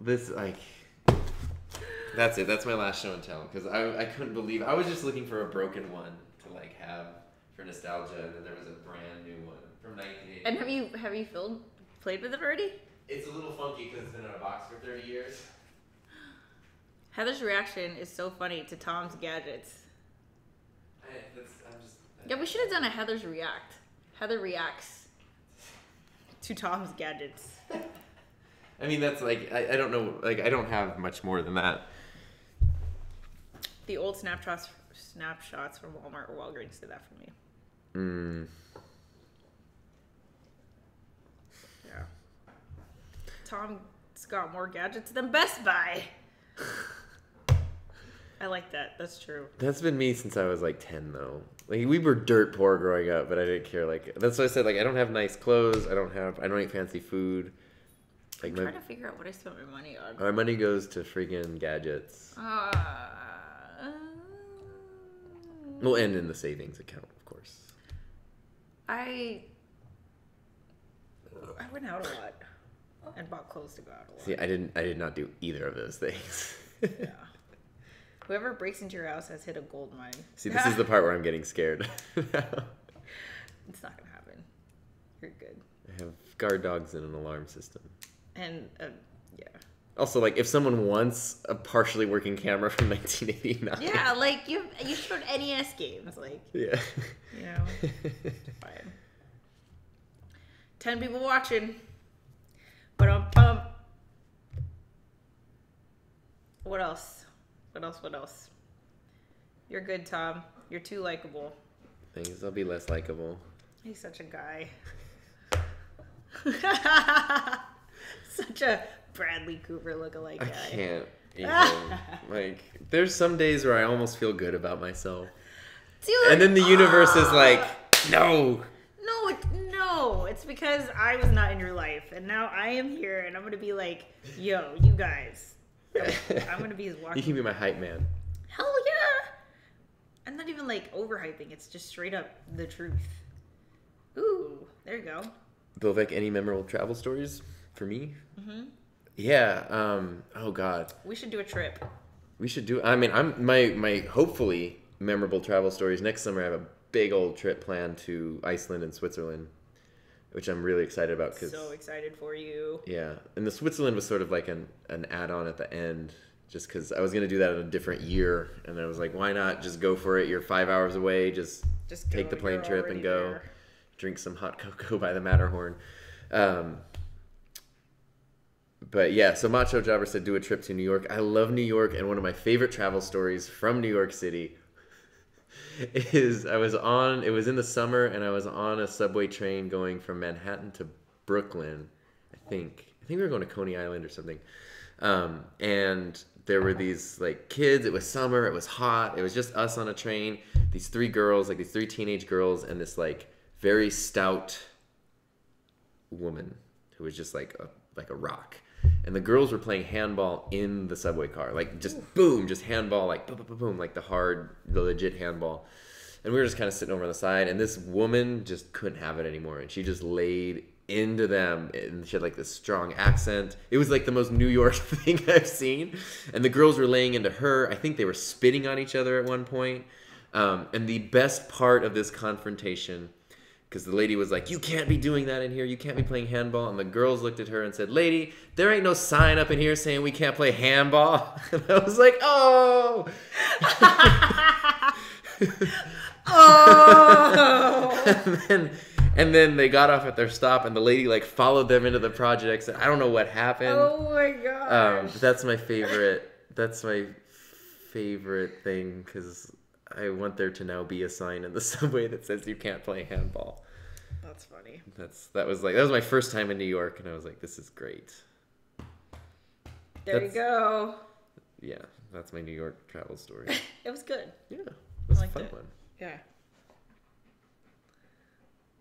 was. That's it. That's my last show and tell, because I couldn't believe. I was just looking for a broken one to like have for nostalgia, and then there was a brand new one from 1980. And have you played with it already? It's a little funky because it's been in a box for 30 years. Heather's reaction is so funny to Tom's gadgets. Yeah, we should have done a Heather's React. Heather reacts to Tom's gadgets. I mean, that's like, I don't know, like, I don't have much more than that. The old snapshots from Walmart or Walgreens did that for me. Yeah. Tom's got more gadgets than Best Buy. I like that. That's true. That's been me since I was like 10, though. Like, we were dirt poor growing up, but I didn't care. Like, that's what I said. Like, I don't have nice clothes. I don't eat fancy food. Like, I'm trying to figure out what I spent my money on. Our money goes to freaking gadgets. We'll end in the savings account, of course. I went out a lot and bought clothes to go out a lot. See, I did not do either of those things. Yeah. Whoever breaks into your house has hit a gold mine. See, this is the part where I'm getting scared. It's not gonna happen. You're good. I have guard dogs and an alarm system. And yeah. Also, like, if someone wants a partially working camera from 1989. Yeah, like you showed NES games, like. Yeah. You know. Fine. 10 people watching. Ba-dum-bum. What else? What else? You're good, Tom. You're too likable. Thanks. I'll be less likable. He's such a guy. Such a Bradley Cooper lookalike guy. I can't even. Like, there's some days where I almost feel good about myself. Dude, and then the universe is like, no. No, it's because I was not in your life. And now I am here, and I'm going to be like, yo, you guys. I'm going to be his walking. You can be my hype man. Hell yeah. I'm not even like overhyping. It's just straight up the truth. Ooh, there you go. Vivek, any memorable travel stories for me? Mm-hmm. Yeah. Oh God. We should do a trip. We should do. I mean, my hopefully memorable travel stories next summer. I have a big old trip planned to Iceland and Switzerland, which I'm really excited about. So excited for you. Yeah, and the Switzerland was sort of like an add-on at the end, just because I was gonna do that in a different year, and I was like, why not just go for it? You're 5 hours away. Just take the plane trip and go. There. Drink some hot cocoa by the Matterhorn. But yeah, so Macho Jobber said do a trip to New York. I love New York, and one of my favorite travel stories from New York City is it was in the summer, and I was on a subway train going from Manhattan to Brooklyn. I think we were going to Coney Island or something. And there were these like kids. It was summer. It was hot. It was just us on a train. These three teenage girls, and this like very stout woman who was just like a rock. And the girls were playing handball in the subway car, like just boom, just handball, like boom, boom, boom, boom, like the legit handball. And we were just kind of sitting over on the side, and this woman just couldn't have it anymore, and she just laid into them, and she had like this strong accent. It was like the most New York thing I've seen. And the girls were laying into her. I think they were spitting on each other at one point. And the best part of this confrontation, because the lady was like, you can't be doing that in here. You can't be playing handball. And the girls looked at her and said, lady, there ain't no sign up in here saying we can't play handball. And I was like, oh. Oh. And then they got off at their stop, and the lady like followed them into the projects. And I don't know what happened. Oh my gosh. But that's my favorite. That's my favorite thing, because I want there to now be a sign in the subway that says you can't play handball. That's funny. That was my first time in New York, and I was like, this is great. You go. Yeah, that's my New York travel story. It was good. Yeah, it was a fun it. one. Yeah.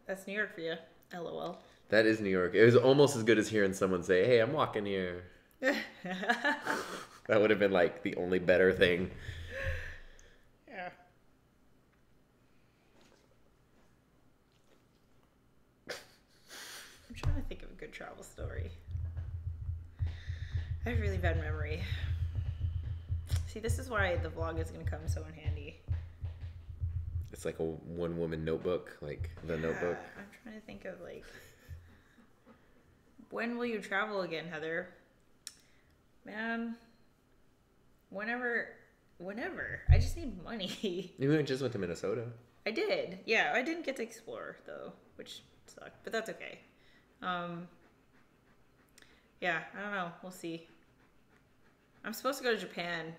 That's New York for you. LOL. That is New York. It was almost as good as hearing someone say, hey, I'm walking here. That would have been like the only better thing. Yeah. I'm trying to think of a good travel story. I have really bad memory. See, this is why the vlog is going to come so in handy. It's like a one-woman notebook, like the Notebook. I'm trying to think of like, when will you travel again, Heather? Man, whenever. I just need money. You just went to Minnesota. I did. Yeah, I didn't get to explore though, which sucked, but that's okay. Yeah, I don't know. We'll see. I'm supposed to go to Japan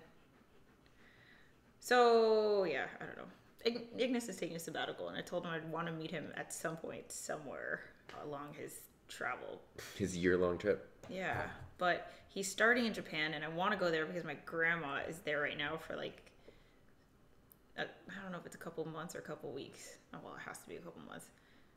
So yeah, I don't know. Ignis is taking a sabbatical, and I told him I'd want to meet him at some point somewhere along his travel. His year-long trip. Yeah, but he's starting in Japan, and I want to go there because my grandma is there right now for like, I don't know if it's a couple months or a couple weeks. Oh, well, it has to be a couple months.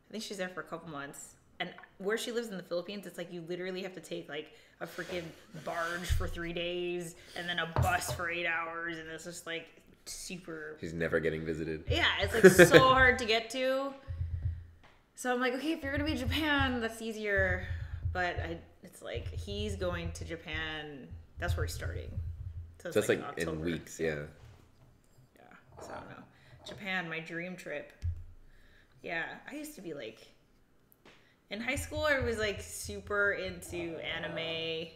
I think she's there for a couple months. And where she lives in the Philippines, it's like you literally have to take like a freaking barge for 3 days and then a bus for 8 hours, and it's just like super. He's never getting visited. Yeah, it's like so hard to get to. So I'm like, okay, if you're gonna be in Japan, that's easier. But it's like he's going to Japan. That's where he's starting. So it's like October. in weeks, yeah. Yeah. So I don't know. Japan, my dream trip. Yeah, I used to be like. In high school, I was like super into anime,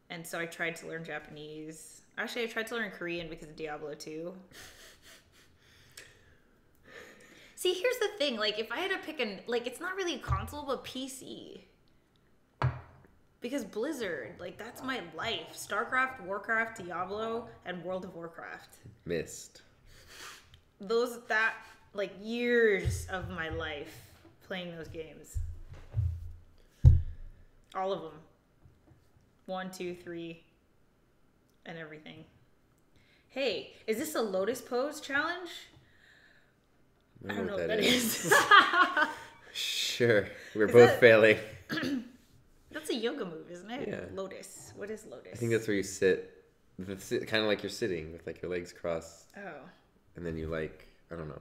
and so I tried to learn Japanese. Actually, I tried to learn Korean because of Diablo 2. See, here's the thing. Like, if I had to pick it's not really a console, but PC. Because Blizzard, like, that's my life. StarCraft, Warcraft, Diablo, and World of Warcraft. Missed. Years of my life playing those games. All of them. 1, 2, 3, and everything. Hey, is this a lotus pose challenge? I don't know what that is. Sure. We're both failing. That's a yoga move, isn't it? Yeah. Lotus. What is lotus? I think that's where you sit. Kind of like you're sitting with like your legs crossed. Oh. And then you like, I don't know.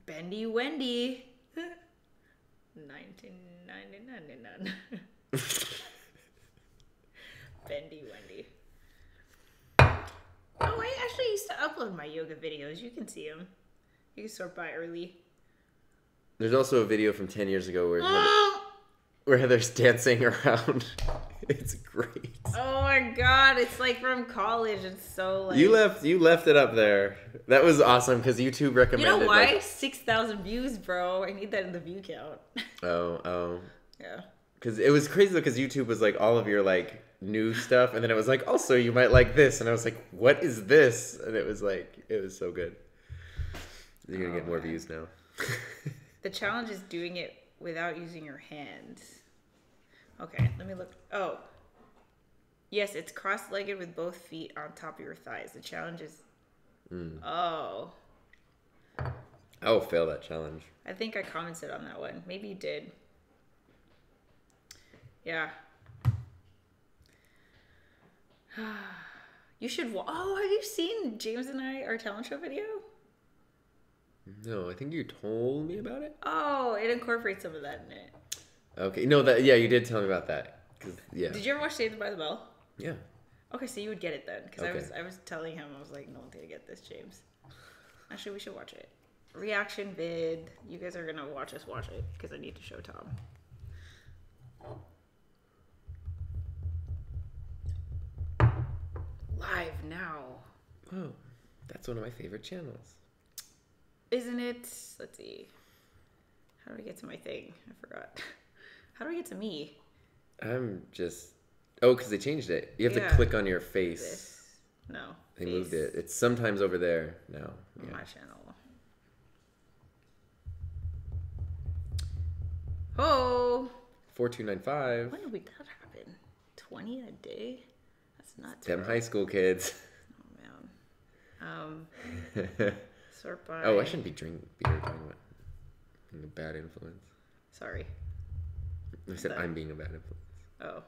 Bendy Wendy. 1999. Bendy Wendy. Oh, I actually used to upload my yoga videos. You can see them. You can sort by early. There's also a video from 10 years ago where Heather's dancing around. It's great. Oh my god, it's like from college. It's so like... You left it up there. That was awesome because YouTube recommended. You know why? 6,000 views, bro. I need that in the view count. Oh. Yeah. Because it was crazy because YouTube was like all of your like new stuff, and then it was like also you might like this, and I was like, what is this? And it was so good. You're gonna get more views now. The challenge is doing it without using your hands. Okay, let me look. Oh. Yes, it's cross-legged with both feet on top of your thighs. The challenge is... Oh. I will fail that challenge. I think I commented on that one. Maybe you did. Yeah. You should... Oh, have you seen James and our talent show video? No, I think you told me about it. Oh, it incorporates some of that in it. Okay, no, you did tell me about that. Yeah. Did you ever watch Saved by the Bell? Yeah. Okay, so you would get it then, because Okay. I was telling him, I was like, no one's gonna get this, James. Actually, we should watch it. Reaction vid. You guys are gonna watch us watch it because I need to show Tom. Live now. Oh, that's one of my favorite channels. Isn't it? Let's see. How do I get to my thing? I forgot. How do I get to me? I'm just... Oh, because they changed it. You have to click on your face. This. No. They face. moved it. It's sometimes over there now. On Yeah. my channel. Oh. 4295. When did that happen? 20 a day? That's nuts. Them bro. high school kids. Oh, man. Sort by... Oh, I shouldn't be talking about being a bad influence. Sorry. I said I'm being a bad influence.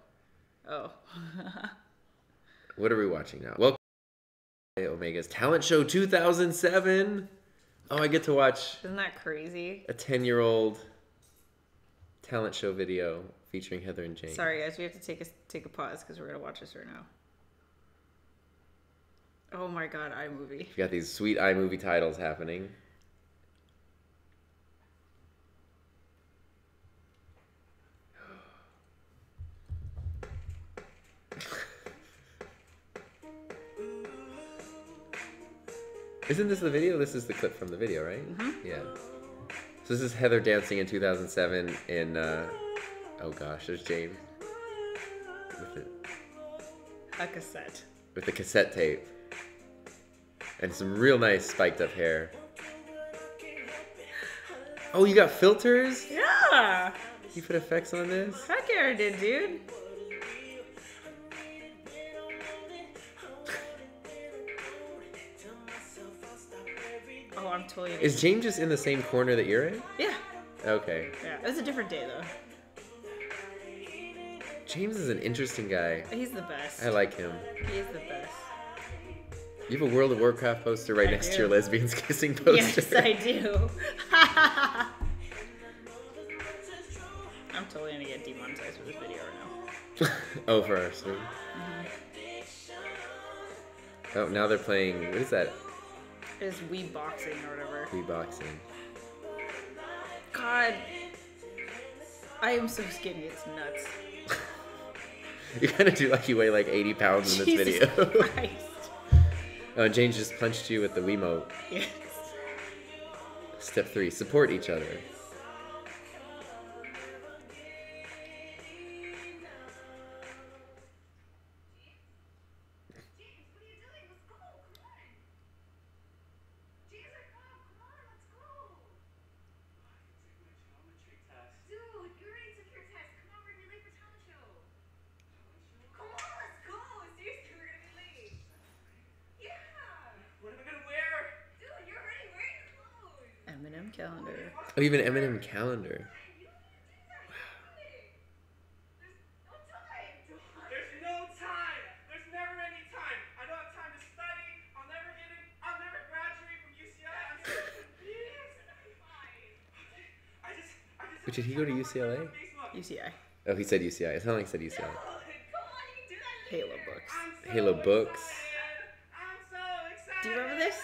Oh. What are we watching now? Welcome to Omega's Talent Show 2007. Oh, I get to watch Isn't that crazy? a 10-year-old talent show video featuring Heather and Jane. Sorry, guys. We have to take a pause because we're going to watch this right now. Oh my god, iMovie. You got these sweet iMovie titles happening. Isn't this the video? This is the clip from the video, right? Mm-hmm. Yeah. So this is Heather dancing in 2007 in, oh gosh, there's James. A cassette. With the cassette tape. And some real nice spiked up hair. Oh, you got filters? Yeah. You put effects on this? Heck yeah, I did, dude. Oh, I'm totally. Is James just in the same corner that you're in? Yeah. Okay. Yeah. It was a different day though. James is an interesting guy. He's the best. I like him. He is the best. You have a World of Warcraft poster right next to your lesbians kissing poster. Yes, I do. I'm totally gonna get demonetized for this video right now. Oh, for our stream. Oh, now they're playing. What is that? It's Wii Boxing or whatever. Wii Boxing. God, I am so skinny. It's nuts. You kind of do like you weigh like 80 pounds in this Jesus video. Christ. Oh, James just punched you with the Wiimote. Yes. Step 3, support each other. Eminem calendar. Oh, even Eminem calendar. There's no time. There's never any time. I don't have time to study. I'll never graduate from UCI. I'm so confused. Wait, did he go to UCLA? UCI. Oh, he said UCI. It sounded like he said UCLA. Halo books. Halo books. I'm so excited. Do you remember this?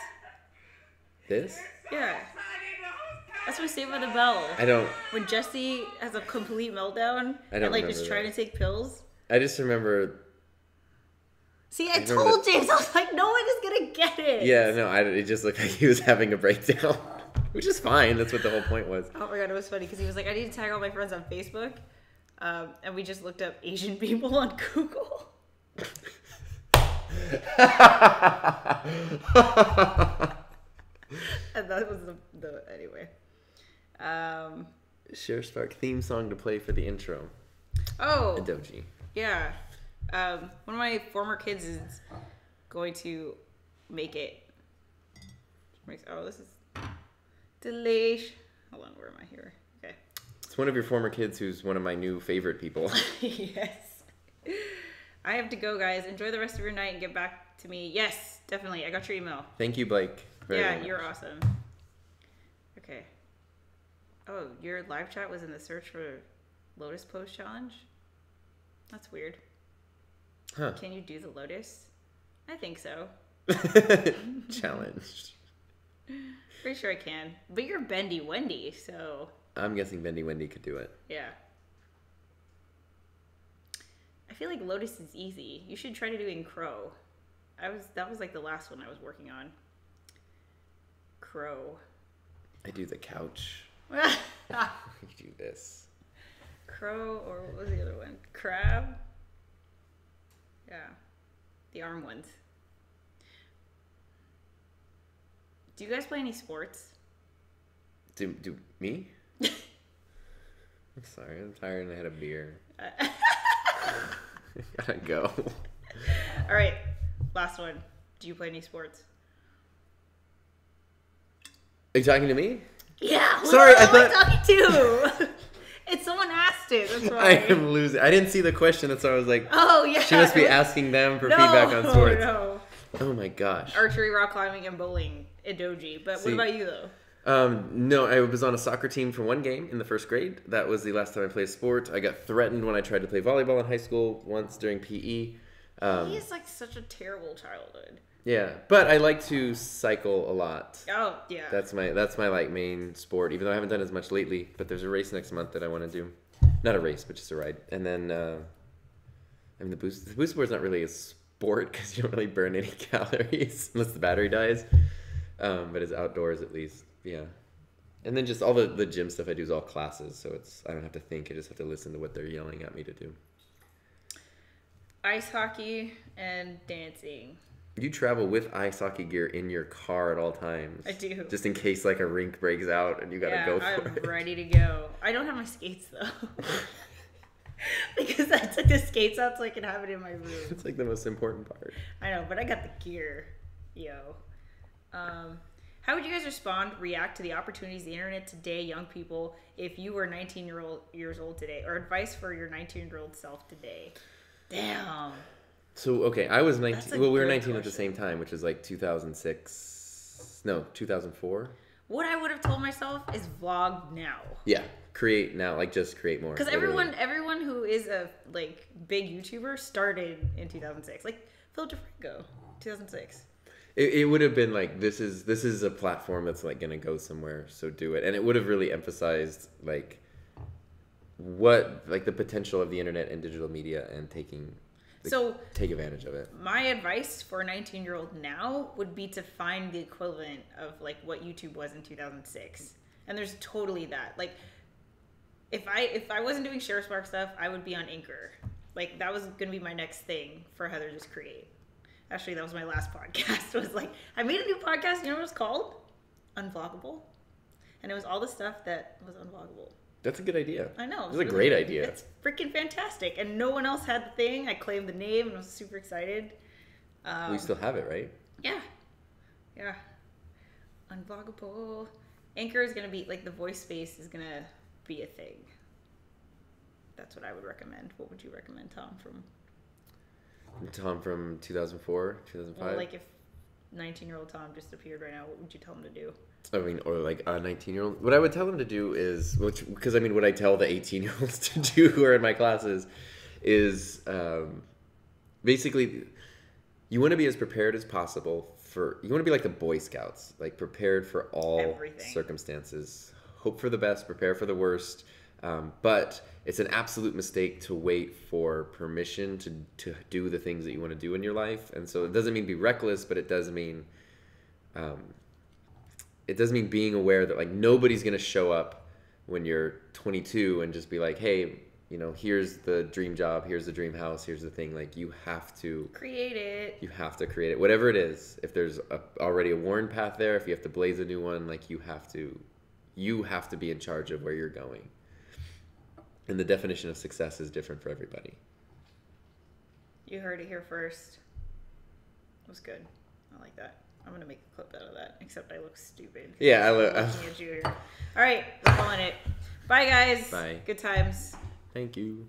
This? Yeah. That's what Saved by the Bell. I don't. When Jesse has a complete meltdown I don't and like remember is trying that. to take pills. I just remember. See, I remember told that- James, I was like, no one is gonna get it. Yeah, no, it just looked like he was having a breakdown, which is fine. That's what the whole point was. Oh my god, it was funny because he was like, I need to tag all my friends on Facebook. And we just looked up Asian people on Google. And that was the anyway. Sharespark theme song to play for the intro. Oh, Adoji. yeah. One of my former kids is going to make it. Oh, this is delish. Hold on, where am I here? Okay. It's one of your former kids who's one of my new favorite people. Yes. I have to go, guys. Enjoy the rest of your night and get back to me. Yes, definitely. I got your email. Thank you, Blake. very much. You're awesome. Okay. Oh, your live chat was in the search for Lotus Pose challenge? That's weird. Huh. Can you do the Lotus? I think so. Challenged. Pretty sure I can. But you're Bendy Wendy, so I'm guessing Bendy Wendy could do it. yeah. I feel like Lotus is easy. You should try to doing Crow. That was like the last one I was working on. Crow. I do the couch. You do this. Crow, or what was the other one? Crab? Yeah. The arm ones. Do you guys play any sports? Do me? I'm sorry, I'm tired and I had a beer. I gotta go. All right, last one. Do you play any sports? Are you talking to me? Yeah. Sorry, I who am thought- talking to? It's someone asked it. That's why. I am losing. I didn't see the question. That's why I was like, Oh yeah. she must be it was- asking them for No, feedback on sports. No. Oh my gosh. Archery, rock climbing, and bowling. Idoji. But See- what about you though? No, I was on a soccer team for one game in the first grade. That was the last time I played sport. I got threatened when I tried to play volleyball in high school once during PE. He is like such a terrible childhood. Yeah, but I like to cycle a lot. Oh yeah. That's my like main sport. Even though I haven't done as much lately, but there's a race next month that I want to do. Not a race, but just a ride. And then, I mean, the boost board's not really a sport because you don't really burn any calories unless the battery dies. But it's outdoors at least. Yeah. And then just all the gym stuff I do is all classes, so I don't have to think. I just have to listen to what they're yelling at me to do. Ice hockey and dancing. You travel with ice hockey gear in your car at all times. I do. Just in case like a rink breaks out and you gotta go for I'm it. ready to go. I don't have my skates though. Because I took the skates out so I can have it in my room. It's like the most important part. I know, but I got the gear. Yo. How would you guys react to the opportunities of the internet today, young people, if you were 19 years old today? Or advice for your 19-year-old self today? Damn. So, okay, I was 19. Well, we were 19 at the question. same time, which is like 2006. No, 2004. What I would have told myself is vlog now. Yeah, create now, like just create more. Because literally. everyone who is a like big YouTuber started in 2006. Like Phil DeFranco, 2006. It would have been like this is a platform that's like gonna go somewhere, so do it. And it would have really emphasized like what like the potential of the internet and digital media and take advantage of it. My advice for a 19-year-old now would be to find the equivalent of like what YouTube was in 2006. And there's totally that. Like if I wasn't doing Sharespark stuff, I would be on Anchor. Like that was gonna be my next thing for HeatherJustCreate. Actually, that was my last podcast. It was like, I made a new podcast. You know what it was called? Unvloggable. And it was all the stuff that was unvloggable. That's a good idea. I know. It was a great idea. It's freaking fantastic. And no one else had the thing. I claimed the name and I was super excited. We still have it, right? Yeah. Yeah. Unvloggable. Anchor is going to be, like, the voice space is going to be a thing. That's what I would recommend. What would you recommend, Tom, from... Tom from 2004, 2005. Well, like if 19-year-old Tom just appeared right now, what would you tell him to do? I mean, or like a 19-year-old. What I would tell them to do is, because I mean, what I tell the 18-year-olds to do who are in my classes is basically you want to be as prepared as possible you want to be like the Boy Scouts, like prepared for all Everything. Circumstances. Hope for the best, prepare for the worst. But it's an absolute mistake to wait for permission to do the things that you want to do in your life. And so it doesn't mean be reckless, but it does mean being aware that like nobody's going to show up when you're 22 and just be like, hey, you know, here's the dream job, here's the dream house, here's the thing. Like you have to create it. You have to create it, whatever it is. If there's already a worn path there, if you have to blaze a new one, like you have to be in charge of where you're going. And the definition of success is different for everybody. You heard it here first. It was good. I like that. I'm going to make a clip out of that, except I look stupid. Yeah, I'm looking at you here. All right, we're calling it. Bye, guys. Bye. Good times. Thank you.